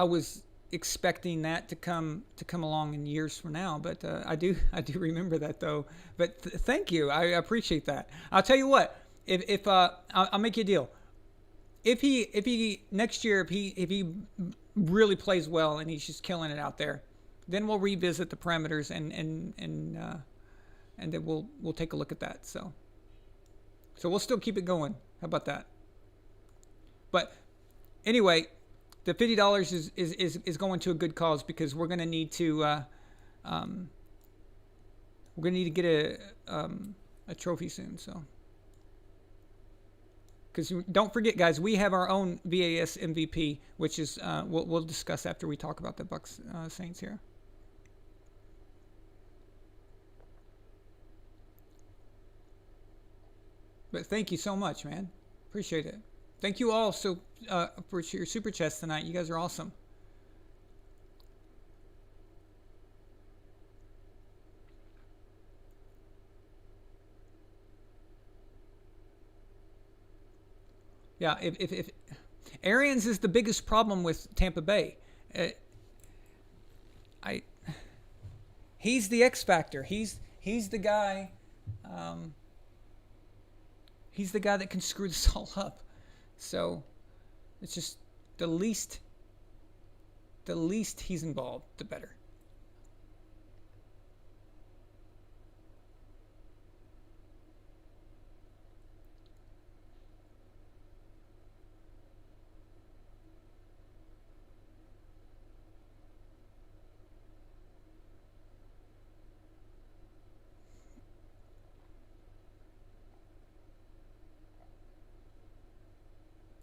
was expecting that to come along in years from now. But I do remember that though. But thank you, I appreciate that. I'll tell you what, if I'll make you a deal. If he next year, if he really plays well and he's just killing it out there, then we'll revisit the parameters and then we'll take a look at that. So we'll still keep it going. How about that? But anyway, the $50 is going to a good cause because we're going to need to get a trophy soon. So because don't forget, guys, we have our own VAS MVP, which is we'll discuss after we talk about the Bucks Saints here. But thank you so much, man. Appreciate it. Thank you all for your super chats tonight. You guys are awesome. Yeah, if Arians is the biggest problem with Tampa Bay. Uh, I he's the X factor. He's the guy. Um, he's the guy that can screw this all up. So it's just the least the least he's involved, the better.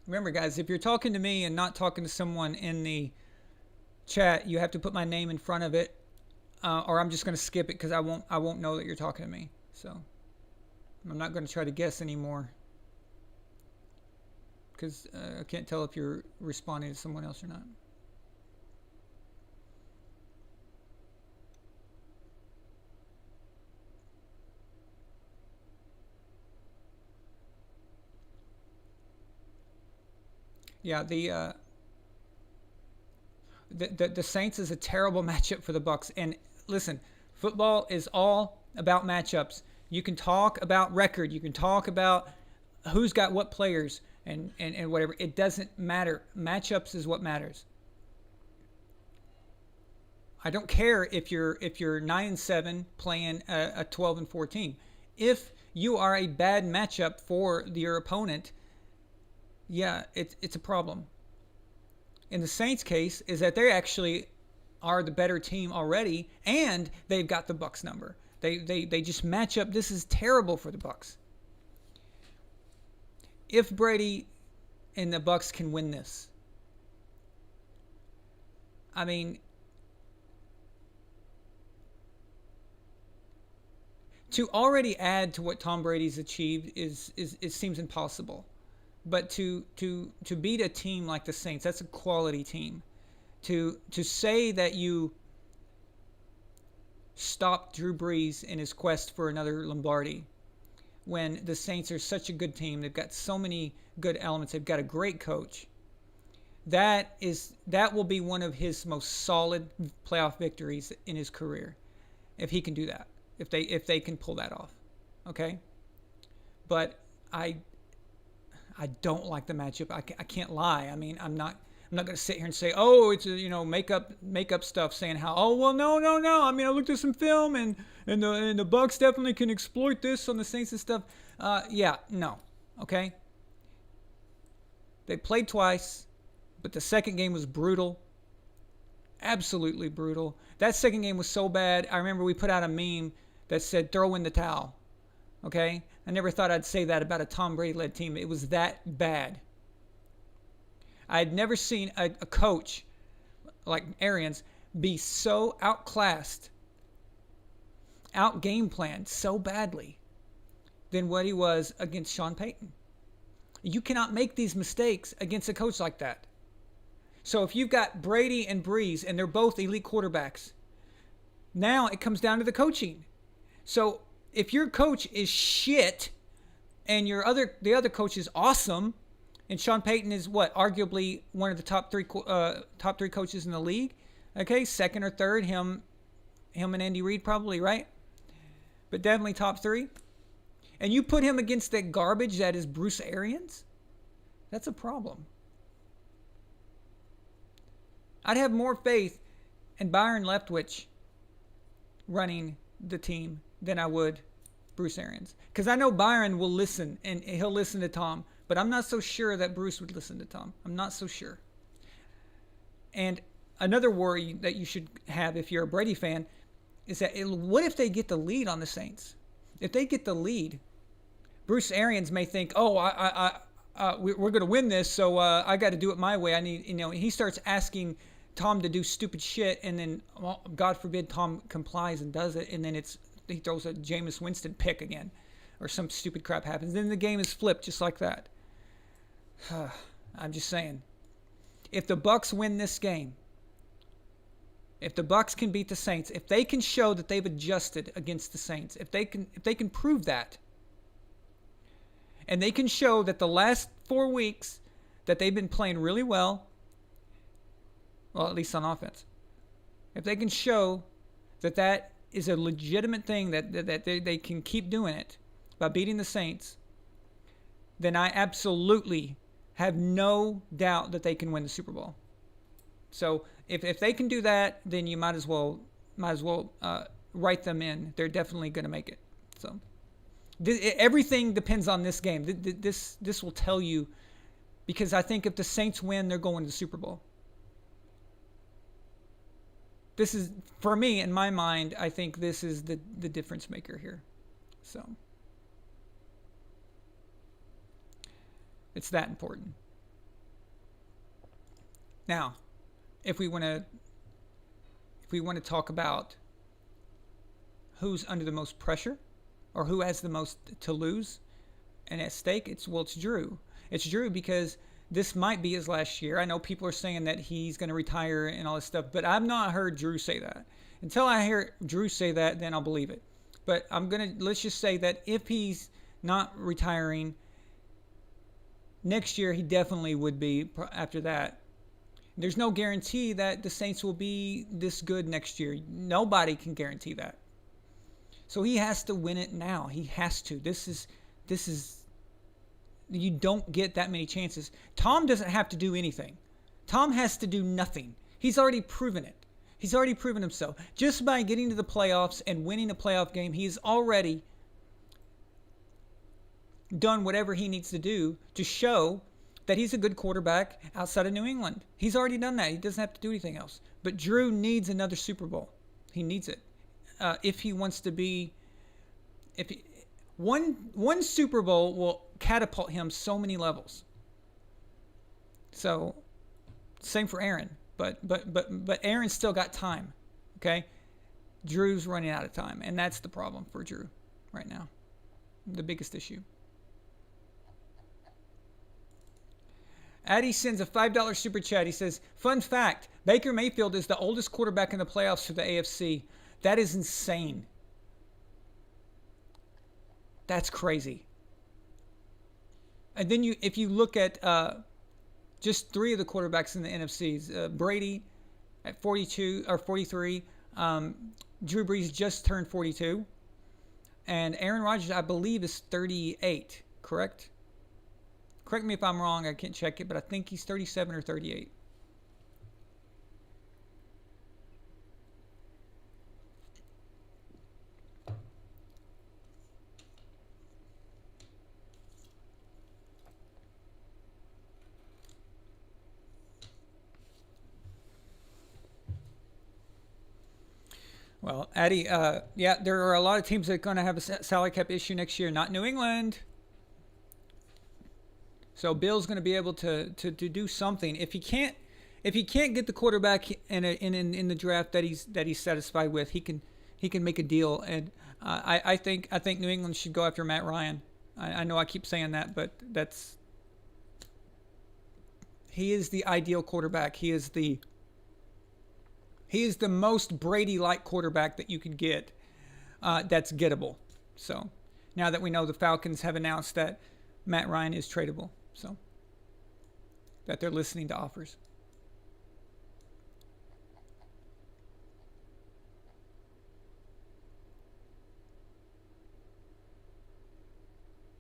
Remember, guys, if you're talking to me and not talking to someone in the chat, you have to put my name in front of it, or I'm just going to skip it because I won't know that you're talking to me. So I'm not going to try to guess anymore because I can't tell if you're responding to someone else or not. Yeah, the Saints is a terrible matchup for the Bucks. And listen, football is all about matchups. You can talk about record, you can talk about who's got what players and whatever. It doesn't matter. Matchups is what matters. I don't care if you're 9-7 playing a 12-4 team. If you are a bad matchup for your opponent, yeah, it's a problem. In the Saints' case, is that they actually are the better team already, and they've got the Bucks number. They just match up. This is terrible for the Bucks. If Brady and the Bucks can win this, I mean, to already add to what Tom Brady's achieved is it seems impossible. But to beat a team like the Saints, that's a quality team. To say that you stopped Drew Brees in his quest for another Lombardi when the Saints are such a good team, they've got so many good elements, they've got a great coach. That will be one of his most solid playoff victories in his career, if he can do that, if they can pull that off, okay. But I don't like the matchup. I can't lie. I mean, I'm not going to sit here and say, oh, it's make up stuff saying how, oh, well, no. I mean, I looked at some film and the Bucks definitely can exploit this on the Saints and stuff. Yeah, no, okay. They played twice, but the second game was brutal, absolutely brutal. That second game was so bad. I remember we put out a meme that said, "Throw in the towel." Okay, I never thought I'd say that about a Tom Brady-led team. It was that bad. I had never seen a coach like Arians be so outclassed, out game planned so badly than what he was against Sean Payton. You cannot make these mistakes against a coach like that. So if you've got Brady and Brees and they're both elite quarterbacks, now it comes down to the coaching. So if your coach is shit and the other coach is awesome, and Sean Payton is arguably one of the top three coaches in the league, okay, second or third, him and Andy Reid probably, right? But definitely top three. And you put him against that garbage that is Bruce Arians, that's a problem. I'd have more faith in Byron Leftwich running the team than I would Bruce Arians. Because I know Byron will listen, and he'll listen to Tom, but I'm not so sure that Bruce would listen to Tom. I'm not so sure. And another worry that you should have if you're a Brady fan is that what if they get the lead on the Saints? If they get the lead, Bruce Arians may think, oh, we're going to win this, so I got to do it my way. I need, he starts asking Tom to do stupid shit, and then, well, God forbid, Tom complies and does it, and then he throws a Jameis Winston pick again, or some stupid crap happens. Then the game is flipped just like that. I'm just saying, if the Bucks win this game, if the Bucks can beat the Saints, if they can show that they've adjusted against the Saints, if they can prove that, and they can show that the last 4 weeks that they've been playing really well, at least on offense, if they can show that that is a legitimate thing, that they can keep doing it by beating the Saints, then I absolutely have no doubt that they can win the Super Bowl. So if they can do that, then you might as well write them in. They're definitely going to make it. So everything depends on this game. This will tell you, because I think if the Saints win, they're going to the Super Bowl. This is, for me, in my mind, I think this is the difference maker here. So it's that important. Now, if we want to talk about who's under the most pressure or who has the most to lose and at stake, it's Drew. It's Drew because this might be his last year. I know people are saying that he's going to retire and all this stuff, but I've not heard Drew say that. Until I hear Drew say that, then I'll believe it. But let's just say that if he's not retiring next year, he definitely would be after that. There's no guarantee that the Saints will be this good next year. Nobody can guarantee that. So he has to win it now. He has to. This is you don't get that many chances. Tom doesn't have to do anything. Tom has to do nothing. He's already proven it. He's already proven himself. Just by getting to the playoffs and winning a playoff game, he's already done whatever he needs to do to show that he's a good quarterback outside of New England. He's already done that. He doesn't have to do anything else. But Drew needs another Super Bowl. He needs it. If he wants to be... One Super Bowl will catapult him so many levels. So, same for Aaron. But Aaron's still got time. Okay? Drew's running out of time. And that's the problem for Drew right now. The biggest issue. Addy sends a $5 super chat. He says, fun fact, Baker Mayfield is the oldest quarterback in the playoffs for the AFC. That is insane. That's crazy. And then if you look at just three of the quarterbacks in the NFCs, Brady at 42 or 43, Drew Brees just turned 42, and Aaron Rodgers, I believe, is 38. Correct? Correct me if I'm wrong. I can't check it, but I think he's 37 or 38. Well, Addy, yeah, there are a lot of teams that are going to have a salary cap issue next year. Not New England. So Bill's going to be able to do something. If he can't get the quarterback in the draft that he's satisfied with, he can make a deal. And I think New England should go after Matt Ryan. I know I keep saying that, but he is the ideal quarterback. He is the most Brady-like quarterback that you could get. That's gettable. So now that we know the Falcons have announced that Matt Ryan is tradable. So that they're listening to offers.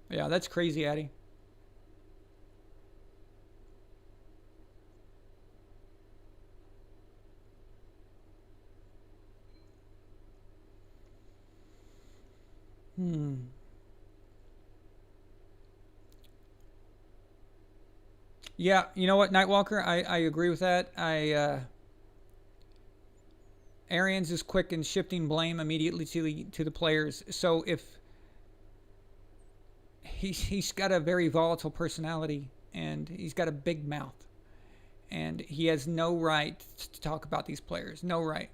Yeah, that's crazy, Addy. Yeah, you know what, Nightwalker, I agree with that. Arians is quick in shifting blame immediately to the players. So if he's got a very volatile personality and he's got a big mouth, and he has no right to talk about these players. No right.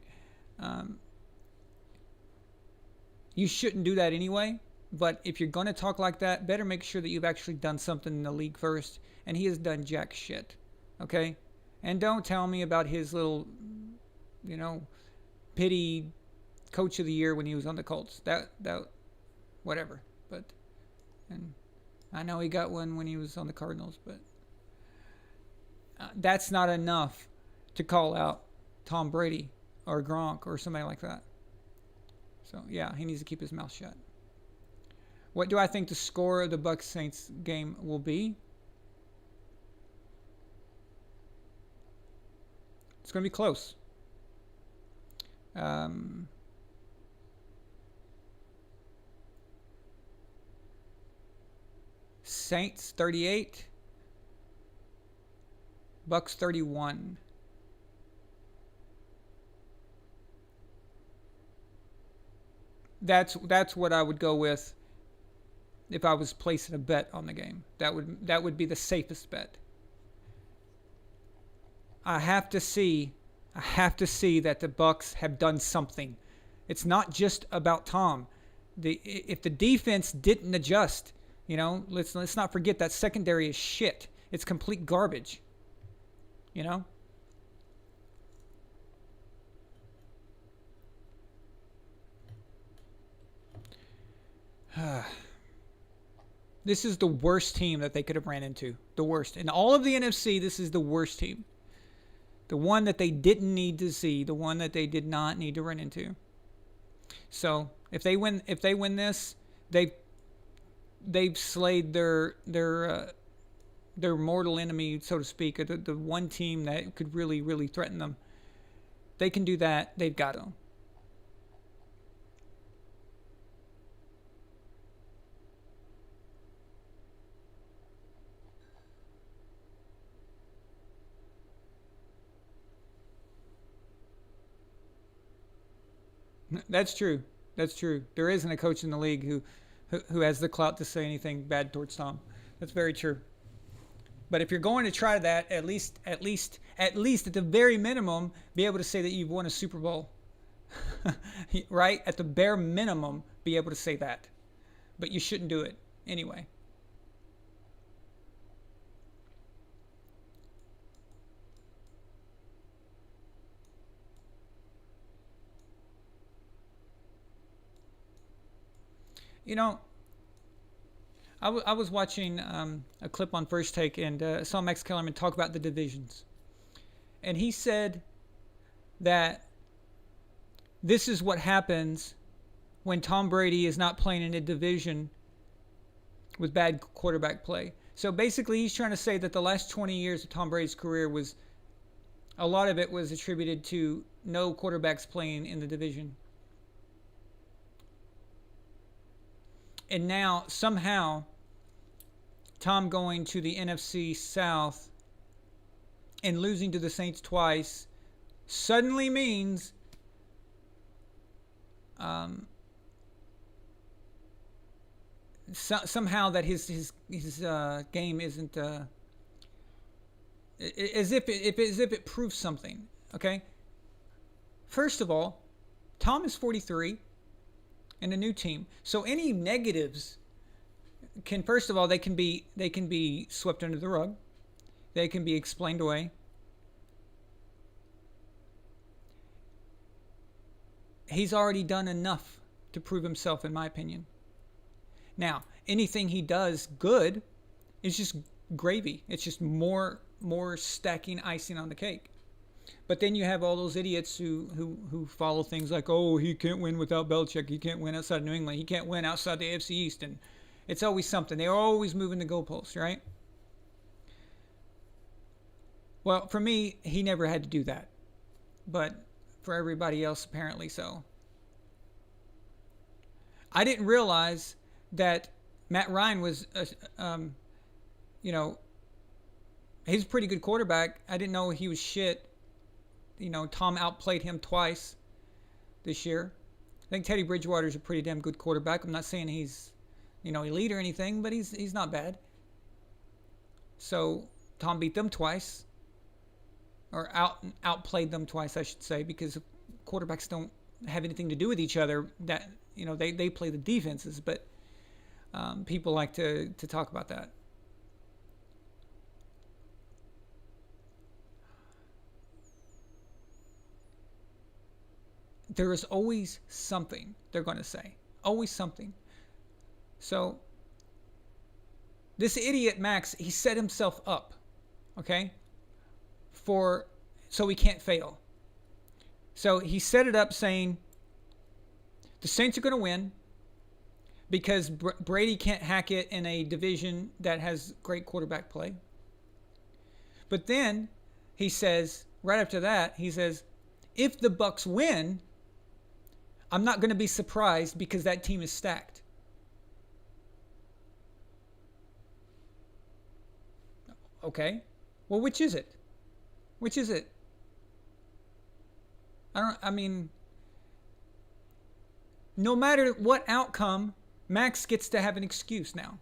You shouldn't do that anyway. But if you're going to talk like that, better make sure that you've actually done something in the league first. And he has done jack shit. Okay? And don't tell me about his little, pity coach of the year when he was on the Colts. That whatever. And I know he got one when he was on the Cardinals, but that's not enough to call out Tom Brady or Gronk or somebody like that. So yeah, he needs to keep his mouth shut. What do I think the score of the Bucs Saints game will be? It's going to be close. Um, Saints 38, Bucs 31. That's what I would go with if I was placing a bet on the game. That would be the safest bet. I have to see I have to see that the Bucs have done something. It's not just about Tom. If the defense didn't adjust, let's not forget that secondary is shit. It's complete garbage. You know? This is the worst team that they could have ran into. The worst. In all of the NFC, this is the worst team. The one that they didn't need to see, the one that they did not need to run into. So if they win this, they've slayed their mortal enemy, so to speak, the one team that could really, really threaten them. They can do that. They've got them. That's true. That's true. There isn't a coach in the league who has the clout to say anything bad towards Tom. That's very true. But if you're going to try that, at least at the very minimum, be able to say that you've won a Super Bowl, right? At the bare minimum, be able to say that. But you shouldn't do it anyway. You know, I was watching a clip on First Take and saw Max Kellerman talk about the divisions. And he said that this is what happens when Tom Brady is not playing in a division with bad quarterback play. So basically, he's trying to say that the last 20 years of Tom Brady's career was a lot of it was attributed to no quarterbacks playing in the division. And now, somehow, Tom going to the NFC South and losing to the Saints twice suddenly means somehow that his game isn't as if it proves something. Okay. First of all, Tom is 43 and a new team, so any negatives can, first of all, they can be swept under the rug. They can be explained away. He's already done enough to prove himself, in my opinion. Now, anything he does good is just gravy. It's just more stacking icing on the cake. But then you have all those idiots who follow things like, oh, he can't win without Belichick. He can't win outside New England. He can't win outside the AFC East. And it's always something. They're always moving the goalposts, right? Well, for me, he never had to do that. But for everybody else, apparently so. I didn't realize that Matt Ryan was, he's a pretty good quarterback. I didn't know he was shit. Tom outplayed him twice this year. I think Teddy Bridgewater's a pretty damn good quarterback. I'm not saying he's, elite or anything, but he's not bad. So Tom beat them twice, or outplayed them twice, I should say, because quarterbacks don't have anything to do with each other. That they play the defenses, but people like to talk about that. There is always something they're going to say. Always something. So This idiot Max, he set himself up, okay, for so he can't fail. So he set it up saying the Saints are going to win because Brady can't hack it in a division that has great quarterback play. But then he says, right after that, he says, if the Bucks win, I'm not going to be surprised because that team is stacked. Okay. Well, which is it? Which is it? I mean, no matter what outcome, Max gets to have an excuse now.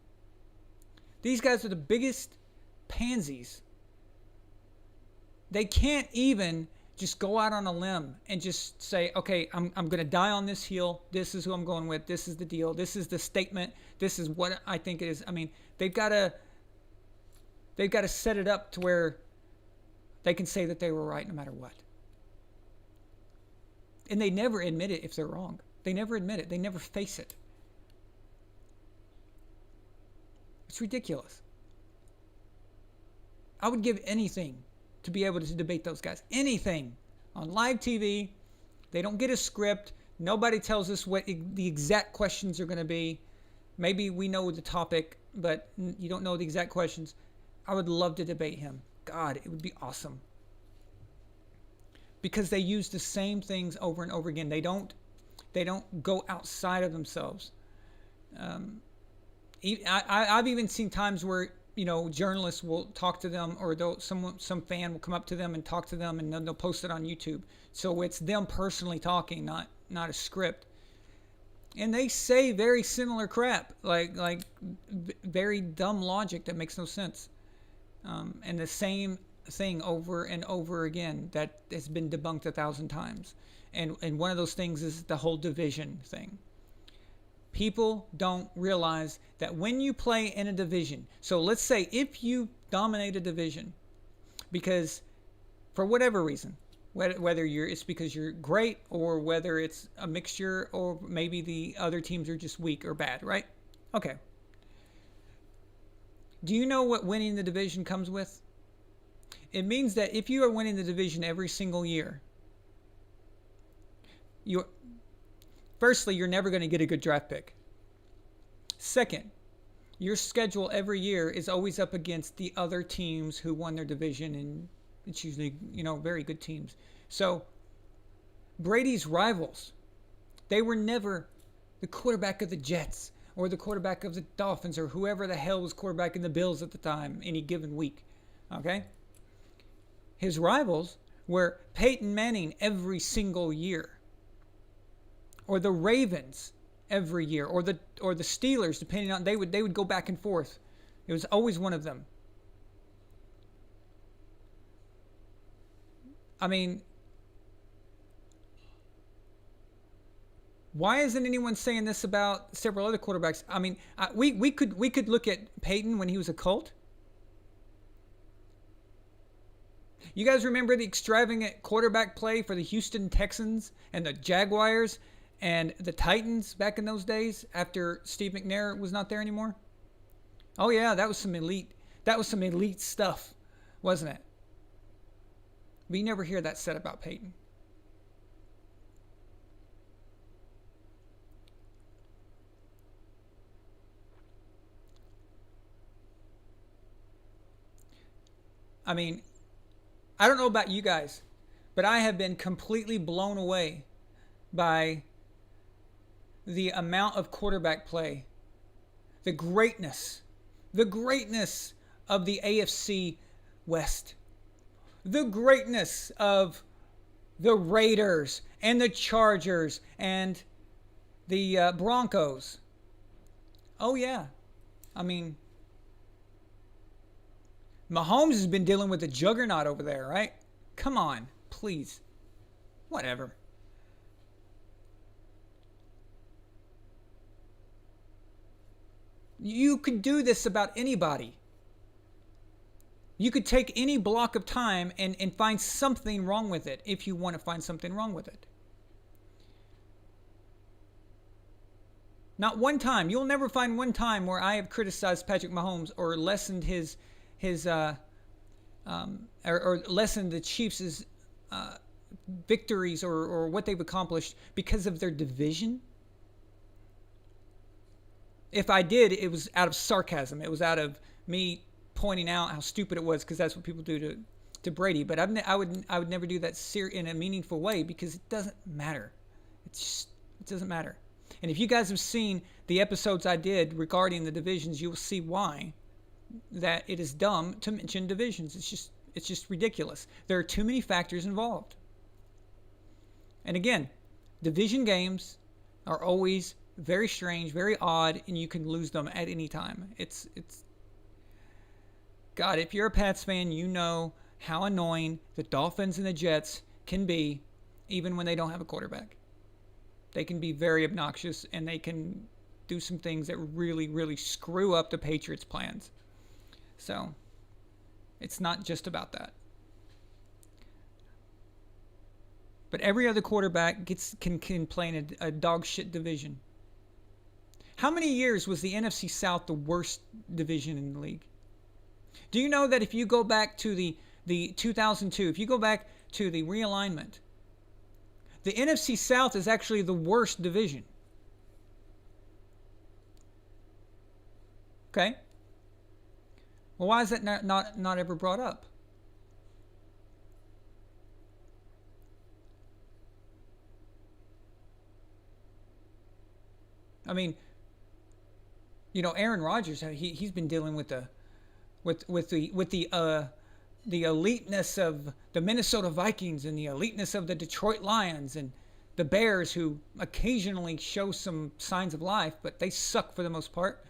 These guys are the biggest pansies. They can't even just go out on a limb and just say, okay, I'm going to die on this hill. This is who I'm going with. This is the deal. This is the statement. This is what I think it is. I mean, they've got to set it up to where they can say that they were right no matter what. And they never admit it if they're wrong. They never admit it. They never face it. It's ridiculous. I would give anything to be able to debate those guys. Anything. On live TV, they don't get a script. Nobody tells us what the exact questions are going to be. Maybe we know the topic, but you don't know the exact questions. I would love to debate him. God, it would be awesome. Because they use the same things over and over again. They don't go outside of themselves. I've even seen times where journalists will talk to them, or some fan will come up to them and talk to them, and then they'll post it on YouTube. So it's them personally talking, not a script. And they say very similar crap, like very dumb logic that makes no sense, and the same thing over and over again that has been debunked 1,000 times. And one of those things is the whole division thing. People don't realize that when you play in a division, so let's say if you dominate a division, because for whatever reason, whether it's because you're great, or whether it's a mixture, or maybe the other teams are just weak or bad, right? Okay. Do you know what winning the division comes with? It means that if you are winning the division every single year, firstly, you're never going to get a good draft pick. Second, your schedule every year is always up against the other teams who won their division, and it's usually, very good teams. So, Brady's rivals, they were never the quarterback of the Jets or the quarterback of the Dolphins or whoever the hell was quarterback in the Bills at the time, any given week. Okay? His rivals were Peyton Manning every single year, or the Ravens every year, or the Steelers, depending on they would go back and forth. It was always one of them. I mean, why isn't anyone saying this about several other quarterbacks? I mean, we could look at Peyton when he was a Colt. You guys remember the extravagant quarterback play for the Houston Texans and the Jaguars and the Titans back in those days after Steve McNair was not there anymore? Oh yeah, that was some elite stuff, wasn't it? But you never hear that said about Peyton. I mean, I don't know about you guys, but I have been completely blown away by the amount of quarterback play, the greatness of the AFC West, the greatness of the Raiders and the Chargers and the Broncos. Oh yeah, I mean, Mahomes has been dealing with a juggernaut over there, right? Come on, please. Whatever. You could do this about anybody. You could take any block of time and find something wrong with it if you want to find something wrong with it. Not one time. You'll never find one time where I have criticized Patrick Mahomes or lessened his or lessened the Chiefs' uh, victories or what they've accomplished because of their division. If I did, it was out of sarcasm. It was out of me pointing out how stupid it was because that's what people do to Brady. But I would never do that in a meaningful way because it doesn't matter. It doesn't matter. And if you guys have seen the episodes I did regarding the divisions, you will see why that it is dumb to mention divisions. It's just ridiculous. There are too many factors involved. And again, division games are always very strange, very odd, and you can lose them at any time. It's God, if you're a Pats fan, you know how annoying the Dolphins and the Jets can be even when they don't have a quarterback. They can be very obnoxious and they can do some things that really, really screw up the Patriots' plans. So, it's not just about that. But every other quarterback can play in a dog shit division. How many years was the NFC South the worst division in the league? Do you know that if you go back to the 2002, if you go back to the realignment, the NFC South is actually the worst division. Okay? Well, why is that not ever brought up? I mean, Aaron Rodgers, he's been dealing with the eliteness of the Minnesota Vikings and the eliteness of the Detroit Lions and the Bears, who occasionally show some signs of life, but they suck for the most part.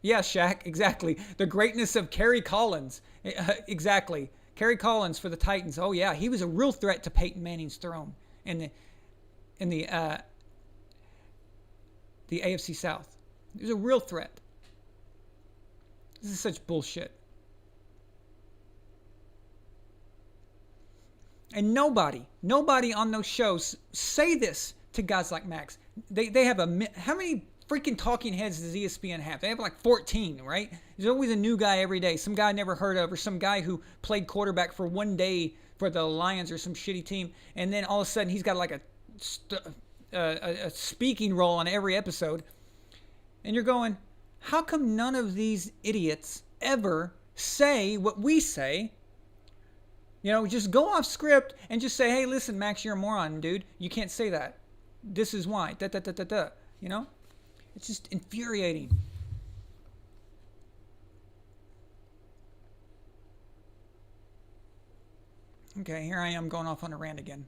Yeah, Shaq, exactly. The greatness of Kerry Collins, exactly. Kerry Collins for the Titans. Oh yeah, he was a real threat to Peyton Manning's throne in the AFC South. He was a real threat. This is such bullshit. And nobody on those shows say this to guys like Max. They have how many freaking talking heads does ESPN have? They have like 14, right? There's always a new guy every day. Some guy I never heard of, or some guy who played quarterback for one day for the Lions or some shitty team, and then all of a sudden he's got like a speaking role on every episode. And you're going, how come none of these idiots ever say what we say? Just go off script and just say, hey, listen, Max, you're a moron, dude. You can't say that. This is why. Da, da, da, da, da. It's just infuriating. Okay, here I am going off on a rant again.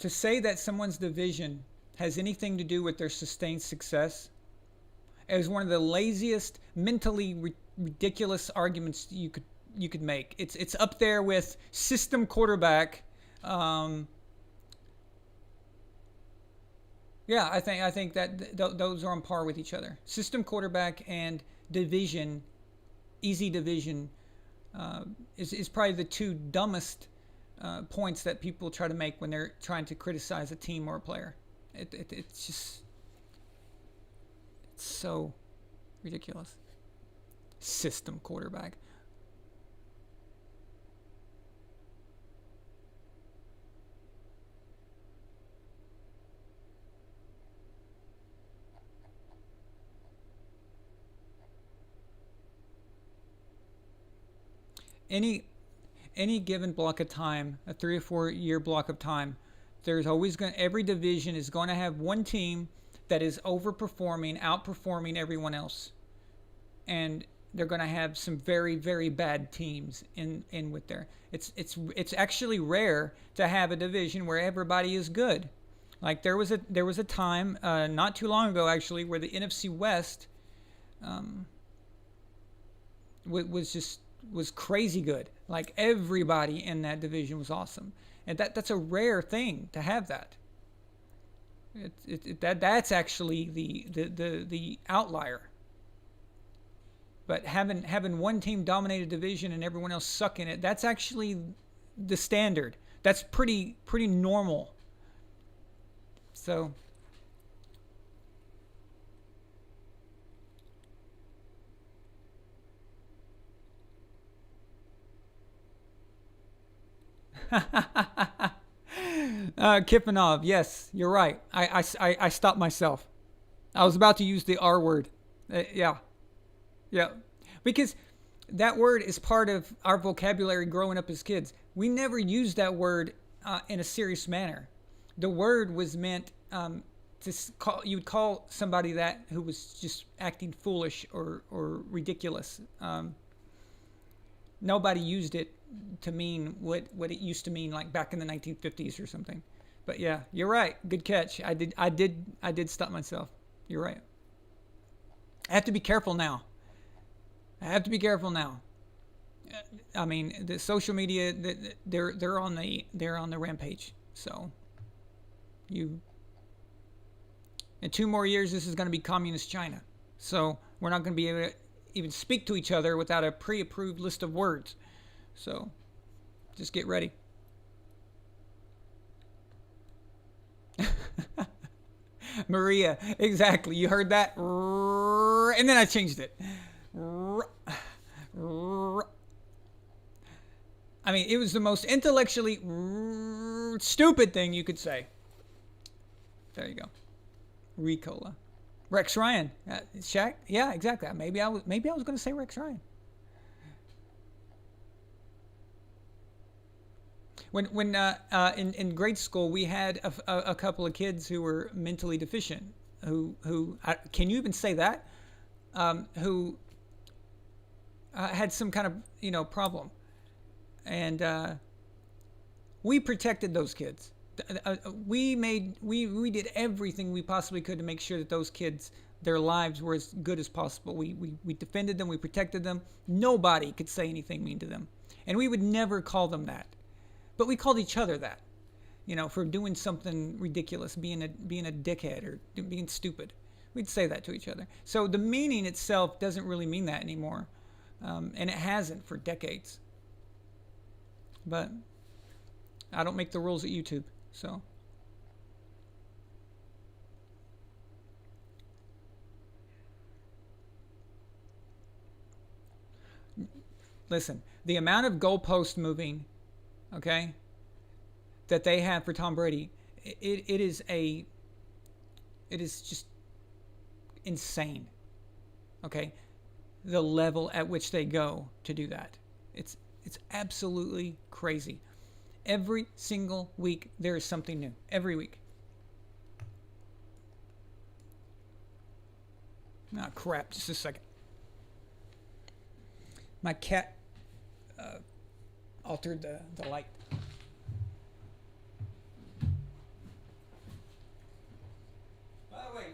To say that someone's division has anything to do with their sustained success is one of the laziest, mentally ridiculous arguments you could make. It's up there with system quarterback. Yeah, I think that those are on par with each other. System quarterback and division, easy division, is probably the two dumbest points that people try to make when they're trying to criticize a team or a player. It's just, it's so ridiculous. System quarterback. Any given block of time, a 3 or 4 year block of time, there's always every division is going to have one team that is outperforming everyone else, and they're going to have some very, very bad teams in with there. It's actually rare to have a division where everybody is good. Like there was a time not too long ago actually where the NFC West was crazy good. Like everybody in that division was awesome. and that's a rare thing to have that. That's actually the outlier. But having one team dominate a division and everyone else suck in it, that's actually the standard. That's pretty normal. So Kipanov, yes, you're right. I stopped myself. I was about to use the R word. Yeah, yeah. Because that word is part of our vocabulary growing up as kids. We never used that word in a serious manner. The word was meant to call, you would call somebody that who was just acting foolish or ridiculous. Nobody used it to mean what it used to mean like back in the 1950s or something. But yeah, you're right. Good catch. I did stop myself. You're right. I have to be careful now. I have to be careful now. I mean, the social media, they're on the rampage. So you in 2 more years, this is going to be communist China. So we're not going to be able to even speak to each other without a pre-approved list of words. So just get ready. Maria, exactly. You heard that? And then I changed it. I mean, it was the most intellectually stupid thing you could say. There you go. Ricola. Rex Ryan. Shaq? Yeah, exactly. Maybe I was going to say Rex Ryan. When in grade school we had a couple of kids who were mentally deficient, who can you even say that? Who had some kind of problem, and we protected those kids. We did everything we possibly could to make sure that those kids, their lives were as good as possible. We defended them, we protected them. Nobody could say anything mean to them, and we would never call them that. But we called each other that, for doing something ridiculous, being a dickhead or being stupid. We'd say that to each other. So the meaning itself doesn't really mean that anymore, and it hasn't for decades. But I don't make the rules at YouTube, so. Listen, the amount of goalpost moving, okay, that they have for Tom Brady, it is just insane. Okay, the level at which they go to do that, it's absolutely crazy. Every single week there is something new. Every week. Ah, crap! Just a second. My cat altered the light. By the way,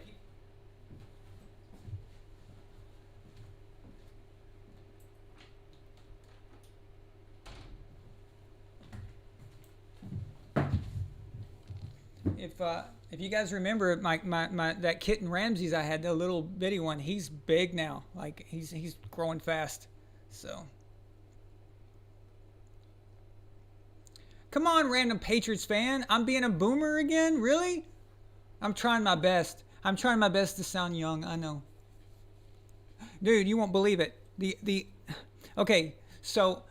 if you guys remember my that kitten Ramses I had, the little bitty one, he's big now. Like he's growing fast. So come on, random Patriots fan. I'm being a boomer again? Really? I'm trying my best. I'm trying my best to sound young. I know. Dude, you won't believe it. The okay, so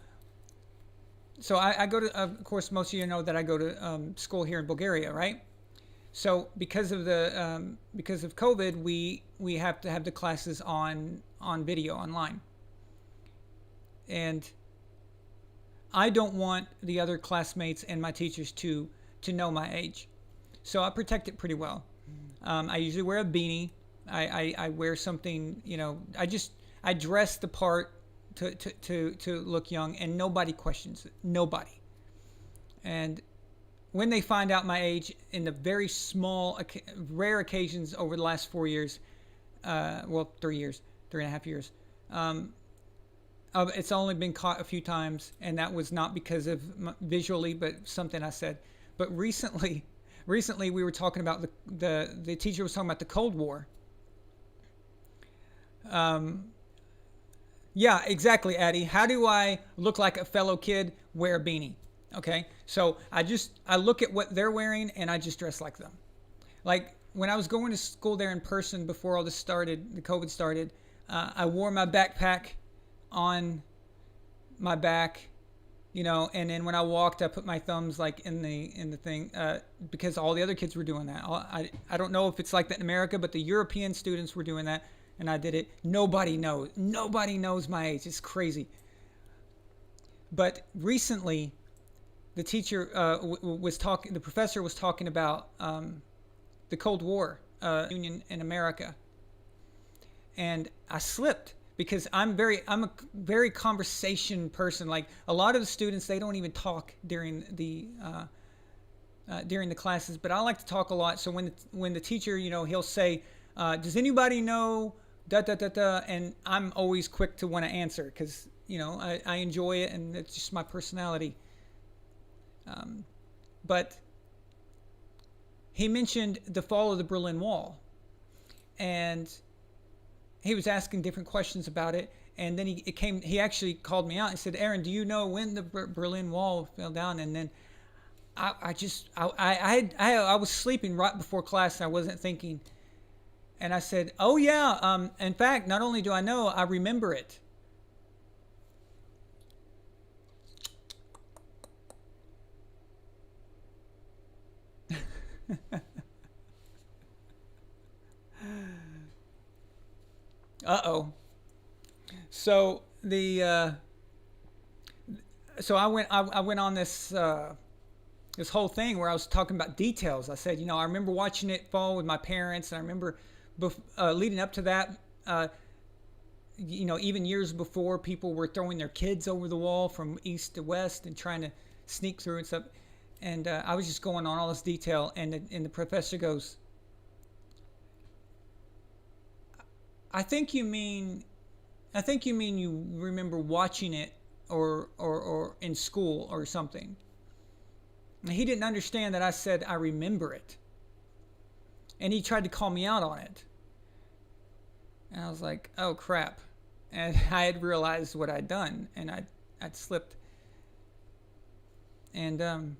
I go to, of course, most of you know that I go to school here in Bulgaria, right? So because of COVID, we have to have the classes on video online, and I don't want the other classmates and my teachers to know my age, so I protect it pretty well. I usually wear a beanie. I wear something, I dress the part to look young, and nobody questions it. Nobody. And when they find out my age in the very small, rare occasions over the last 4 years, 3 years, 3.5 years, It's only been caught a few times, and that was not because of visually, but something I said. But recently we were talking about the teacher was talking about the Cold War. Um, yeah, exactly, Addie. How do I look like a fellow kid? Wear a beanie. Okay, so I look at what they're wearing and I just dress like them. Like when I was going to school there in person before all this started, the COVID started, I wore my backpack on my back, and then when I walked, I put my thumbs like in the thing because all the other kids were doing that. I don't know if it's like that in America, but the European students were doing that, and I did it. Nobody knows my age. It's crazy. But recently, the teacher was talking. The professor was talking about the Cold War, Union in America, and I slipped because I'm a very conversation person. Like a lot of the students, they don't even talk during the classes, but I like to talk a lot. So when the teacher, he'll say, "Does anybody know da da da da?" and I'm always quick to want to answer because I enjoy it and it's just my personality. But he mentioned the fall of the Berlin Wall, and he was asking different questions about it. And then he actually called me out and said, "Aaron, do you know when the Berlin Wall fell down?" And then I was sleeping right before class and I wasn't thinking. And I said, "Oh yeah, in fact, not only do I know, I remember it." Uh-oh. So I went on this whole thing where I was talking about details. I said, I remember watching it fall with my parents, and I remember leading up to that, even years before, people were throwing their kids over the wall from east to west and trying to sneak through and stuff. And I was just going on all this detail, and the professor goes, "I think you mean, I think you mean you remember watching it, or in school or something." And he didn't understand that I said I remember it, and he tried to call me out on it. And I was like, "Oh crap!" And I had realized what I'd done, and I'd slipped. And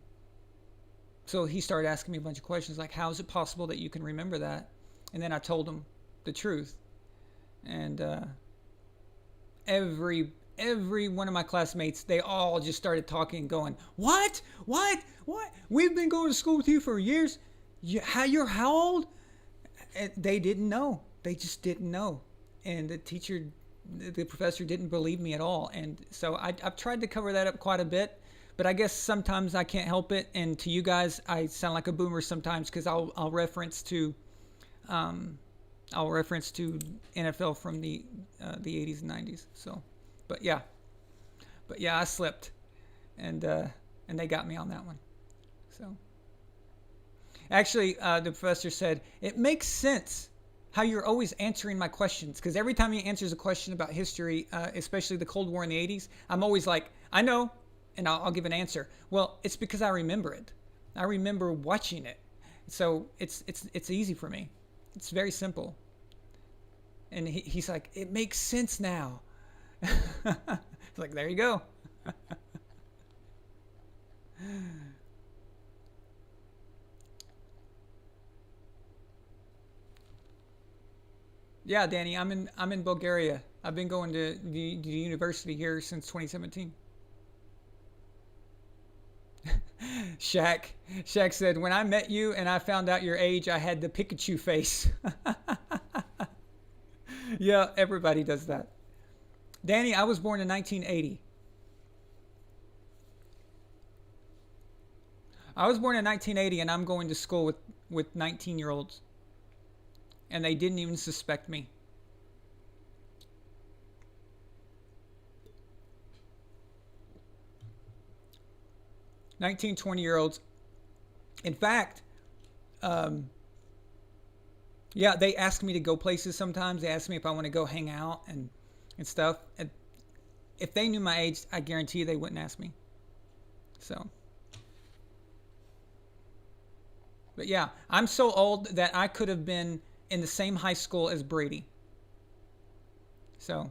so he started asking me a bunch of questions like, "How is it possible that you can remember that?" And then I told him the truth, and every one of my classmates, they all just started talking and going, what we've been going to school with you for years. You're how old?" And they didn't know. They just didn't know. And the professor didn't believe me at all. And so I've tried to cover that up quite a bit, but I guess sometimes I can't help it. And to you guys, I sound like a boomer sometimes because I'll reference to NFL from the 80s and 90s. So, but yeah, I slipped, and they got me on that one. So, actually, the professor said it makes sense how you're always answering my questions, because every time he answers a question about history, especially the Cold War in the 80s, I'm always like, "I know," and I'll give an answer. Well, it's because I remember it. I remember watching it, so it's easy for me. It's very simple. And he's like, "It makes sense now." It's like, there you go. Yeah, Danny, I'm in Bulgaria. I've been going to the university here since 2017. Shaq. Shaq said, "When I met you and I found out your age, I had the Pikachu face." Yeah, everybody does that. Danny, I was born in 1980. I was born in 1980, and I'm going to school with 19-year-olds, and they didn't even suspect me. 19, 20-year-olds. In fact, um, yeah, they ask me to go places sometimes. They ask me if I want to go hang out and stuff. And if they knew my age, I guarantee you they wouldn't ask me. So, but yeah, I'm so old that I could have been in the same high school as Brady. So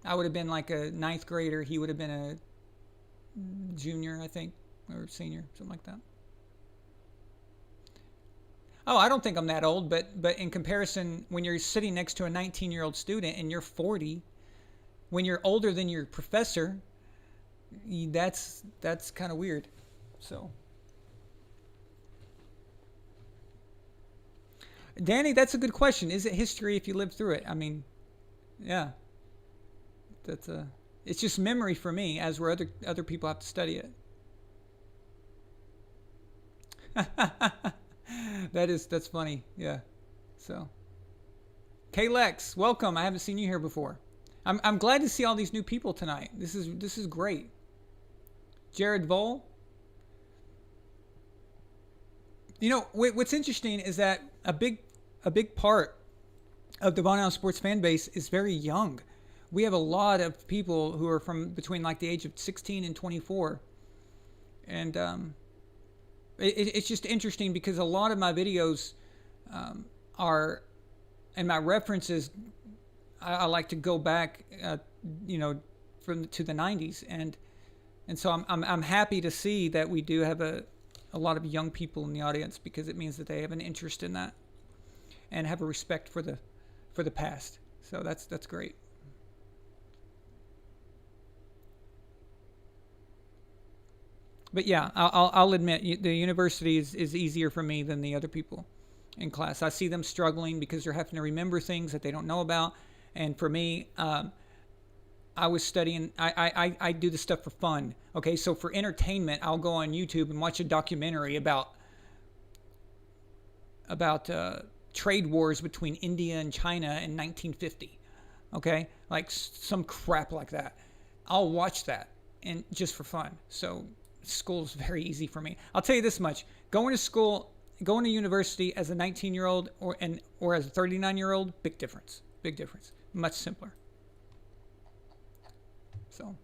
I would have been like a ninth grader. He would have been a junior, I think, or senior, something like that. Oh, I don't think I'm that old, but in comparison, when you're sitting next to a 19-year-old student and you're 40, when you're older than your professor, that's kind of weird. So, Danny, that's a good question. Is it history if you lived through it? I mean, yeah, that's a. It's just memory for me, as where other people have to study it. That's funny. Yeah. So, Kalex, welcome. I haven't seen you here before. I'm glad to see all these new people tonight. This is great. Jared Vole. You know what's interesting is that a big part of the VonAllen Sports fan base is very young. We have a lot of people who are from between like the age of 16 and 24, and it's just interesting because a lot of my videos are and my references. I like to go back, you know, from to the 90s, and so I'm happy to see that we do have a lot of young people in the audience because it means that they have an interest in that and have a respect for the past. So that's great. But yeah, I'll admit the university is easier for me than the other people in class. I see them struggling because they're having to remember things that they don't know about. And for me, I was studying. I do this stuff for fun. Okay, so for entertainment, I'll go on YouTube and watch a documentary about trade wars between India and China in 1950. Okay, like some crap like that. I'll watch that and just for fun. So school is very easy for me. I'll tell you this much: going to school, going to university as a 19-year-old or as a 39-year-old, big difference. Big difference. Much simpler. So.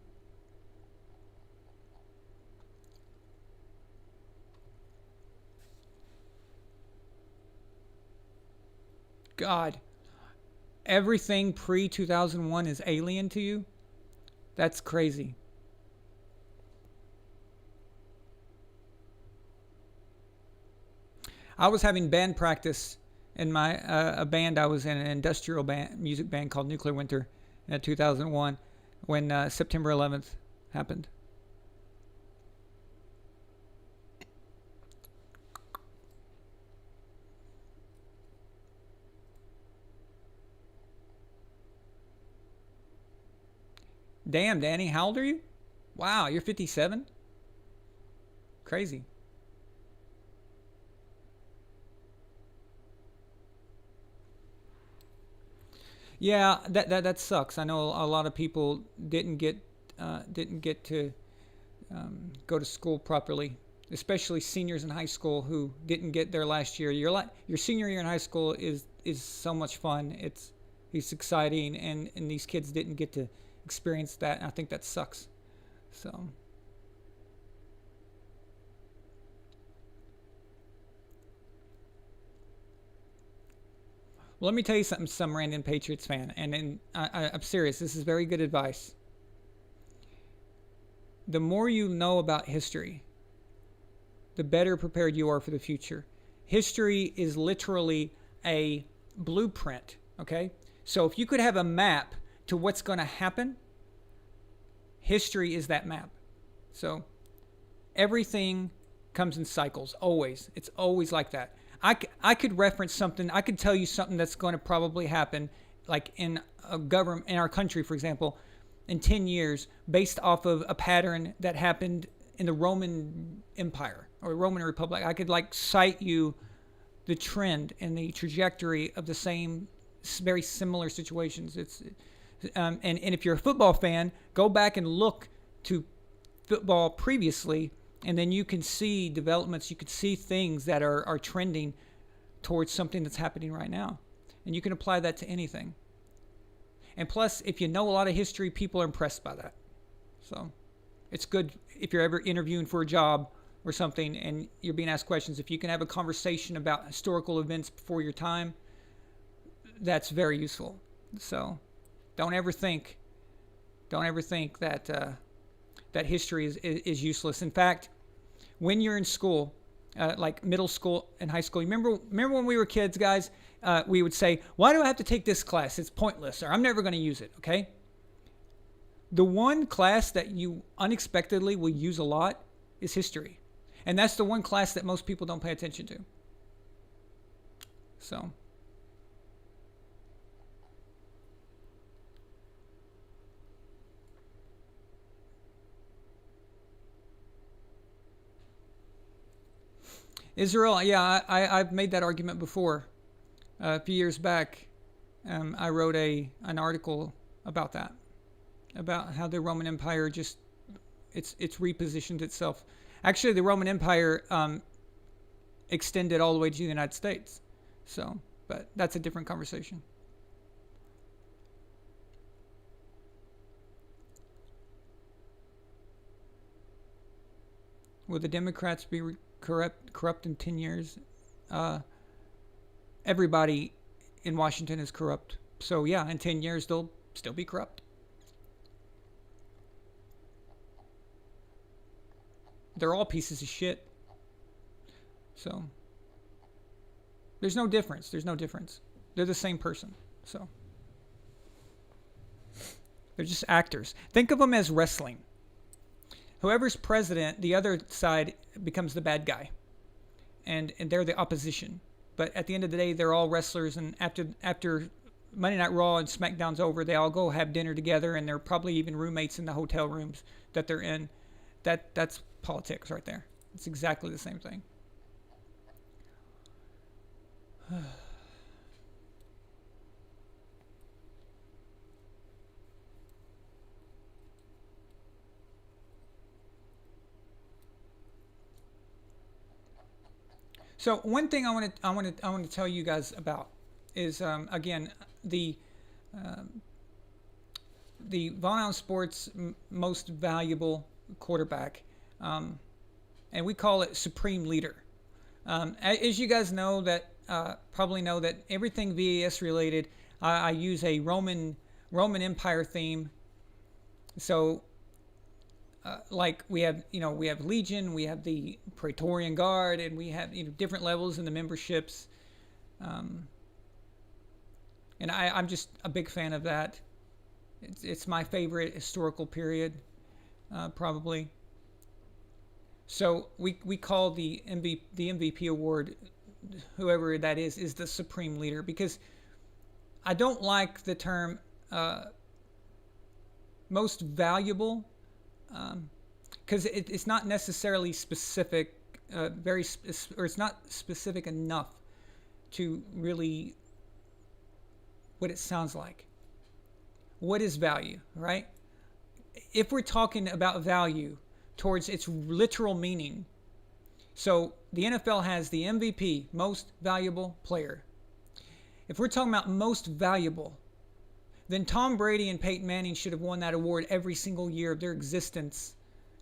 God, everything pre 2001 is alien to you? That's crazy. I was having band practice in my a band I was in, an industrial band, music band called Nuclear Winter in 2001 when September 11th happened. Damn, Danny, how old are you? Wow, you're 57? Crazy. Yeah, that sucks. I know a lot of people didn't get to go to school properly, especially seniors in high school who didn't get their last year. Your senior year in high school is so much fun. It's exciting, and these kids didn't get to experience that. And I think that sucks. So. Well, let me tell you something, some random Patriots fan, and I'm serious. This is very good advice. The more you know about history, the better prepared you are for the future. History is literally a blueprint, okay? So if you could have a map to what's going to happen, history is that map. So everything comes in cycles, always. It's always like that. I could reference something, I could tell you something that's going to probably happen, like in a government, in our country, for example, in 10 years, based off of a pattern that happened in the Roman Empire or Roman Republic. I could like cite you the trend and the trajectory of the same very similar situations. And if you're a football fan, go back and look to football previously, and then you can see developments. You can see things that are trending towards something that's happening right now, and you can apply that to anything. And plus, if you know a lot of history, people are impressed by that. So it's good if you're ever interviewing for a job or something and you're being asked questions. If you can have a conversation about historical events before your time, that's very useful. So don't ever think that that history is useless. In fact, when you're in school, like middle school and high school, remember when we were kids, guys, we would say, why do I have to take this class? It's pointless, or I'm never going to use it, okay? The one class that you unexpectedly will use a lot is history. And that's the one class that most people don't pay attention to. So Israel, yeah, I've made that argument before. A few years back, I wrote an article about that, about how the Roman Empire just it's repositioned itself. Actually, the Roman Empire extended all the way to the United States. So, but that's a different conversation. Will the Democrats be corrupt in 10 years? Everybody in Washington is corrupt. So yeah, in 10 years they'll still be corrupt. They're all pieces of shit. So there's no difference. There's no difference. They're the same person. So they're just actors. Think of them as wrestling. Whoever's president, the other side becomes the bad guy. And they're the opposition. But at the end of the day, they're all wrestlers. And after Monday Night Raw and SmackDown's over, they all go have dinner together. And they're probably even roommates in the hotel rooms that they're in. That's politics right there. It's exactly the same thing. So one thing I want to tell you guys about is again um, the VonAllen Sports most valuable quarterback, and we call it Supreme Leader. As you guys know that probably know that everything VAS related, I use a Roman Empire theme. So like we have Legion, we have the Praetorian Guard, and we have different levels in the memberships. And I'm just a big fan of that. It's my favorite historical period, probably. So we call the MVP award, whoever that is the supreme leader, because I don't like the term most valuable, because it's not necessarily specific, or it's not specific enough to really what it sounds like. What is value, right? If we're talking about value towards its literal meaning, so the NFL has the MVP, most valuable player. If we're talking about most valuable, then Tom Brady and Peyton Manning should have won that award every single year of their existence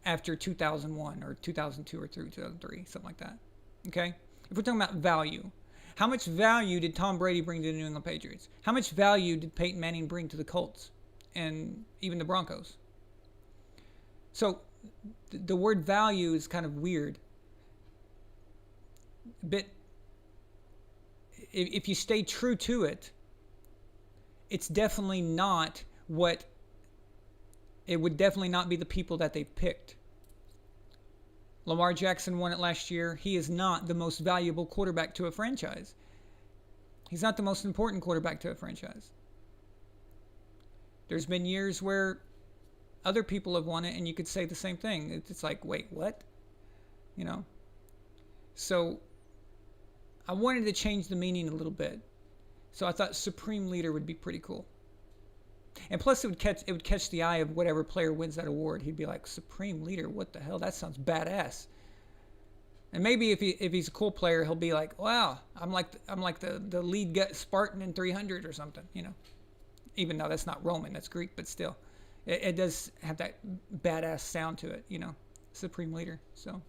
after 2001 or 2002 or 2003, something like that. Okay? If we're talking about value, how much value did Tom Brady bring to the New England Patriots? How much value did Peyton Manning bring to the Colts and even the Broncos? So the word value is kind of weird. But if you stay true to it, it's definitely not what it would definitely not be the people that they picked. Lamar Jackson won it last year. He is not the most valuable quarterback to a franchise. He's not the most important quarterback to a franchise. There's been years where other people have won it, and you could say the same thing. It's like, wait, what? So I wanted to change the meaning a little bit. So I thought Supreme Leader would be pretty cool. And plus, it would catch the eye of whatever player wins that award. He'd be like, Supreme Leader, what the hell? That sounds badass. And maybe if he's a cool player, he'll be like, wow, I'm like the lead Spartan in 300 or something. even though that's not Roman, that's Greek, but still, it does have that badass sound to it, Supreme Leader. So,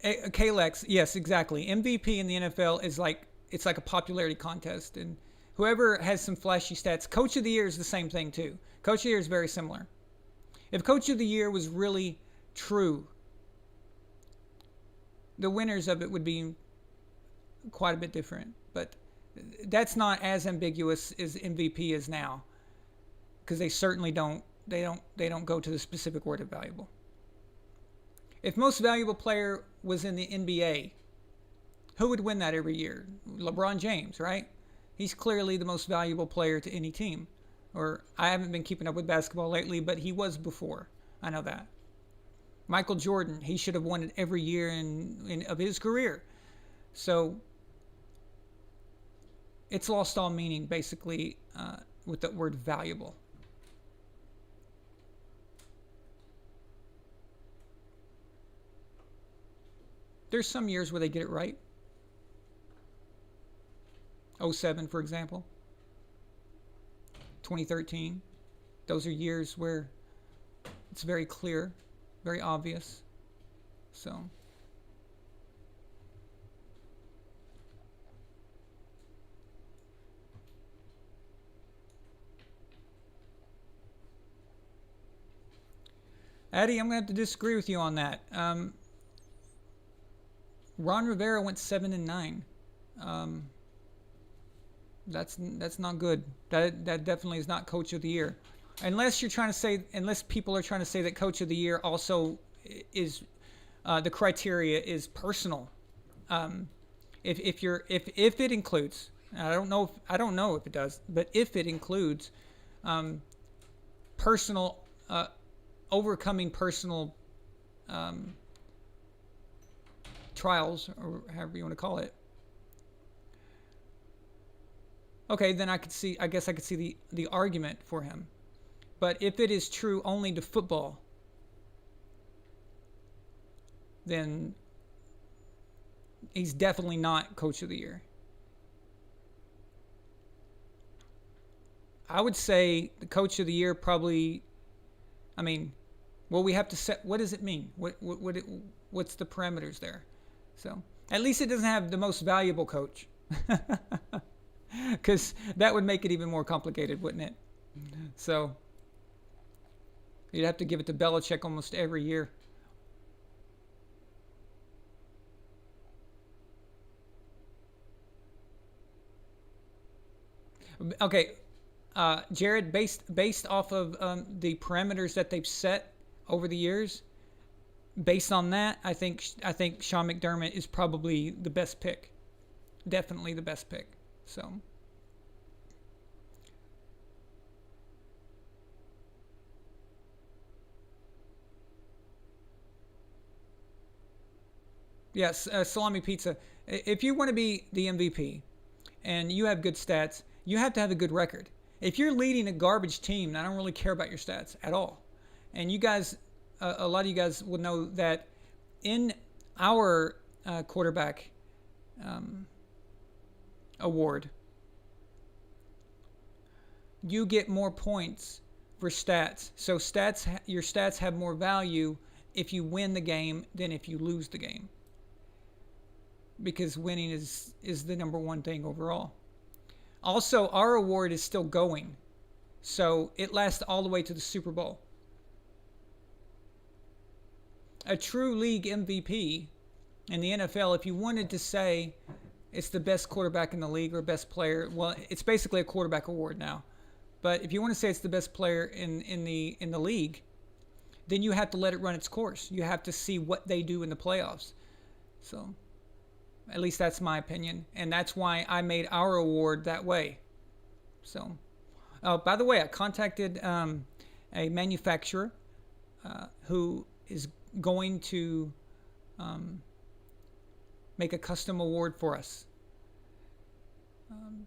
Kalex, yes, exactly. MVP in the NFL is like it's like a popularity contest, and whoever has some flashy stats. Coach of the Year is the same thing too. Coach of the Year is very similar. If Coach of the Year was really true, the winners of it would be quite a bit different. But that's not as ambiguous as MVP is now, because they certainly don't. They don't go to the specific word of valuable. If most valuable player was in the NBA, who would win that every year? LeBron James, right? He's clearly the most valuable player to any team. Or I haven't been keeping up with basketball lately, but he was before. I know that. Michael Jordan, he should have won it every year of his career. So it's lost all meaning, basically, with the word valuable. There's some years where they get it right. 07, for example. 2013. Those are years where it's very clear, very obvious. So, Addie, I'm going to have to disagree with you on that. Ron Rivera went 7-9. That's not good. That definitely is not Coach of the Year. Unless people are trying to say that Coach of the Year also is the criteria is personal. If it includes, I don't know if it does, but if it includes personal overcoming personal trials, or however you want to call it. Okay, then I guess I could see the argument for him. But if it is true only to football, then he's definitely not Coach of the Year. I would say the Coach of the Year probably, we have to set, what does it mean? What's the parameters there? So, at least it doesn't have the most valuable coach. Because that would make it even more complicated, wouldn't it? So, you'd have to give it to Belichick almost every year. Okay, Jared, based off of the parameters that they've set over the years, based on that, I think Sean McDermott is probably the best pick. Definitely the best pick. So, yes, salami pizza. If you want to be the MVP and you have good stats, you have to have a good record. If you're leading a garbage team, I don't really care about your stats at all. And you guys, a lot of you guys will know that in our quarterback award, you get more points for stats. So your stats have more value if you win the game than if you lose the game, because winning is the number one thing overall. Also, our award is still going, so it lasts all the way to the Super Bowl. A true league MVP in the NFL, if you wanted to say it's the best quarterback in the league or best player, well, it's basically a quarterback award now. But if you want to say it's the best player in the league, then you have to let it run its course. You have to see what they do in the playoffs. So, at least that's my opinion, and that's why I made our award that way. So, by the way, I contacted a manufacturer who is going to make a custom award for us.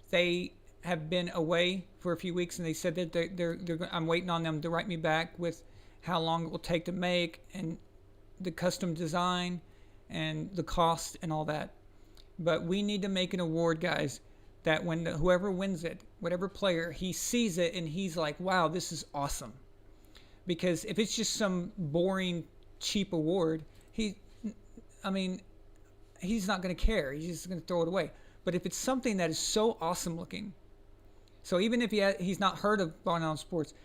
They have been away for a few weeks, and they said that they're I'm waiting on them to write me back with how long it will take to make and the custom design and the cost and all that. But we need to make an award, guys, that when whoever wins it, whatever player, he sees it and he's like, wow, this is awesome. Because if it's just some boring, cheap award, I mean, he's not going to care. He's just going to throw it away. But if it's something that is so awesome looking, so even if he's not heard of VonAllen Sports,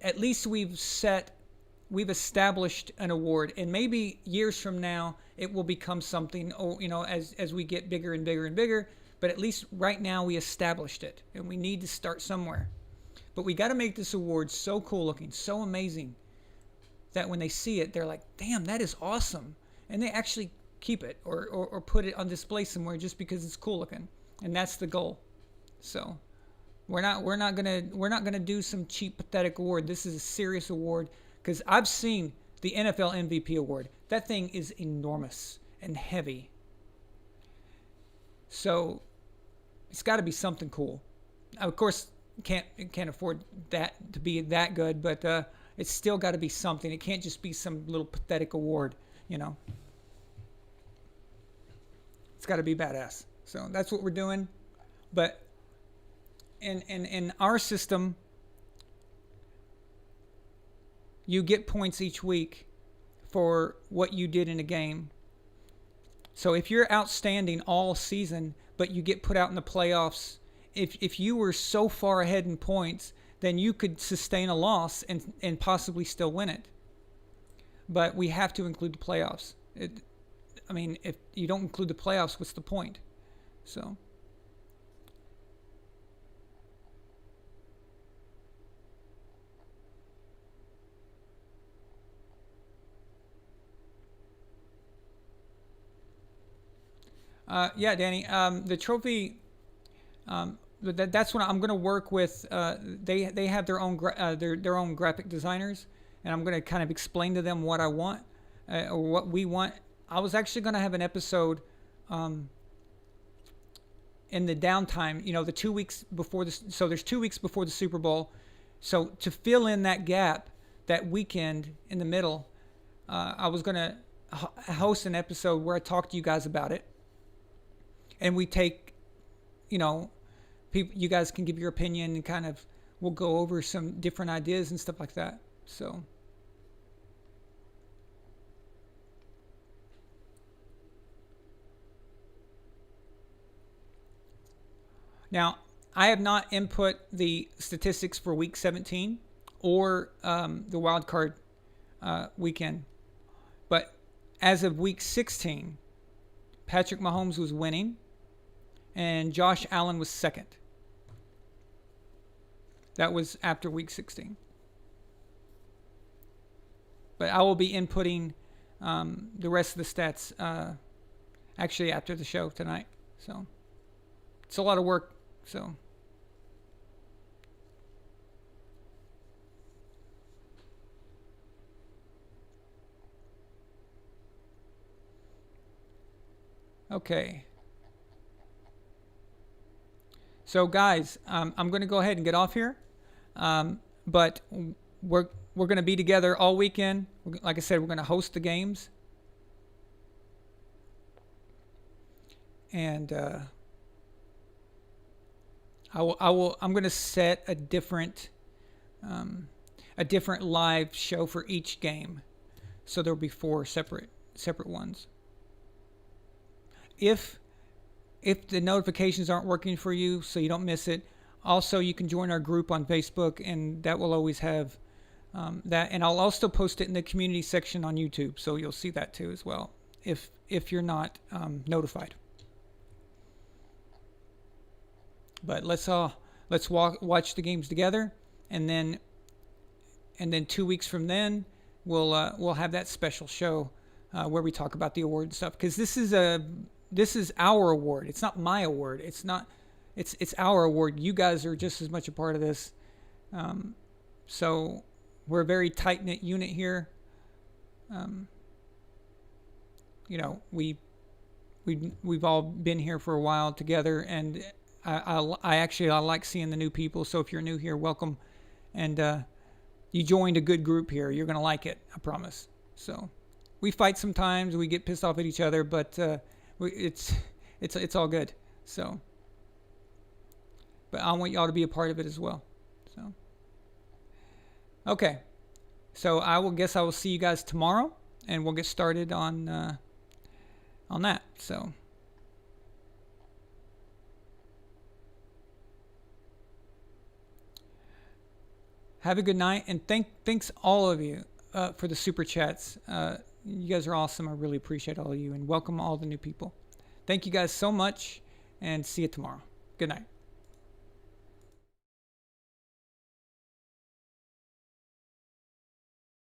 at least we've established an award, and maybe years from now it will become something. Or as we get bigger and bigger and bigger. But at least right now we established it, and we need to start somewhere. But we got to make this award so cool looking, so amazing, that when they see it, they're like, "Damn, that is awesome!" And they actually keep it or put it on display somewhere just because it's cool looking, and that's the goal. So we're not gonna do some cheap pathetic award. This is a serious award because I've seen the NFL MVP award. That thing is enormous and heavy. So it's got to be something cool. Of course, can't afford that to be that good, but it's still got to be something. It can't just be some little pathetic award, It's got to be badass. So that's what we're doing. But in our system, you get points each week for what you did in a game. So if you're outstanding all season, but you get put out in the playoffs, if you were so far ahead in points, then you could sustain a loss and possibly still win it. But we have to include the playoffs. If you don't include the playoffs, what's the point? So. Yeah, Danny. The trophy. That's what I'm going to work with. They have their own their own graphic designers, and I'm going to kind of explain to them what I want or what we want. I was actually going to have an episode in the downtime. The 2 weeks before this. So there's 2 weeks before the Super Bowl. So to fill in that gap, that weekend in the middle, I was going to host an episode where I talk to you guys about it. And we take, people, you guys can give your opinion and kind of, we'll go over some different ideas and stuff like that. So. Now, I have not input the statistics for week 17 or the wild card weekend. But as of week 16, Patrick Mahomes was winning, and Josh Allen was second. That was after week 16. But I will be inputting the rest of the stats actually after the show tonight. So it's a lot of work. So. Okay. So guys, I'm going to go ahead and get off here. But we're going to be together all weekend. Like I said, we're going to host the games. And I'm going to set a different live show for each game. So there'll be 4 separate ones. If the notifications aren't working for you so you don't miss it, also you can join our group on Facebook, and that will always have that. And I'll also post it in the community section on YouTube, so you'll see that too as well if you're not notified. But let's watch the games together, and then 2 weeks from then we'll have that special show where we talk about the award and stuff, because this is our award. It's not my award. It's our award. You guys are just as much a part of this. So we're a very tight-knit unit here. We've all been here for a while together, and I like seeing the new people. So if you're new here, welcome. And you joined a good group here. You're going to like it, I promise. So we fight sometimes. We get pissed off at each other, but it's all good. So but I want y'all to be a part of it as well. So, okay. So I will see you guys tomorrow, and we'll get started on that. So. Have a good night, and thanks all of you for the super chats. You guys are awesome. I really appreciate all of you, and welcome all the new people. Thank you guys so much, and see you tomorrow. Good night.